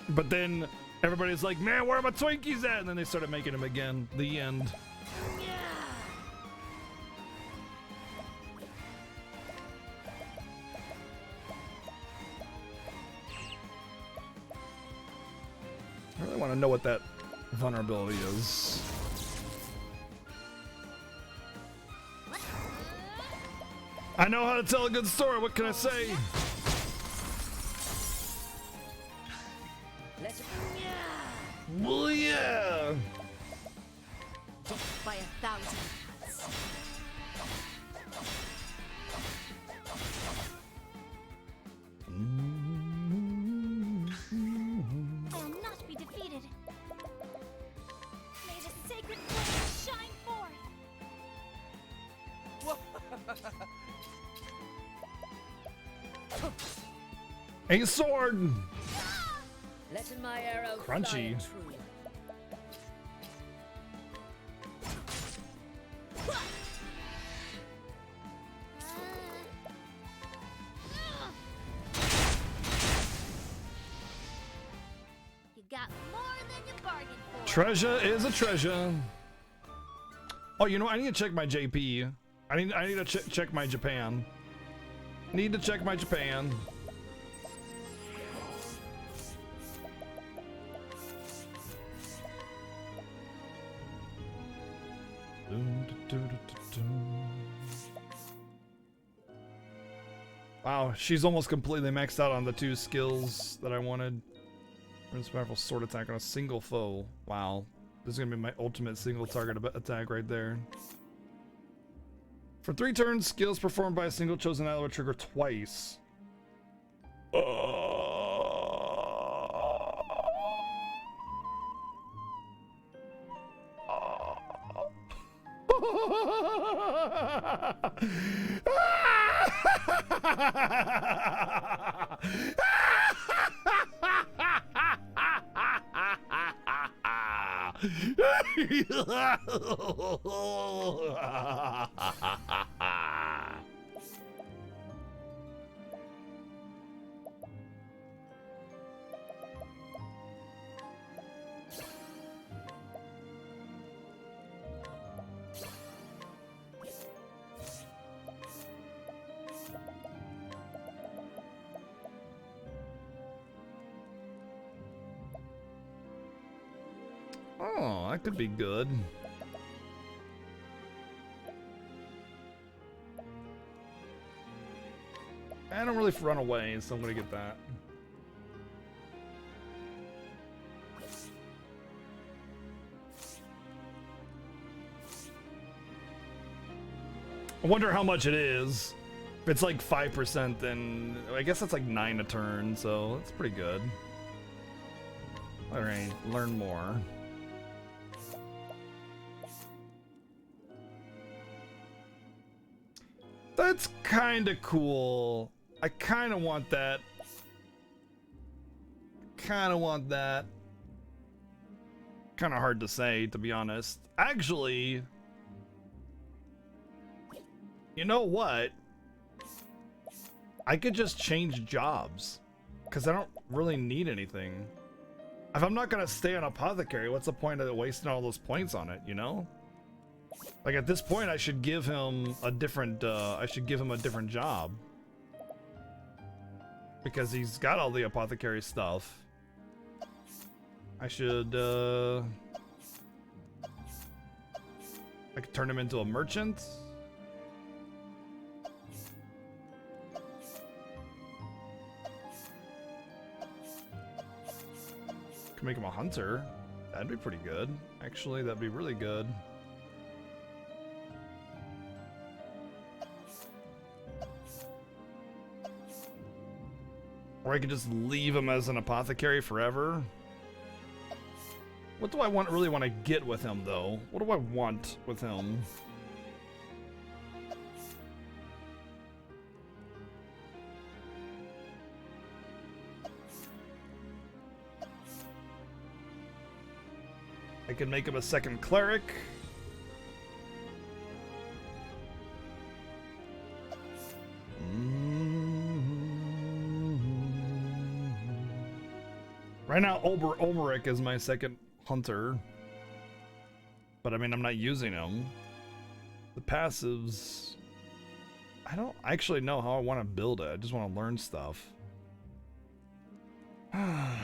But then everybody's like, man, where are my Twinkies at? And then they started making them again. The end. I really want to know what that vulnerability is. I know how to tell a good story. What can I say? Let's. Well, yeah. A sword! Letting my arrow Crunchy. fly true. You got more than you bargained for. Treasure is a treasure. Oh, you know, I need to check my JP. I need to check my Japan. Need to check my Japan. Wow, she's almost completely maxed out on the 2 skills that I wanted. Prince Powerful Sword Attack on a single foe. Wow. This is gonna be my ultimate single target attack right there. For 3 turns, skills performed by a single chosen ally will trigger twice. Oh, that could be good. I don't really run away, so I'm gonna get that. I wonder how much it is. If it's like 5%, then I guess that's like 9 a turn, so that's pretty good. Alright, learn more. That's kinda cool. I kinda want that. Kinda want that. Kinda hard to say, to be honest. Actually, you know what? I could just change jobs. Because I don't really need anything. If I'm not gonna stay on apothecary, what's the point of wasting all those points on it, you know? Like at this point, I should give him a different. I should give him a different job because he's got all the apothecary stuff. I should. I could turn him into a merchant. Could make him a hunter. That'd be pretty good. Actually, that'd be really good. Or I could just leave him as an apothecary forever. What do I really want to get with him, though? What do I want with him? I can make him a second cleric. Right now, Olmeric is my second hunter. But I mean, I'm not using him. The passives... I don't actually know how I want to build it. I just want to learn stuff. I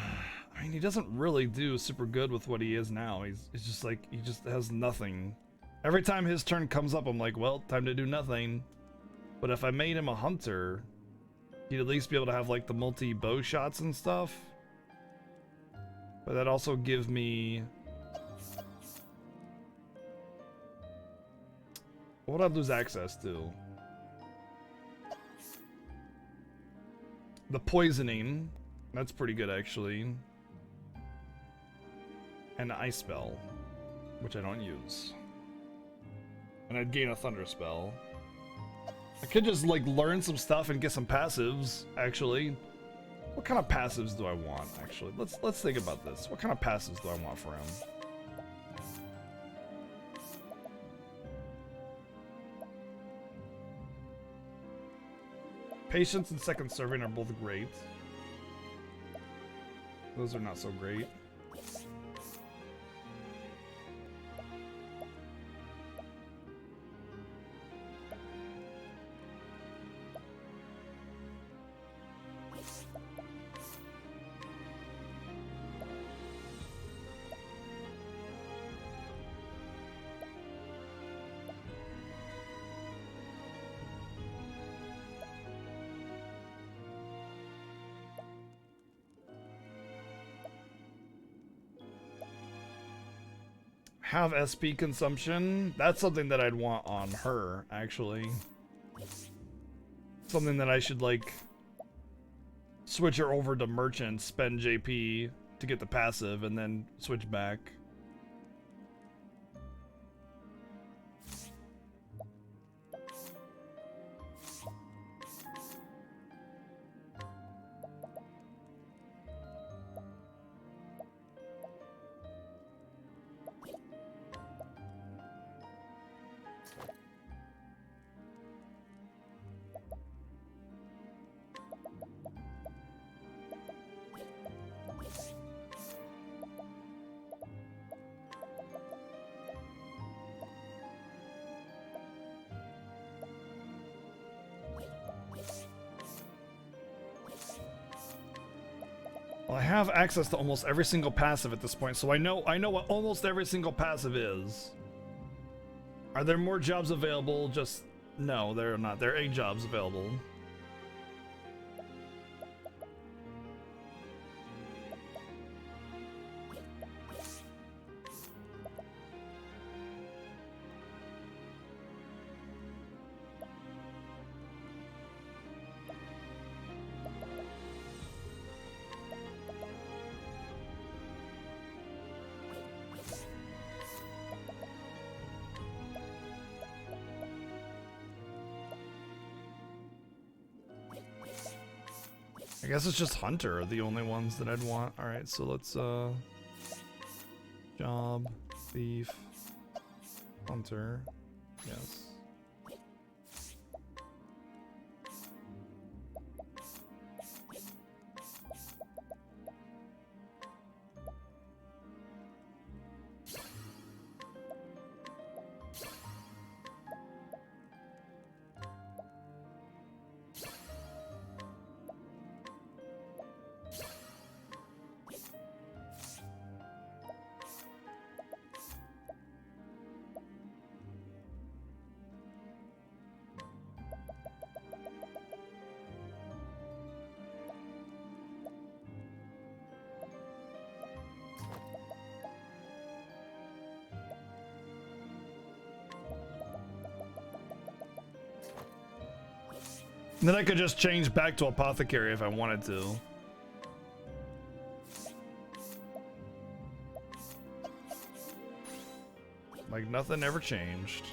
mean, he doesn't really do super good with what he is now. It's just like, he just has nothing. Every time his turn comes up, I'm like, well, time to do nothing. But if I made him a hunter, he'd at least be able to have like the multi-bow shots and stuff. But that also give me... What would I lose access to? The poisoning. That's pretty good, actually. And the ice spell, which I don't use. And I'd gain a thunder spell. I could just like learn some stuff and get some passives, actually. What kind of passives do I want, actually? Let's think about this. What kind of passives do I want for him? Patience and second serving are both great. Those are not so great. Have SP consumption. That's something that I'd want on her, actually. Something that I should, like, switch her over to merchant, spend JP to get the passive, and then switch back. Well, I have access to almost every single passive at this point, so I know what almost every single passive is. Are there more jobs available? Just no, there are not. There are 8 jobs available. I guess it's just Hunter are the only ones that I'd want. Alright, so let's job, thief, Hunter, yes. And then I could just change back to Apothecary if I wanted to. Like nothing ever changed.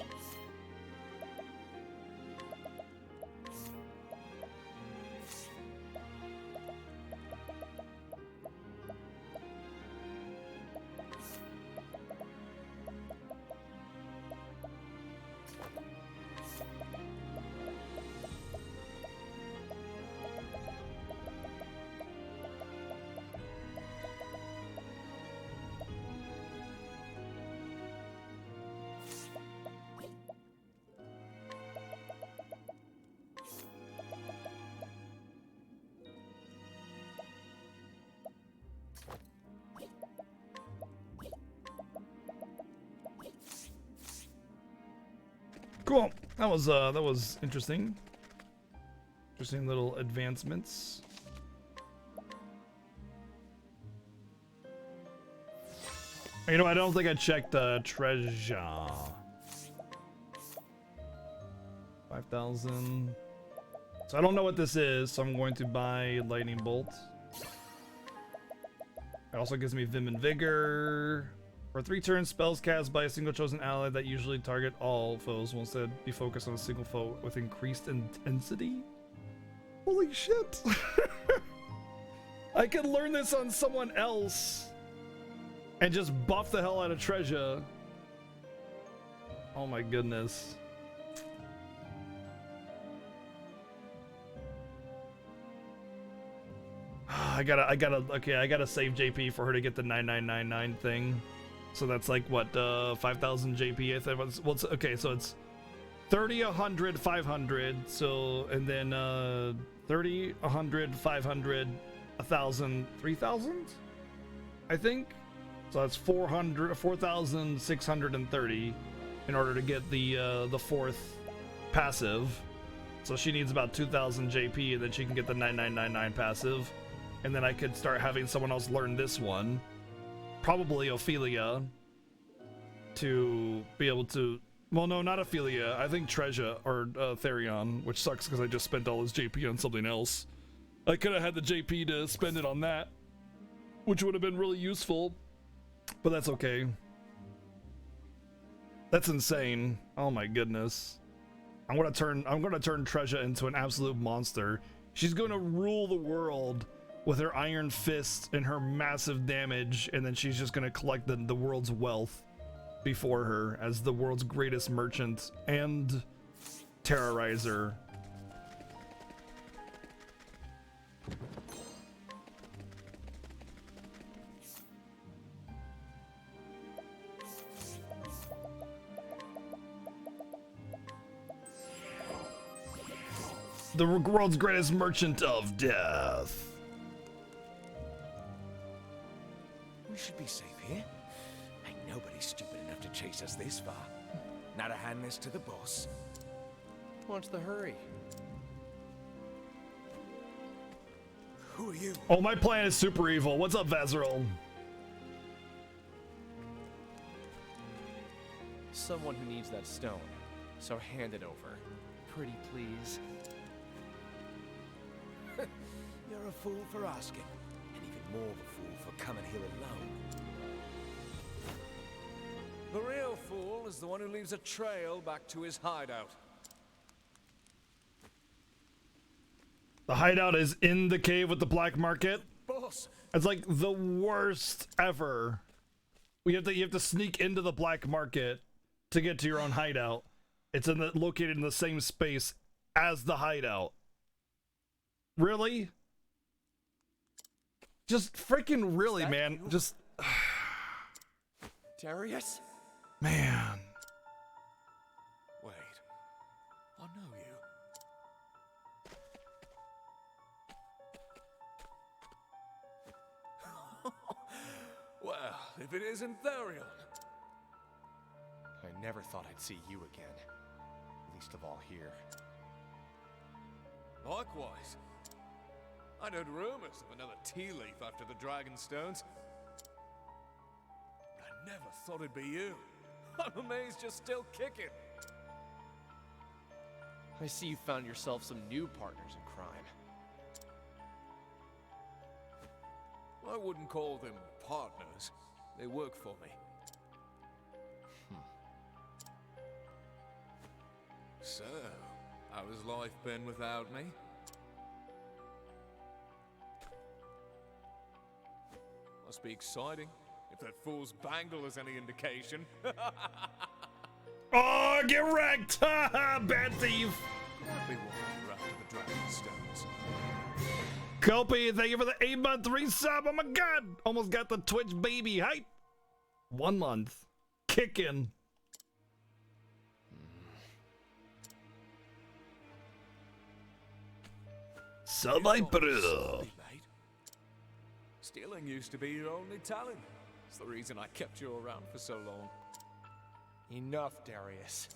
Cool. That was interesting. Interesting little advancements. You know, I don't think I checked the treasure. 5,000. So I don't know what this is, so I'm going to buy Lightning Bolt. It also gives me Vim and Vigor. For 3 turns, spells cast by a single chosen ally that usually target all foes will instead be focused on a single foe with increased intensity. Holy shit! I could learn this on someone else and just buff the hell out of Treasure. Oh my goodness. I gotta save JP for her to get the 9999 thing. So that's like what, 5,000 JP I think. Well, okay, so it's 30, 100, 500. So, and then 30, 100, 500, 1,000, 3,000, I think. So that's 4,630 in order to get the fourth passive. So she needs about 2,000 JP, and then she can get the 9999 passive. And then I could start having someone else learn this one, probably Ophelia, to be able to. Well, no, not Ophelia. I think Treasure or Therion, which sucks because I just spent all his JP on something else. I could have had the JP to spend it on that, which would have been really useful, but that's okay. That's insane. Oh my goodness. I'm gonna turn Treasure into an absolute monster. She's gonna rule the world with her iron fist and her massive damage, and then she's just gonna collect the world's wealth before her as the world's greatest merchant and terrorizer. The world's greatest merchant of death. We should be safe here. Ain't nobody stupid enough to chase us this far. Now to hand this to the boss. What's the hurry? Who are you? Oh, my plan is super evil. What's up, Vazirol? Someone who needs that stone. So hand it over. Pretty please. You're a fool for asking, and even more of a fool for coming here alone. The real fool is the one who leaves a trail back to his hideout. The hideout is in the cave with the black market. Boss! It's like the worst ever. You have to sneak into the black market to get to your own hideout. It's located in the same space as the hideout. Really? Just freaking really, man. You? Just Darius? man. Wait, I know you. Well, if it isn't Therion. I never thought I'd see you again. Least of all here. Likewise. I'd heard rumors of another tea leaf after the Dragonstones. But I never thought it'd be you. I'm amazed you're still kicking. I see you found yourself some new partners in crime. I wouldn't call them partners. They work for me. So, how has life been without me? Must be exciting, if that fool's bangle is any indication. Oh, get wrecked! Bad thief! Gladly walk you out to the Dragonstones. Kopi, thank you for the 8-month resub. Oh my god! Almost got the Twitch baby hype. 1 month. Kicking. Sunlight Brew. Stealing used to be your only talent. It's the reason I kept you around for so long. Enough, Darius.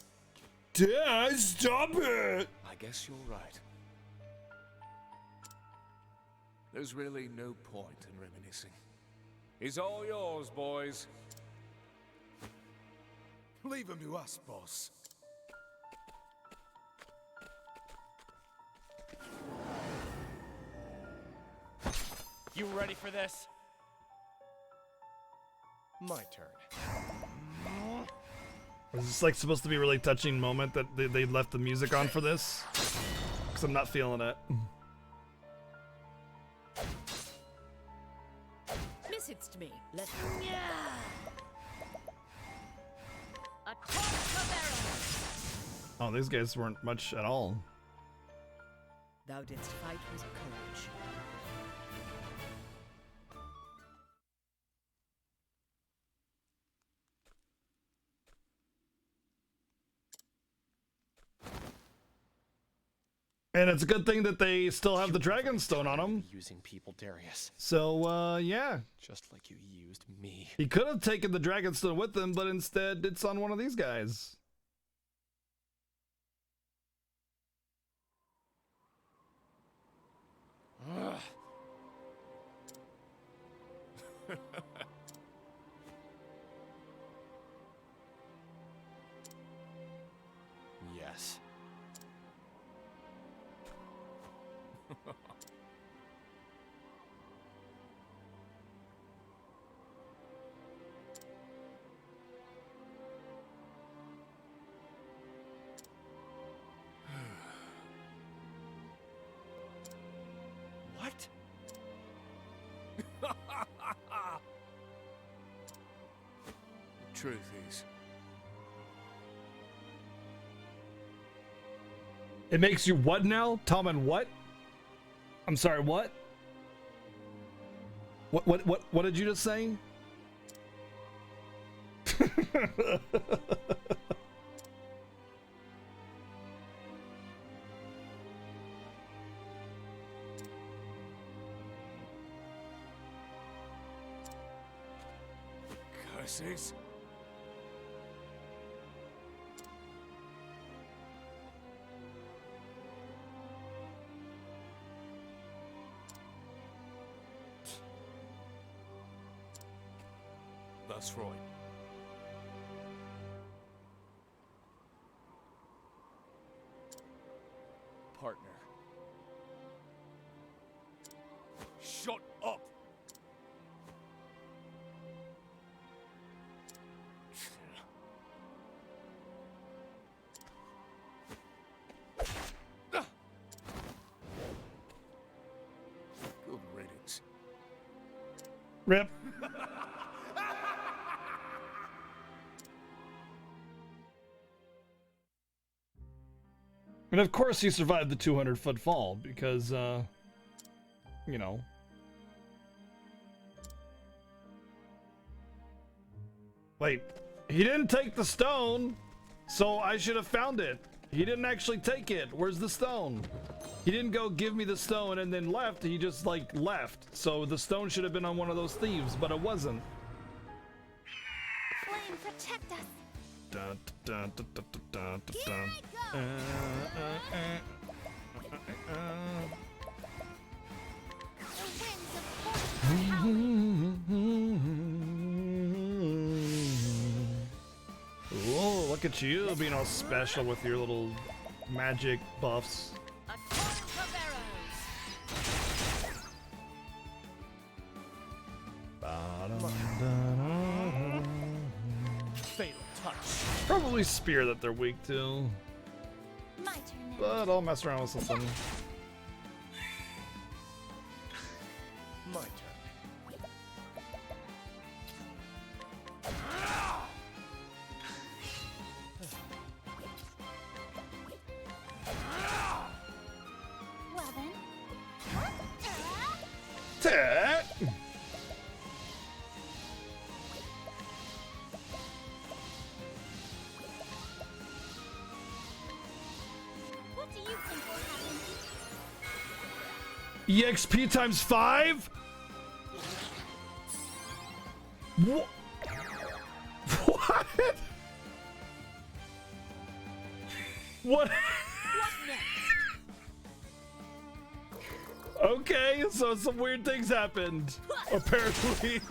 Dad, stop it! I guess you're right. There's really no point in reminiscing. He's all yours, boys. Leave him to us, boss. You ready for this? My turn. Is this like supposed to be a really touching moment that they left the music on for this? Because I'm not feeling it. Missed me. Let's. A torrent of arrows. Oh, these guys weren't much at all. Thou didst fight with courage. And it's a good thing that they still have the Dragonstone on them. Using people, Darius. So, yeah. Just like you used me. He could have taken the Dragonstone with him, but instead it's on one of these guys. Yes. What? Truth is, It makes you what now? Tom and what? I'm sorry, what? What did you just say? curses. That's right. Partner. Shut up! Good riddance. Rip. And of course he survived the 200-foot fall because, you know. Wait, he didn't take the stone, so I should have found it. He didn't actually take it. Where's the stone? He didn't go give me the stone and then left. He just, like, left. So the stone should have been on one of those thieves, but it wasn't. Flame, protect us. Dun, dun, dun, dun, dun, dun, dun. Here I go. The winds of fortune howling. Oh, look at you being all special with your little magic buffs. A torrent of arrows. Fatal touch. Probably spear that they're weak to, My turn now. but I'll mess around with something. My turn. Well then. What do you think will happen? EXP times 5? What? What? What? Okay, so some weird things happened. Apparently.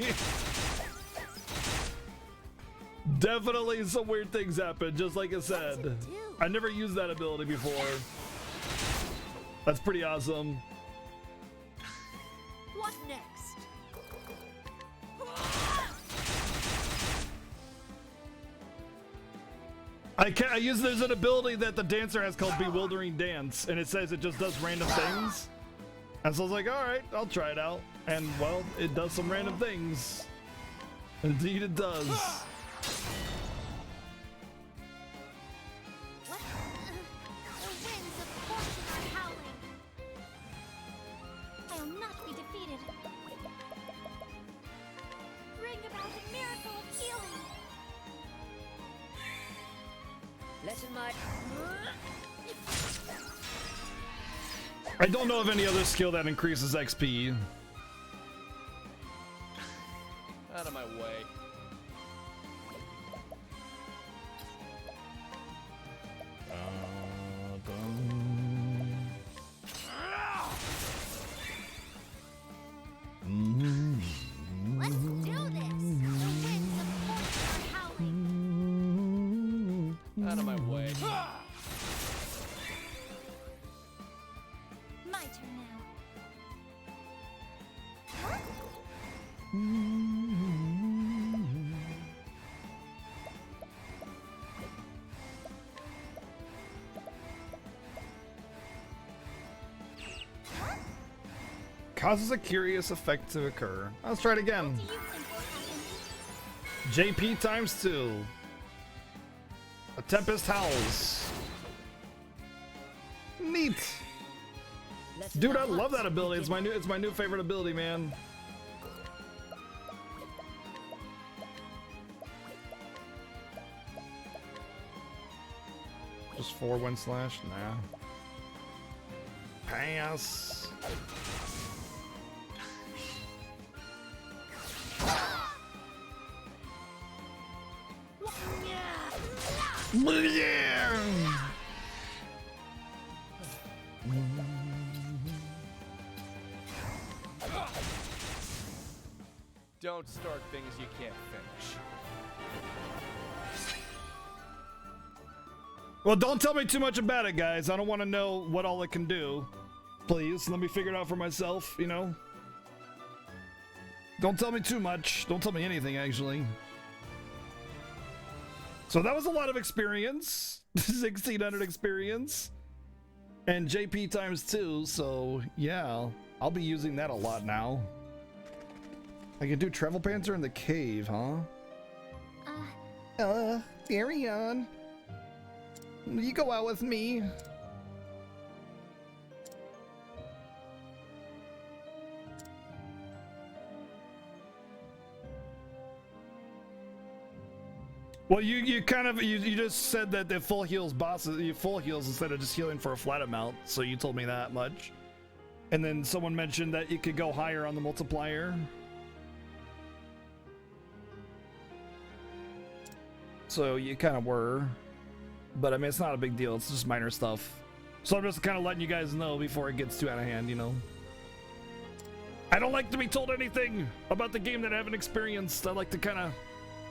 Definitely some weird things happened, just like I said. I never used that ability before. That's pretty awesome. What next? I use there's an ability that the dancer has called Bewildering Dance, and it says it just does random things. And so I was like, all right, I'll try it out. And well, it does some random things. Indeed, it does. What? The winds of fortune are howling. I will not be defeated. Bring about a miracle of healing. Lesson my. I don't know of any other skill that increases XP. Out of my way. Let's do this. The winds of fortune are howling. Out of my way. My turn now. Causes a curious effect to occur. Let's try it again. Do you think will happen? JP times 2. A Tempest Howls. Neat. Lesson Dude, my I love hearts that ability. It's begin. my new favorite ability, man. Just 4 wind slash? Nah. Pass. Yeah. Don't start things you can't finish. Well, don't tell me too much about it, guys. I don't want to know what all it can do. Please, let me figure it out for myself, you know? Don't tell me too much. Don't tell me anything, actually. So that was a lot of experience. 1600 experience. And JP times 2, so yeah. I'll be using that a lot now. I can do Travel Panzer in the cave, huh? Carry on. You go out with me. Well, you kind of you just said that the full heals bosses, you full heals instead of just healing for a flat amount. So you told me that much, and then someone mentioned that you could go higher on the multiplier. So you kind of were, but I mean it's not a big deal. It's just minor stuff. So I'm just kind of letting you guys know before it gets too out of hand, you know. I don't like to be told anything about the game that I haven't experienced. I like to kind of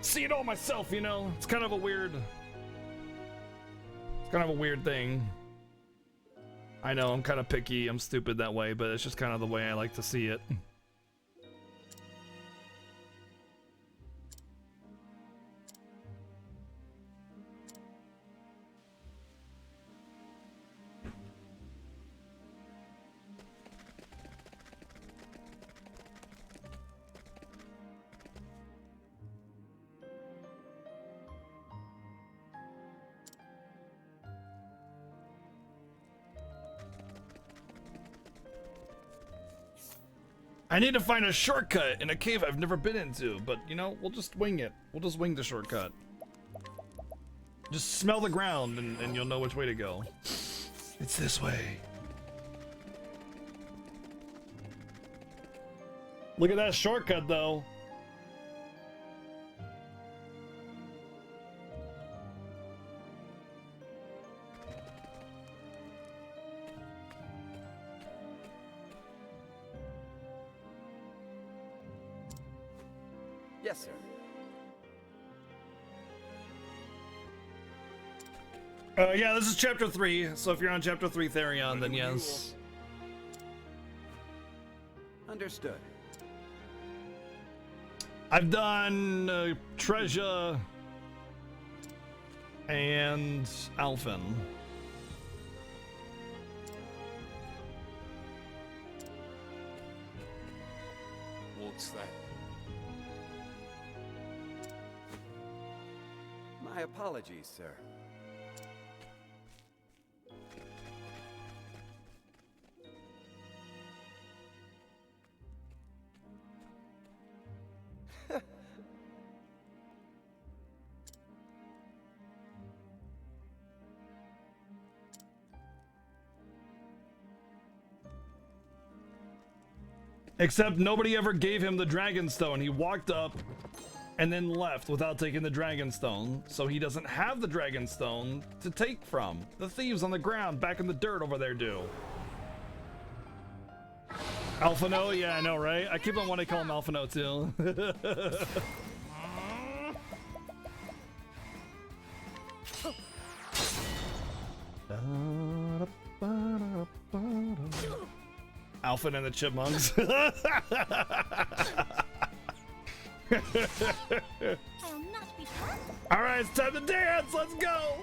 see it all myself, you know. It's kind of a weird thing. I know I'm kind of picky, I'm stupid that way, but it's just kind of the way I like to see it. I need to find a shortcut in a cave I've never been into, but you know, we'll just wing it. We'll just wing the shortcut. Just smell the ground and you'll know which way to go. It's this way. Look at that shortcut though. Yes, sir. Yeah, this is chapter 3. So if you're on chapter 3 Therion, then yes. Understood. I've done treasure. And Alphen. What's that? My apologies, sir. Except nobody ever gave him the Dragon Stone. He walked up and then left without taking the Dragon Stone. So he doesn't have the Dragon Stone to take from. The thieves on the ground back in the dirt over there do. Alphino? Yeah, I know, right? I keep on wanting to call him Alphino too. Alpha and the Chipmunks. I'll not be hurt. All right, it's time to dance. Let's go.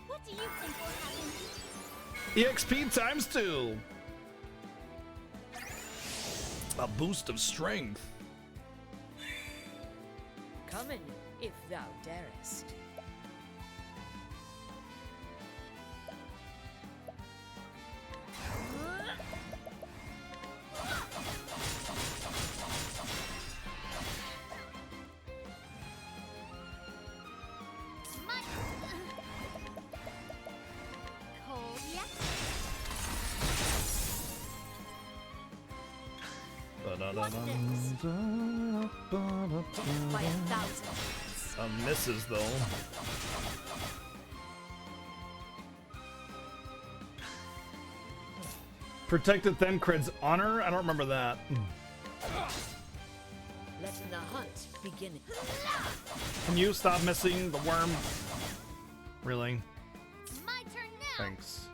What do you think will happen? EXP times 2. A boost of strength. Come in, if thou darest. My cold yet? By 1,000. Misses though. Protected Thencred's honor? I don't remember that. Let the hunt begin. Can you stop missing the worm? Really? My turn now. Thanks.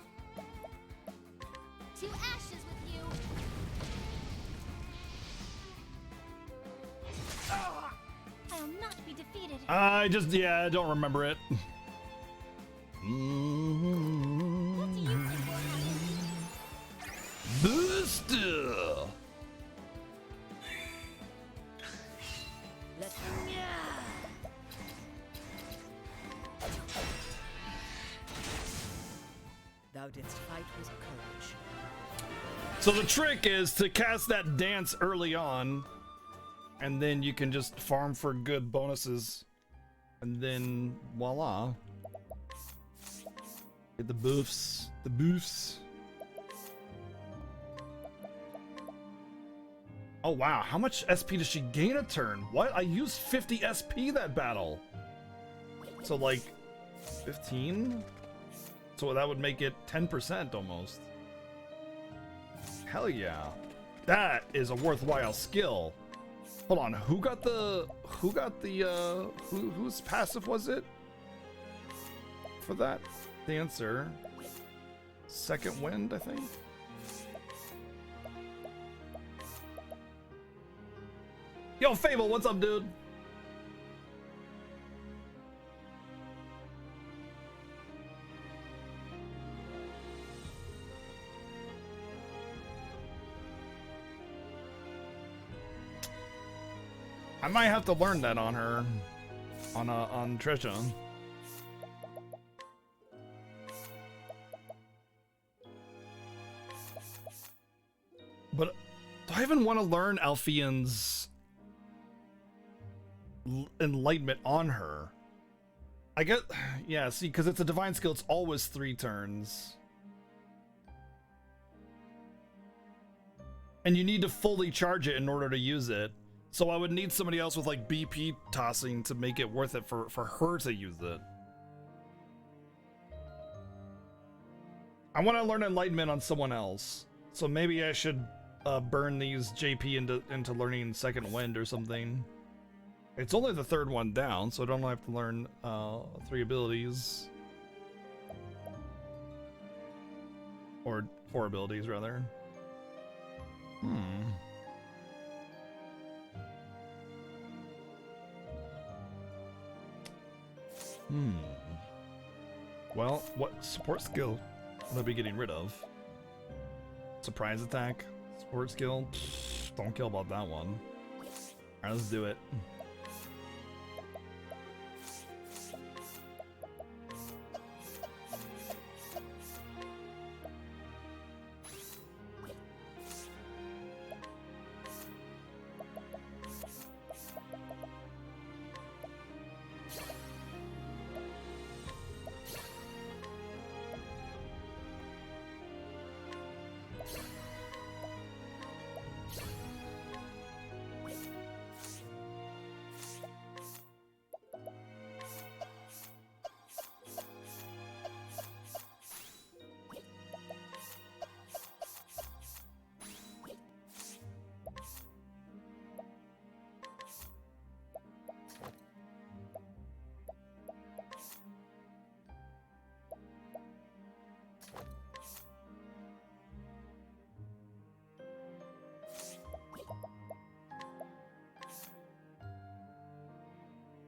To ashes with you. I'll not be defeated. I don't remember it. What do you think will happen? Booster! Let Thou didst fight with courage. So the trick is to cast that dance early on, and then you can just farm for good bonuses, and then voila. Get the boofs. The boofs. Oh wow, how much SP does she gain a turn? What? I used 50 SP that battle. So like 15? So that would make it 10% almost. Hell yeah. That is a worthwhile skill. Hold on, whose passive was it? For that dancer. Second wind, I think. Yo, Fable, what's up, dude? I might have to learn that on her, on Trisha. But do I even want to learn Alfian's enlightenment on her? I get, yeah, see, because it's a divine skill, it's always 3 turns. And you need to fully charge it in order to use it. So I would need somebody else with like BP tossing to make it worth it for her to use it. I want to learn enlightenment on someone else. So maybe I should burn these JP into learning second wind or something. It's only the 3rd one down, so I don't have to learn 3 abilities. Or 4 abilities, rather. Well, what support skill will I be getting rid of? Surprise attack? Support skill? Pfft, don't care about that one. Alright, let's do it.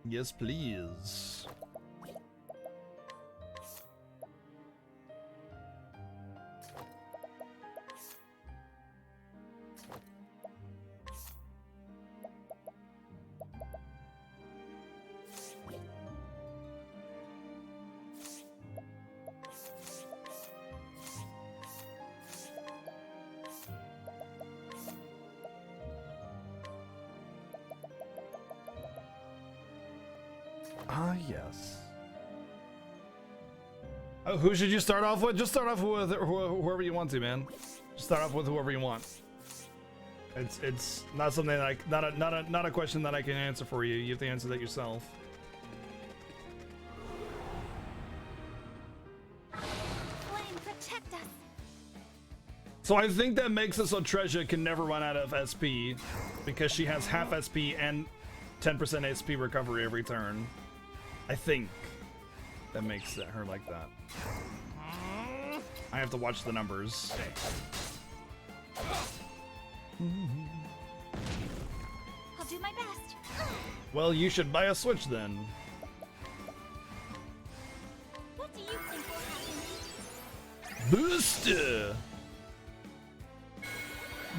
Yes, please. Ah, yes. Oh, who should you start off with? Just start off with whoever you want to, man. Just start off with whoever you want. It's not something like not a question that I can answer for you. You have to answer that yourself. Flame, protect us. So I think that makes it so Treasure can never run out of SP because she has half SP and 10% SP recovery every turn. I think that makes her like that. I have to watch the numbers. I'll do my best. Well, you should buy a Switch then. What do you think will happen? Booster!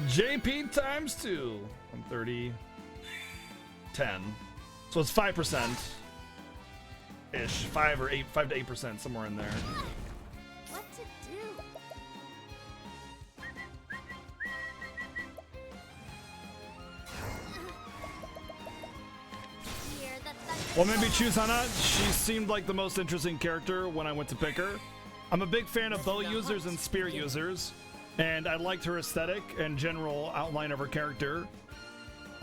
JP times 2. 130. 10. So it's 5%. Ish. 5 to 8%, somewhere in there. What to do? Hear the thunder. Well, maybe choose Hana. She seemed like the most interesting character when I went to pick her. I'm a big fan of bow users and spear users, and I liked her aesthetic and general outline of her character.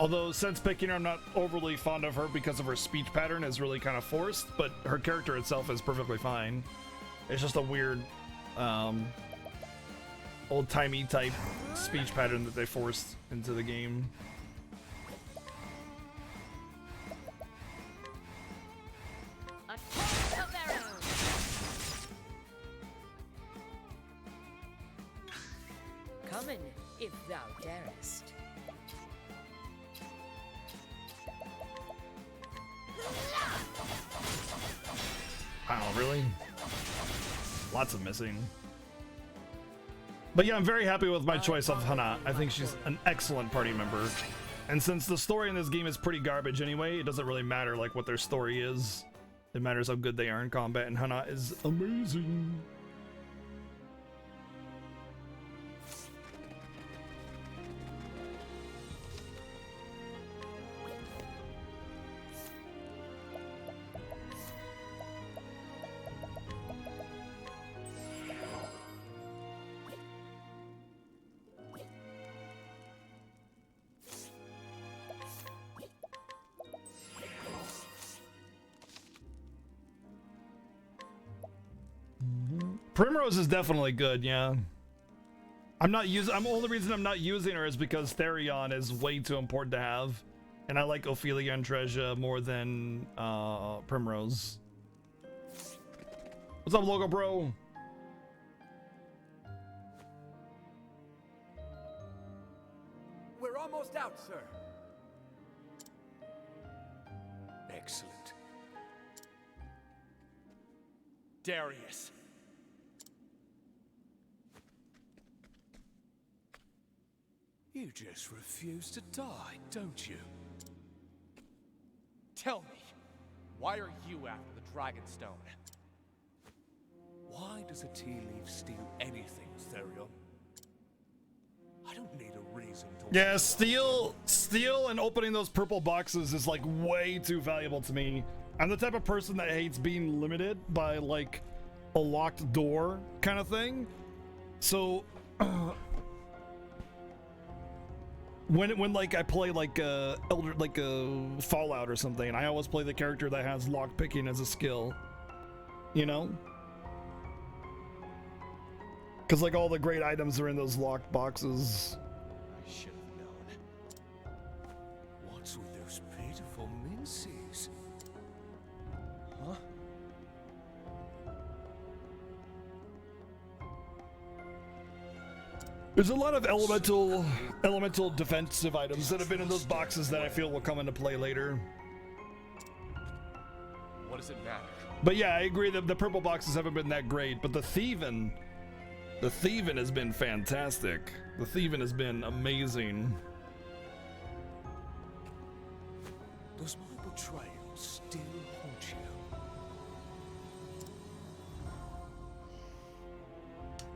Although, since picking her, I'm not overly fond of her because of her speech pattern is really kind of forced, but her character itself is perfectly fine. It's just a weird, old-timey type speech pattern that they forced into the game. A torrent of arrows. Come in, if thou darest. Wow, really? Lots of missing. But yeah, I'm very happy with my choice of Hana. I think she's an excellent party member. And since the story in this game is pretty garbage anyway, it doesn't really matter like what their story is. It matters how good they are in combat, and Hana is amazing. Primrose is definitely good, yeah. Only reason I'm not using her is because Therion is way too important to have. And I like Ophelia and Treasure more than Primrose. What's up, Logo Bro? We're almost out, sir. Excellent. Darius. You just refuse to die, don't you? Tell me, why are you after the Dragonstone? Why does a tea leaf steal anything, Therion? I don't need a reason to... Yeah, steal and opening those purple boxes is like way too valuable to me. I'm the type of person that hates being limited by like a locked door kind of thing. So when like I play like a Fallout or something, I always play the character that has lock picking as a skill. You know? Because like all the great items are in those locked boxes. I should have known. What's with those pitiful minces? Huh? There's a lot of elemental defensive items that have been in those boxes that I feel will come into play later. What does it matter? But yeah, I agree that the purple boxes haven't been that great, but the thieving has been fantastic. The thieving has been amazing. Does my betrayal still haunt you?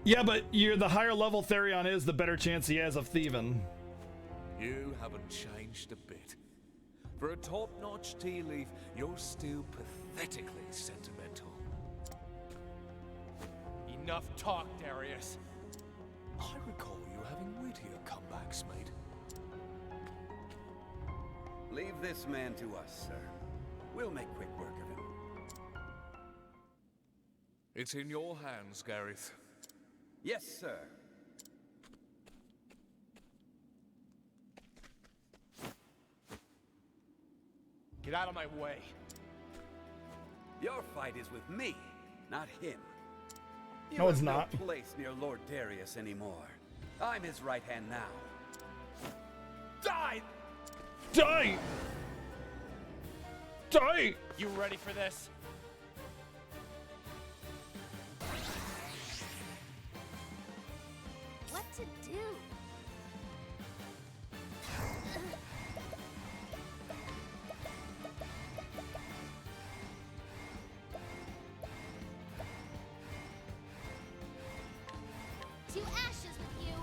Yeah, but the higher level Therion is, the better chance he has of thieving. You haven't changed a bit. For a top-notch tea leaf, you're still pathetically sentimental. Enough talk, Darius. I recall you having wittier comebacks, mate. Leave this man to us, sir. We'll make quick work of him. It's in your hands, Gareth. Yes, sir. Get out of my way. Your fight is with me, not him. You No, it's have not. no place near Lord Darius anymore. I'm his right hand now. Die! Die! Die! You ready for this? What to do? To ashes with you.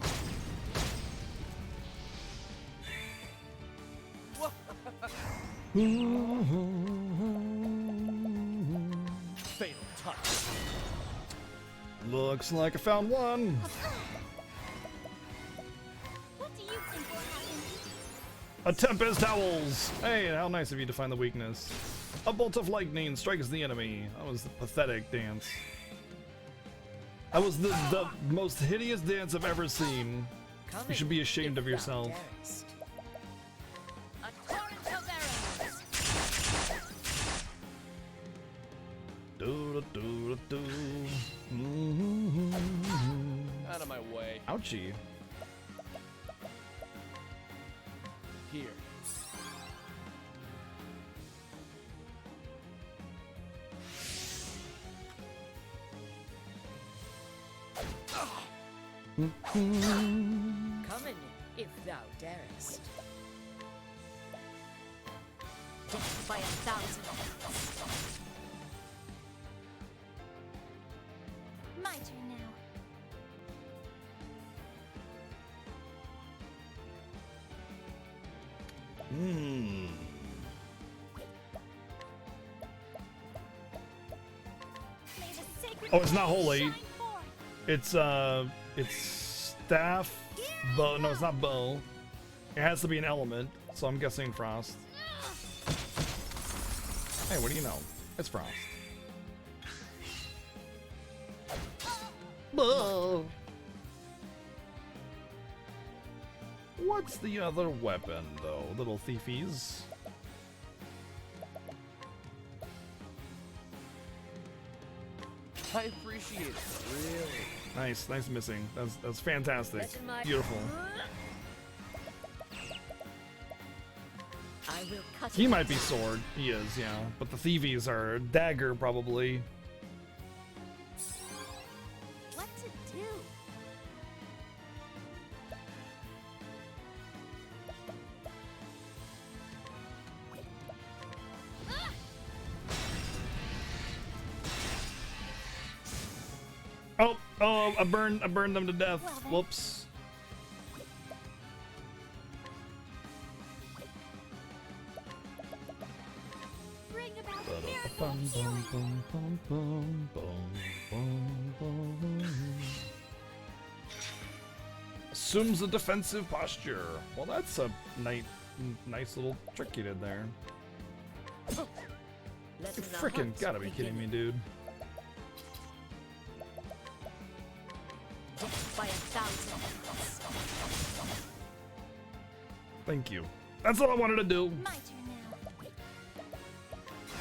Fatal touch. Looks like I found one. What do you think will happen? A Tempest Howls. Hey, how nice of you to find the weakness. A bolt of lightning strikes the enemy. That was the pathetic dance. That was the most hideous dance I've ever seen. You should be ashamed of yourself. A torrent of arrows. Out of my way. Ouchie. Here. Coming, if thou darest. Death by 1,000. My turn now. May the sacred Oh, it's not flame holy. shine forth. It's staff. Bow. No, it's not bow. It has to be an element, so I'm guessing frost. Hey, what do you know? It's frost. Bow. What's the other weapon, though? Little thiefies. I appreciate it. Really. Nice missing. That's fantastic. Let my- Beautiful. I will cut He it might be down. sword. He is, yeah. But the thievies are dagger, probably. Oh, I burned them to death. Well, then. Whoops. Bring about a miracle of healing. Assumes a defensive posture. Well, that's a nice little trick you did there. You Letting the freaking hunt gotta be kidding me, dude. Death by 1,000 cuts. Thank you. That's all I wanted to do. My turn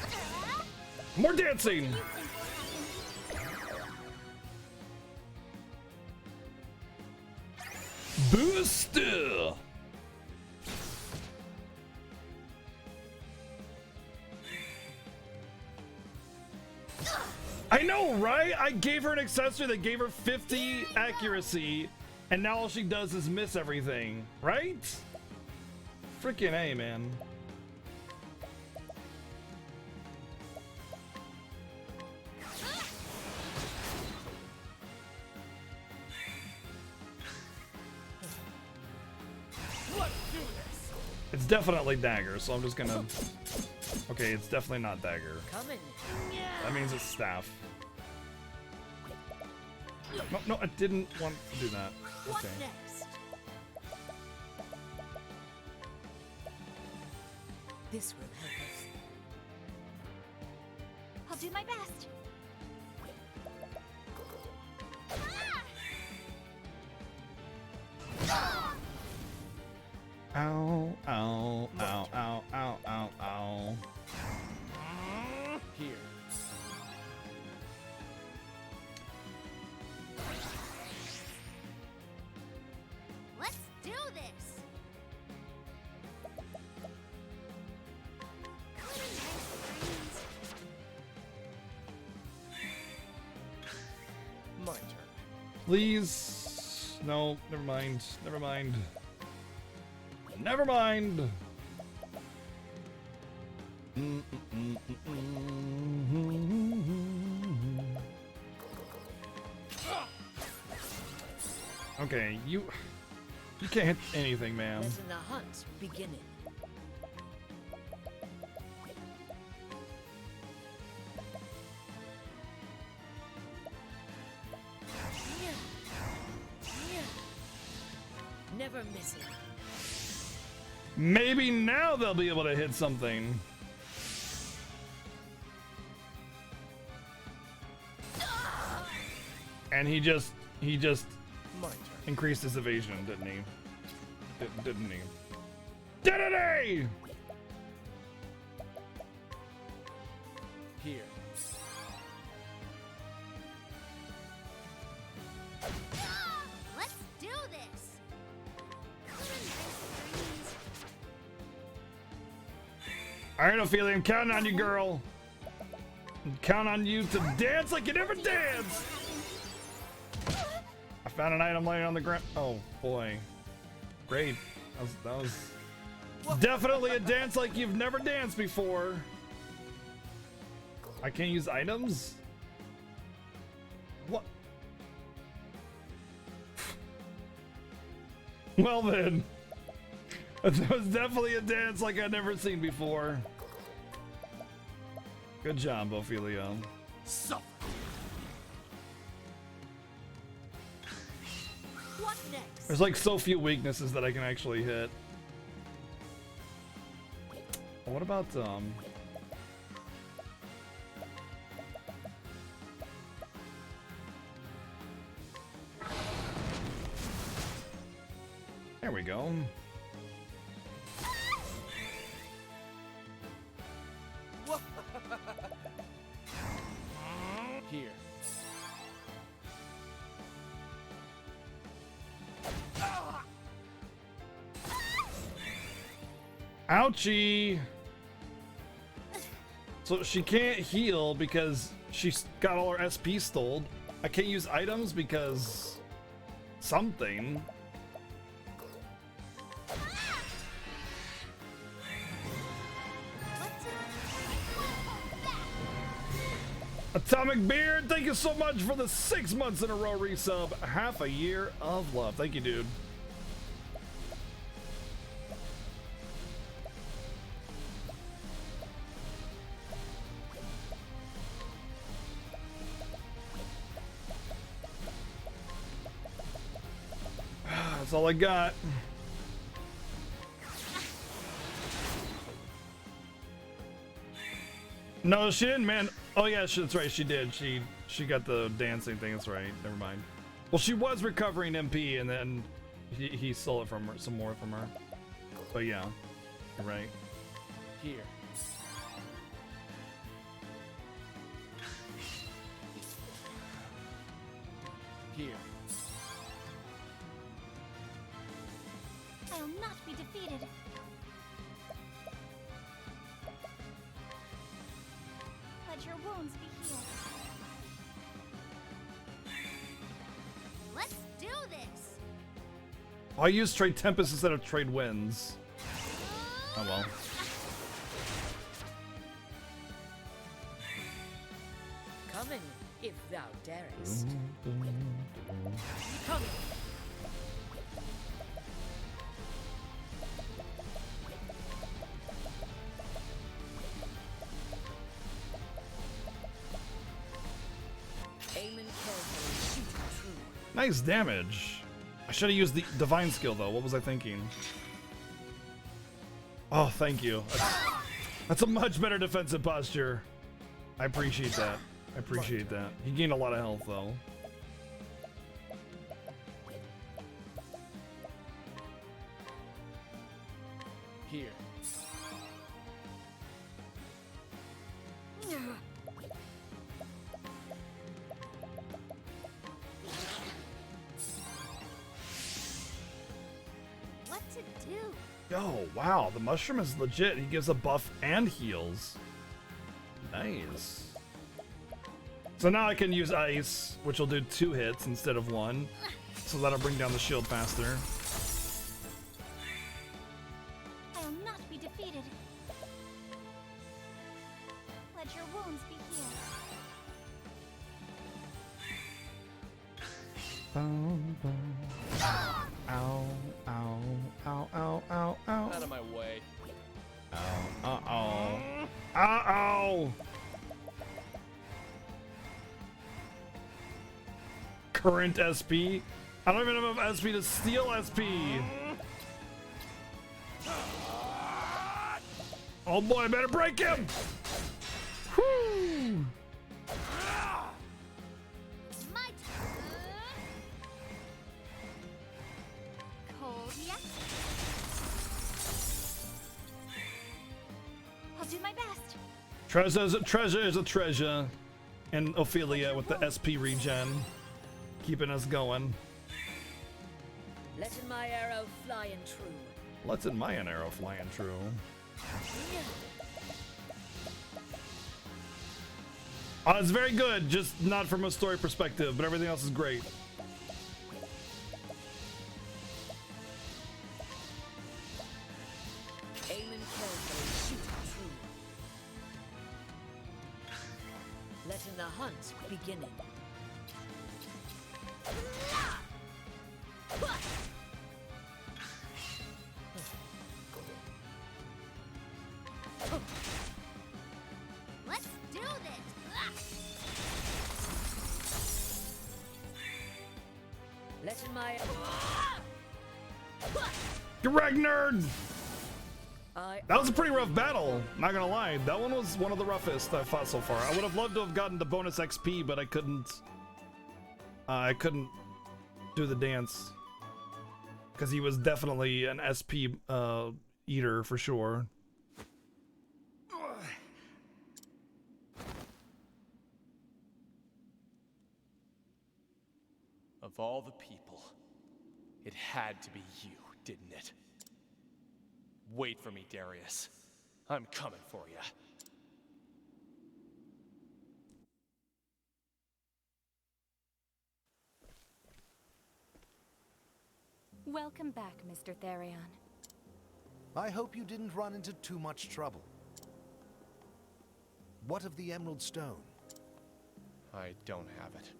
now. More dancing. You think will happen? Booster. I know, right? I gave her an accessory that gave her 50 accuracy, and now all she does is miss everything, right? Freaking A, man. It's definitely dagger, so I'm just gonna... Okay, it's definitely not dagger. Coming. That means it's staff. No, I didn't want to do that. What Okay. next? This will help us. I'll do my best. Ow, ow, ow, ow, ow, ow, ow. Here. Let's do this. My turn. Please. No, never mind. Never mind. Never mind. Okay, you can't hit anything, man. Letting the hunt begin. Never missing. Maybe now they'll be able to hit something. And he just My turn. increased his evasion, didn't he? Didn't he? Didn't he? Here. Let's do this. All right, Ophelia, I'm counting on you, girl. I'm counting on you to dance like you never danced. I found an item laying on the ground. Oh boy, great. That was definitely a dance like you've never danced before. I can't use items. What? Well then, that was definitely a dance like I'd never seen before. Good job, Ophelia. What next? There's like so few weaknesses that I can actually hit. What about there we go. Here. Ouchie! So she can't heal because she's got all her SP stole. I can't use items because something. Atomic Beard, thank you so much for the 6 months in a row resub. Half a year of love. Thank you, dude. That's all I got. No, she didn't, man. Oh yeah, that's right. She did. She got the dancing thing. That's right. Never mind. Well, she was recovering MP, and then he stole it from her, some more from her. But yeah, you're right. Here. Here. I will not be defeated. Let your wounds be healed. Let's do this. I use Trade Tempest instead of Trade Winds. Oh well. Come in, if thou darest. Come. Aim and carefully, shoot true. Nice damage. I should have used the divine skill though. What was I thinking? Oh, thank you. That's a much better defensive posture. I appreciate that. I appreciate that. He gained a lot of health though. Here. What to do? Yo, wow, the mushroom is legit. He gives a buff and heals. Nice. So now I can use ice, which will do 2 hits instead of 1. So that'll bring down the shield faster. I will not be defeated. Let your wounds be healed. Ow, ow, ow, ow, ow, ow. Out of my way. Ow, uh-oh. Uh-oh! Current SP? I don't even have enough SP to steal SP! Oh boy, I better break him! Whoo! My turn. Cold yet? I'll do my best. Treasure is a treasure. And Ophelia with the SP regen. Keeping us going. Letting my arrow fly and true. Let's in my arrow flying true. It's very good, just not from a story perspective, but everything else is great. Aim and carefully, shoot true. Letting the hunt beginning. Let's do this. Letting my Nerd! I That was a pretty rough battle, not gonna lie. That one was one of the roughest I've fought so far. I would have loved to have gotten the bonus XP, but I couldn't do the dance. Because he was definitely an SP eater for sure. Of all the people, it had to be you, didn't it? Wait for me, Darius. I'm coming for you. Welcome back, Mr. Therion. I hope you didn't run into too much trouble. What of the Emerald Stone? I don't have it.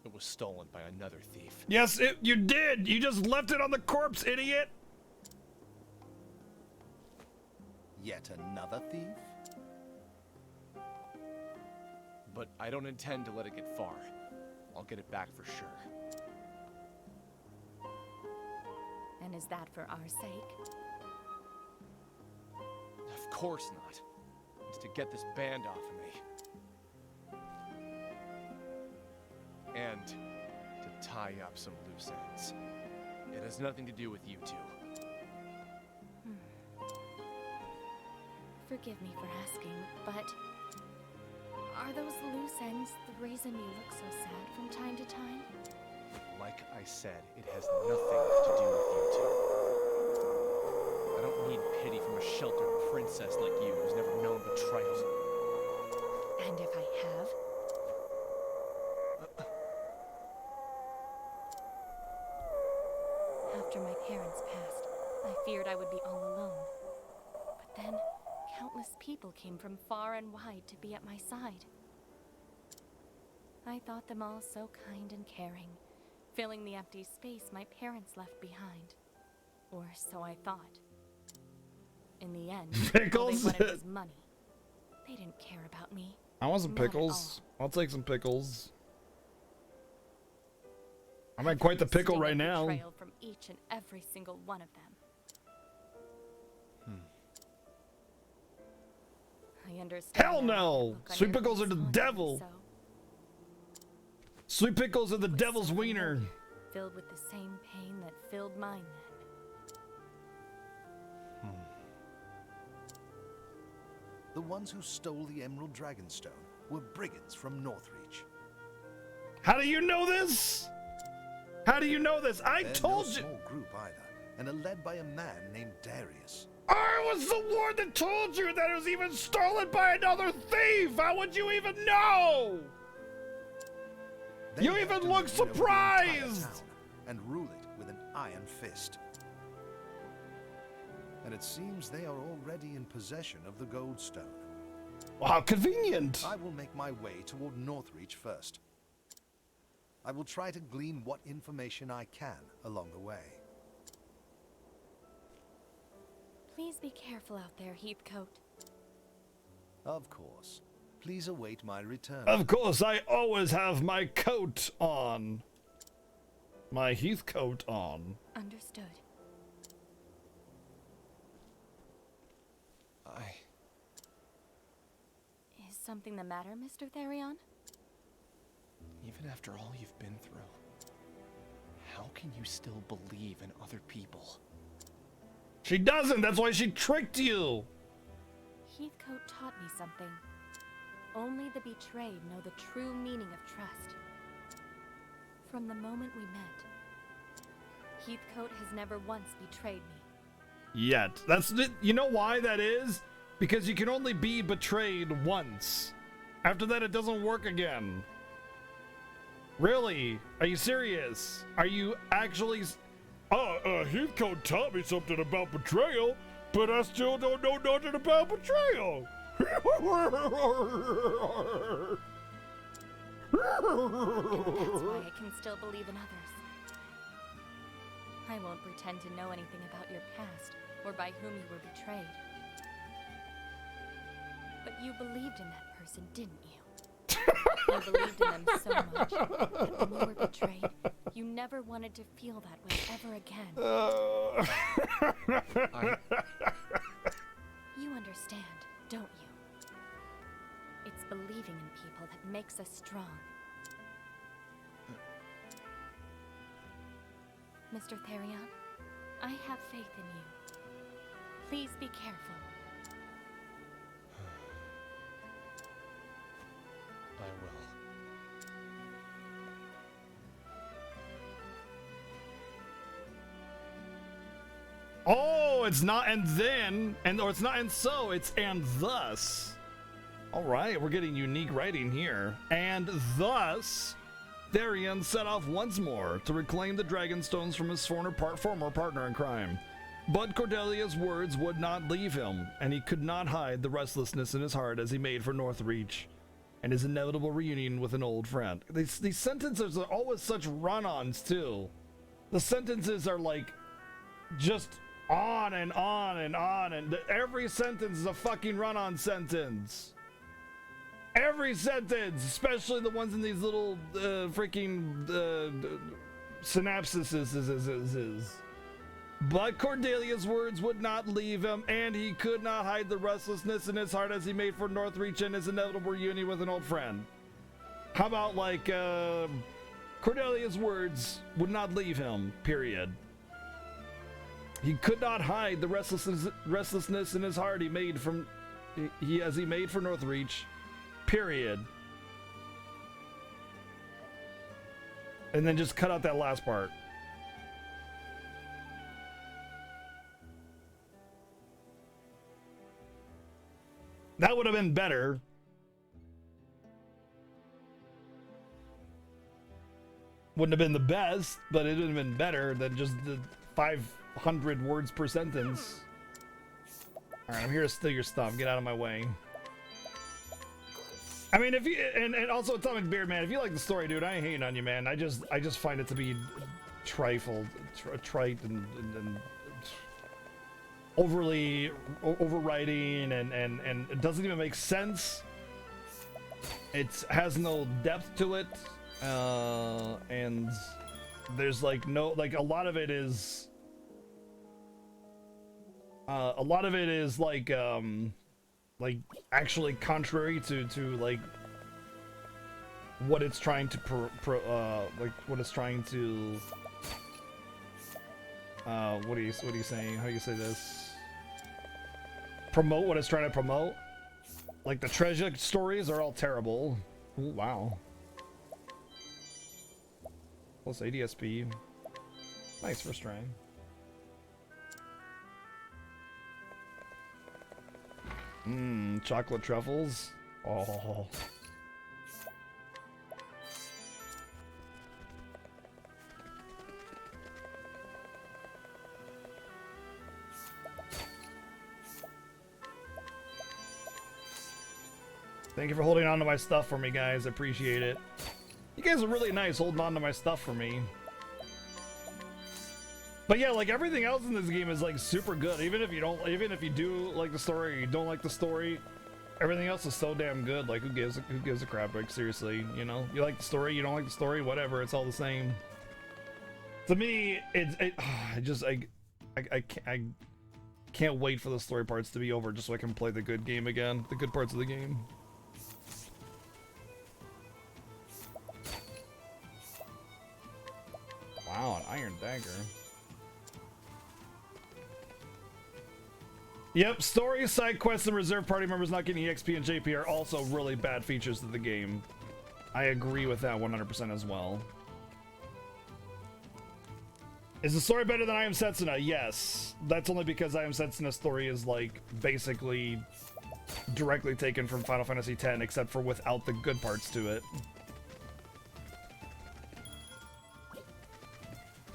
It was stolen by another thief. Yes, you did! You just left it on the corpse, idiot! Yet another thief? But I don't intend to let it get far. I'll get it back for sure. And is that for our sake? Of course not. It's to get this band off of me. And to tie up some loose ends. It has nothing to do with you two. Forgive me for asking, but are those loose ends the reason you look so sad from time to time? Like I said, it has nothing to do with you two. I don't need pity from a sheltered princess like you who's never known betrayal. And if I have? After my parents passed, I feared I would be all alone. But then, countless people came from far and wide to be at my side. I thought them all so kind and caring, filling the empty space my parents left behind. Or so I thought. In the end, all they wanted was money. They didn't care about me. I want some pickles. I'll take some pickles. I'm at quite the pickle right now. Betrayal from each and every single one of them. I understand. Hell no! Sweet pickles are the devil. Sweet pickles are the devil's wiener. Filled with the same pain that filled mine then. The ones who stole the Emerald Dragonstone were brigands from Northreach. How do you know this? How do you know this? I told you. They're no small group either, and are led by a man named Darius. I was the one that told you that it was even stolen by another thief! How would you even know? You even look surprised! And rule it with an iron fist. And it seems they are already in possession of the Goldstone. Wow, convenient! I will make my way toward Northreach first. I will try to glean what information I can along the way. Please be careful out there, Heathcote. Of course. Please await my return. Of course, I always have my coat on. My Heathcote on. Understood. Is something the matter, Mr. Therion? Even after all you've been through, how can you still believe in other people? She doesn't! That's why she tricked you! Heathcote taught me something. Only the betrayed know the true meaning of trust. From the moment we met, Heathcote has never once betrayed me. Yet. That's it. You know why that is? Because you can only be betrayed once. After that, it doesn't work again. Really? Are you serious? Are you actually... Heathcote taught me something about betrayal, but I still don't know nothing about betrayal. That's why I can still believe in others. I won't pretend to know anything about your past or by whom you were betrayed. But you believed in that person, didn't you? You believed in them so much that when you were betrayed, you never wanted to feel that way ever again. You understand, don't you? It's believing in people that makes us strong. Mr. Therion, I have faith in you. Please be careful. I will. Oh, it's not and then, or it's not and so, it's and thus. All right, we're getting unique writing here. And thus, Therion set off once more to reclaim the Dragonstones from his former partner in crime. But Cordelia's words would not leave him, and he could not hide the restlessness in his heart as he made for Northreach. and his inevitable reunion with an old friend. These sentences are always such run-ons too. The sentences are like just on and on and on, and every sentence is a fucking run-on sentence. Every sentence, especially the ones in these little freaking synapses. But Cordelia's words would not leave him, and he could not hide the restlessness in his heart as he made for Northreach and his inevitable reunion with an old friend. How about like Cordelia's words would not leave him, period. He could not hide the restlessness in his heart he made for Northreach, period. And then just cut out that last part. That would have been better. Wouldn't have been the best, but it would have been better than just the 500 words per sentence. Alright, I'm here to steal your stuff. Get out of my way. I mean, if you and also Atomic Beard, man, if you like the story, dude, I ain't hating on you, man. I just find it to be trite and overly overwriting and it doesn't even make sense. It has no depth to it, and there's like no, like a lot of it is like actually contrary to like what it's trying to like what it's trying to what are you saying? How do you say this? Promote what it's trying to promote. Like the treasure stories are all terrible. Ooh, wow. Plus ADSP. Nice first try. Chocolate truffles. Oh. Thank you for holding on to my stuff for me, guys. I appreciate it. You guys are really nice holding on to my stuff for me. But yeah, like everything else in this game is like super good. Even if you do like the story or you don't like the story, everything else is so damn good. Like who gives a crap? Like seriously, you know, you like the story, you don't like the story, whatever. It's all the same. To me, I can't wait for the story parts to be over just so I can play the good game again, the good parts of the game. Wow, an iron dagger. Yep, story, side quests, and reserve party members not getting EXP and JP are also really bad features to the game. I agree with that 100% as well. Is the story better than I Am Setsuna? Yes. That's only because I Am Setsuna's story is like basically directly taken from Final Fantasy X, except for without the good parts to it.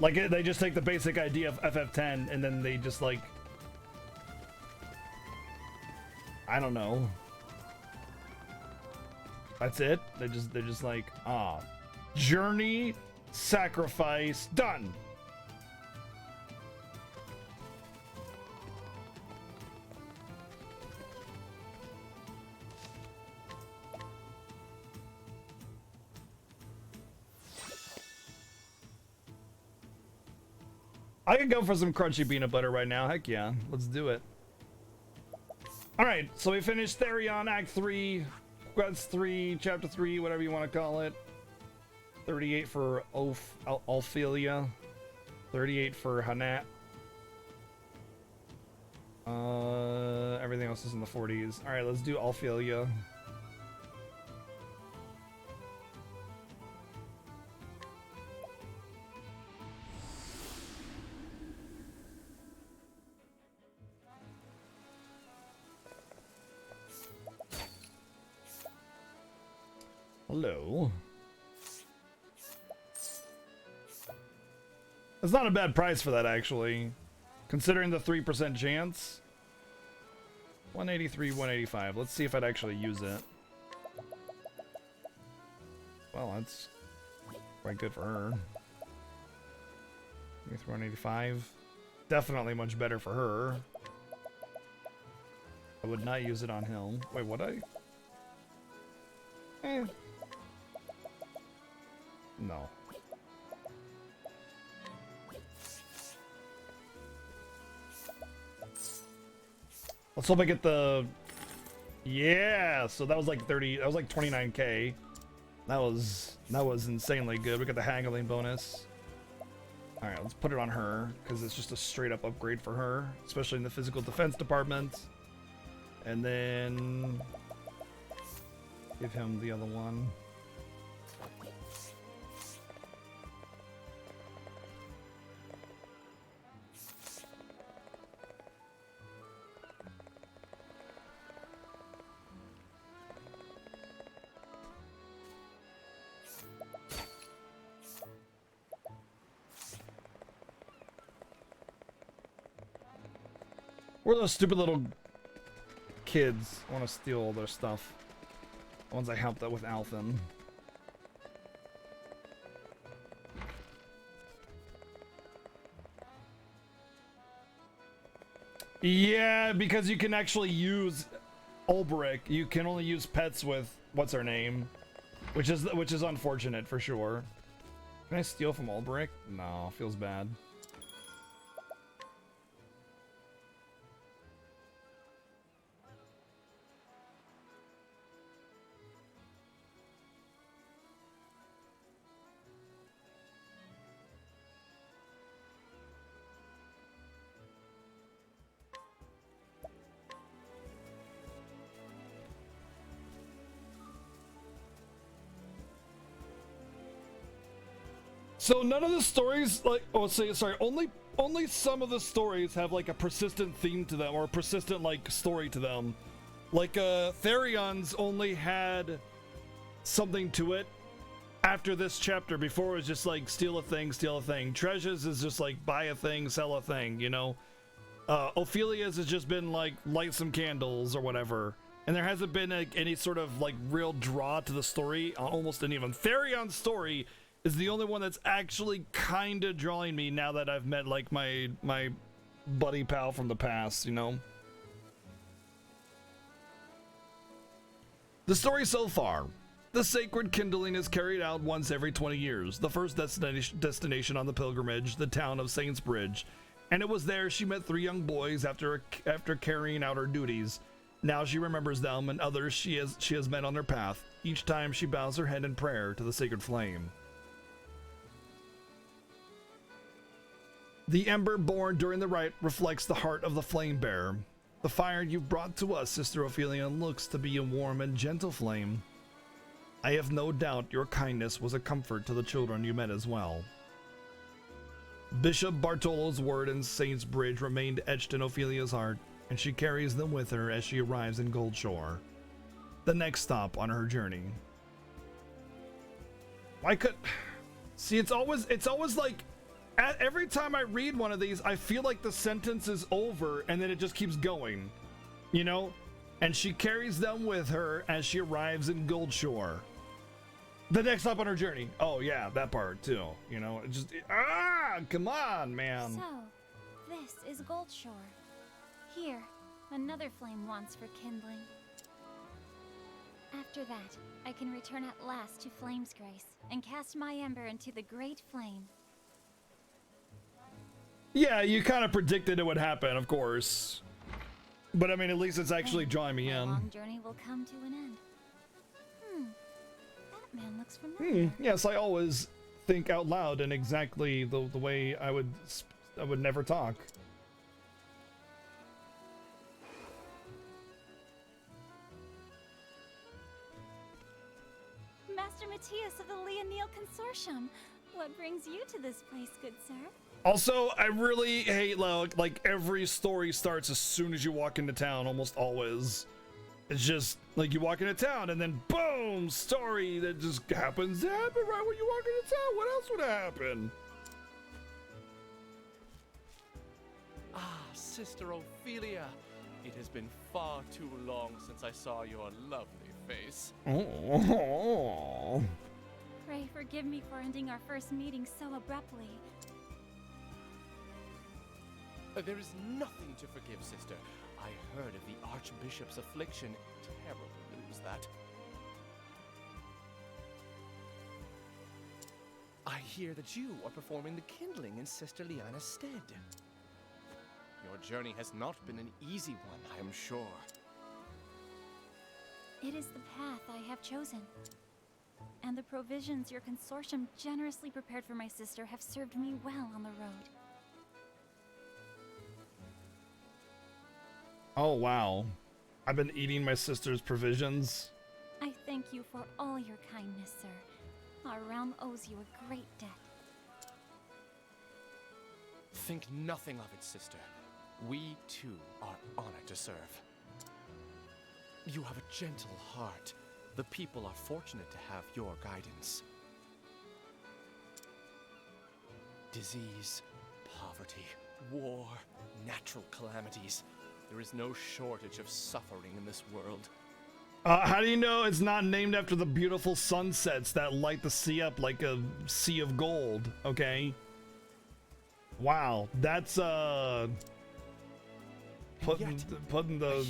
Like they just take the basic idea of FF10 and then they just like, I don't know. That's it. They're just like, journey, sacrifice, done. I can go for some crunchy peanut butter right now. Heck yeah. Let's do it. Alright, so we finished Therion Act 3, Quest 3, Chapter 3, whatever you want to call it. 38 for Ophelia. 38 for Hanat. Everything else is in the 40s. Alright, let's do Ophelia. Hello. That's not a bad price for that, actually. Considering the 3% chance. 183, 185. Let's see if I'd actually use it. Well, that's quite good for her. 185. Definitely much better for her. I would not use it on him. Wait, would I? No. Let's hope I get the... Yeah, so that was like 30, that was like 29k. That was insanely good. We got the haggling bonus. All right, let's put it on her because it's just a straight up upgrade for her, especially in the physical defense department. And then give him the other one. Where are those stupid little kids? I want to steal all their stuff. The ones I helped out with Althen. Yeah, because you can actually use Ulbrich. You can only use pets with what's her name, which is unfortunate for sure. Can I steal from Ulbrich? No, feels bad. So none of the stories, like, only some of the stories have like a persistent theme to them or a persistent like story to them. Like Therion's only had something to it after this chapter. Before it was just like steal a thing, steal a thing. Treasures is just like buy a thing, sell a thing, you know. Ophelia's has just been like light some candles or whatever. And there hasn't been like any sort of like real draw to the story on almost any of them. Therion's story is the only one that's actually kind of drawing me now that I've met like my buddy pal from the past, you know. The story so far. The sacred kindling is carried out once every 20 years. The first destination on the pilgrimage, the town of Saints Bridge. And it was there she met 3 young boys after carrying out her duties. Now she remembers them and others she has met on her path. Each time she bows her head in prayer to the sacred flame. The ember born during the rite reflects the heart of the flame bearer. The fire you've brought to us, Sister Ophelia, looks to be a warm and gentle flame. I have no doubt your kindness was a comfort to the children you met as well. Bishop Bartolo's word in Saints Bridge remained etched in Ophelia's heart, and she carries them with her as she arrives in Goldshore, the next stop on her journey. Why could... See, it's always like... Every time I read one of these, I feel like the sentence is over and then it just keeps going, you know? And she carries them with her as she arrives in Goldshore, the next stop on her journey. Oh yeah, that part too, you know? It just, come on, man. So, this is Goldshore. Here, another flame wants for kindling. After that, I can return at last to Flame's Grace and cast my ember into the great flame. Yeah, you kind of predicted it would happen, of course. But I mean, at least it's actually drawing me in. The long journey will come to an end. That man looks familiar. Yes, I always think out loud in exactly the way I would never talk. Master Matthias of the Leonil Consortium. What brings you to this place, good sir? Also, I really hate like every story starts as soon as you walk into town, almost always. It's just like you walk into town and then boom, story that just happens to happen right when you walk into town. What else would happen? Ah, Sister Ophelia. It has been far too long since I saw your lovely face. Oh. Pray forgive me for ending our first meeting so abruptly. There is nothing to forgive, sister. I heard of the Archbishop's affliction. Terrible news, that. I hear that you are performing the kindling in Sister Liana's stead. Your journey has not been an easy one, I am sure. It is the path I have chosen. And the provisions your consortium generously prepared for my sister have served me well on the road. Oh, wow. I've been eating my sister's provisions. I thank you for all your kindness, sir. Our realm owes you a great debt. Think nothing of it, sister. We, too, are honored to serve. You have a gentle heart. The people are fortunate to have your guidance. Disease, poverty, war, natural calamities. There is no shortage of suffering in this world. How do you know it's not named after the beautiful sunsets that light the sea up like a sea of gold? Okay. Wow, that's putting the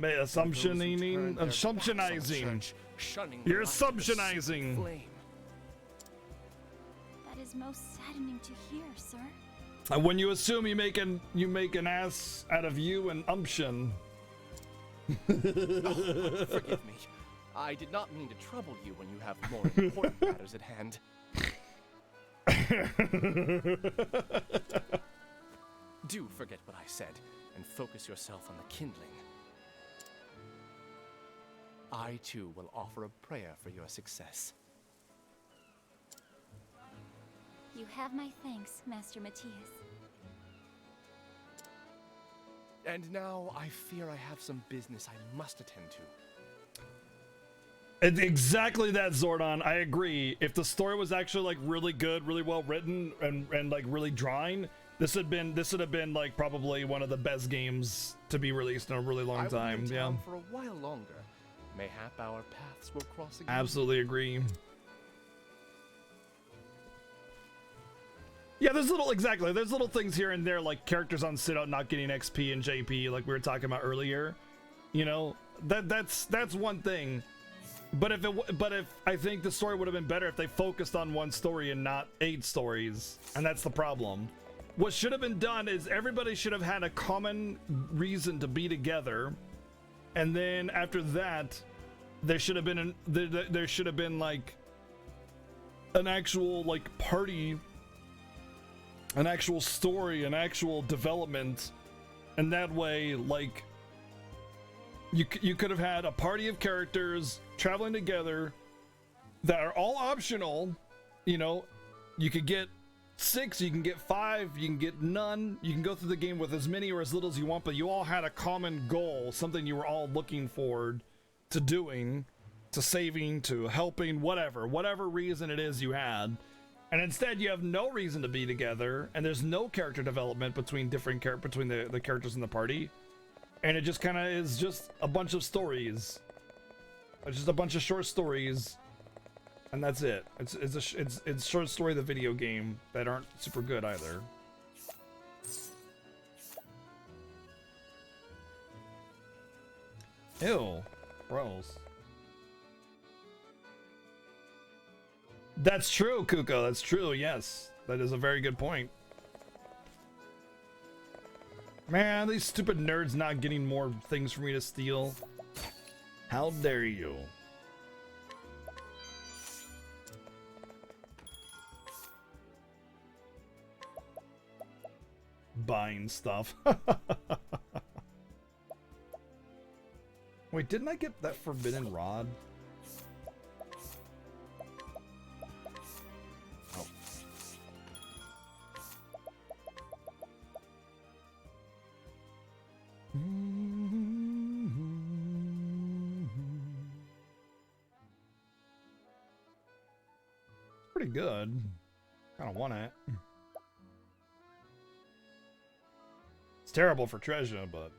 assumptionizing. You're assumptionizing. That is most saddening to hear, sir. And when you assume you make an ass out of you and umption. Oh, forgive me. I did not mean to trouble you when you have more important matters at hand. Do forget what I said and focus yourself on the kindling. I too will offer a prayer for your success. You have my thanks, Master Matthias. And now I fear I have some business I must attend to. It's exactly that, Zordon. I agree. If the story was actually like really good, really well written, and like really drawing, this would have been like probably one of the best games to be released in a really long time. Yeah. For a while longer. Mayhap our paths will cross again. Absolutely agree. Yeah, there's little things here and there, like characters on Sit Out not getting XP and JP, like we were talking about earlier. You know, that's one thing. But if I think the story would have been better if they focused on one story and not 8 stories, and that's the problem. What should have been done is everybody should have had a common reason to be together, and then after that, there should have been like an actual like party. An actual story, an actual development, and that way, like, you could have had a party of characters traveling together that are all optional. You know, you could get 6, you can get 5, you can get none. You can go through the game with as many or as little as you want, but you all had a common goal, something you were all looking forward to doing, to saving, to helping, whatever reason it is you had. And instead, you have no reason to be together, and there's no character development between the characters in the party, and it just kind of is just a bunch of stories. It's just a bunch of short stories, and that's it. It's short story the video game that aren't super good either. Ew, gross. That's true, Kuko. That's true. Yes, that is a very good point. Man, these stupid nerds not getting more things for me to steal. How dare you? Buying stuff. Wait, didn't I get that forbidden rod? Pretty good. Kind of want it. It's terrible for treasure, but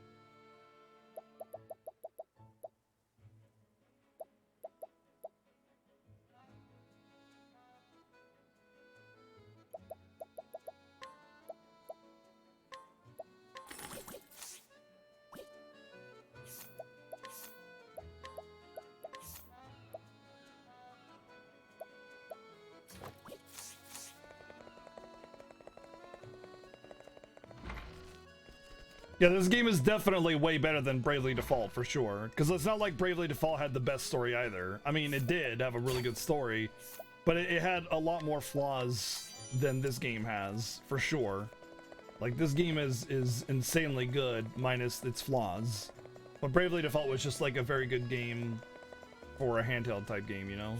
Yeah, this game is definitely way better than Bravely Default, for sure. Because it's not like Bravely Default had the best story either. I mean, it did have a really good story, but it had a lot more flaws than this game has, for sure. Like, this game is insanely good, minus its flaws. But Bravely Default was just like a very good game for a handheld type game, you know?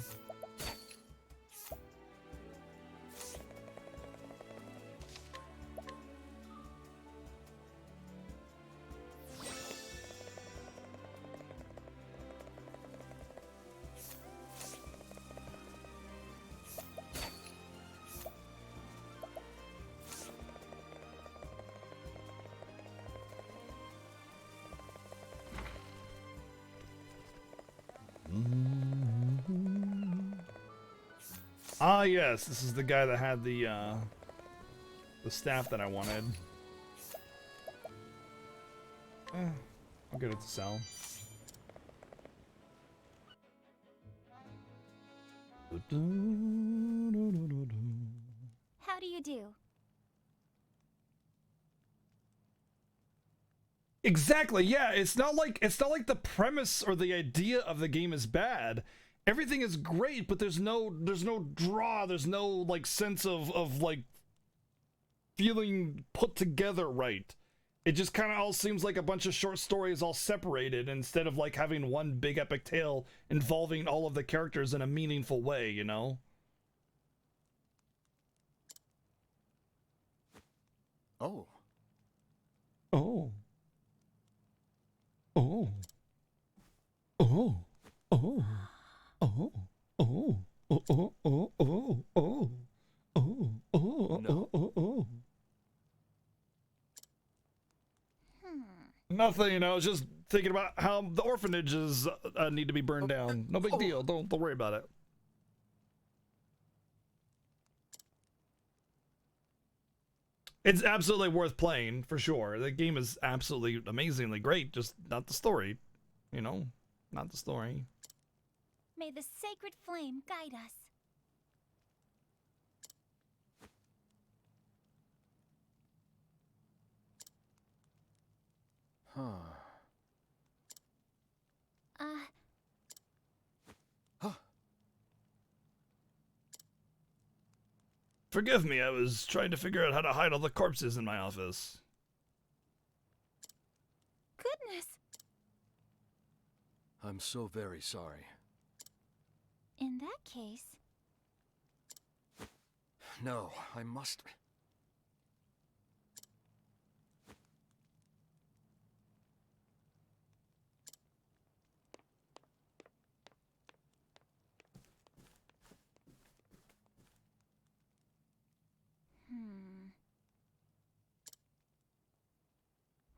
Ah, yes, this is the guy that had the staff that I wanted. I'll get it to sell. How do you do? Exactly, yeah, it's not like the premise or the idea of the game is bad. Everything is great, but there's no draw, there's no like sense of like feeling put together right. It just kind of all seems like a bunch of short stories all separated instead of like having one big epic tale involving all of the characters in a meaningful way, you know? Oh. Oh. Oh. Oh. Oh. Oh, oh, oh, oh, oh, oh, oh, oh, oh, oh, oh. Nothing, you know, I was just thinking about how the orphanages need to be burned down. No big deal, don't worry about it. It's absolutely worth playing, for sure. The game is absolutely amazingly great, just not the story. You know, not the story. May the sacred flame guide us. Forgive me, I was trying to figure out how to hide all the corpses in my office. Goodness. I'm so very sorry. In that case... No, I must...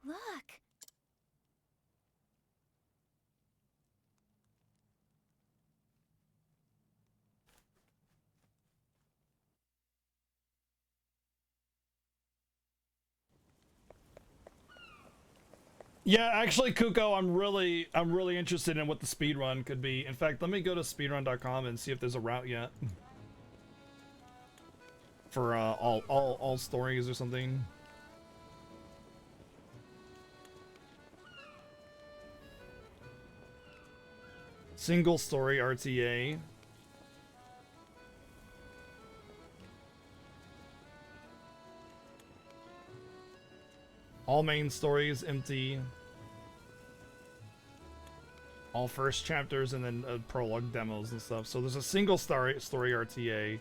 Look! Yeah, actually, Kuko, I'm really interested in what the speedrun could be. In fact, let me go to speedrun.com and see if there's a route yet. For all stories or something. Single story RTA. All main stories empty. All first chapters and then prologue demos and stuff. So there's a single story RTA.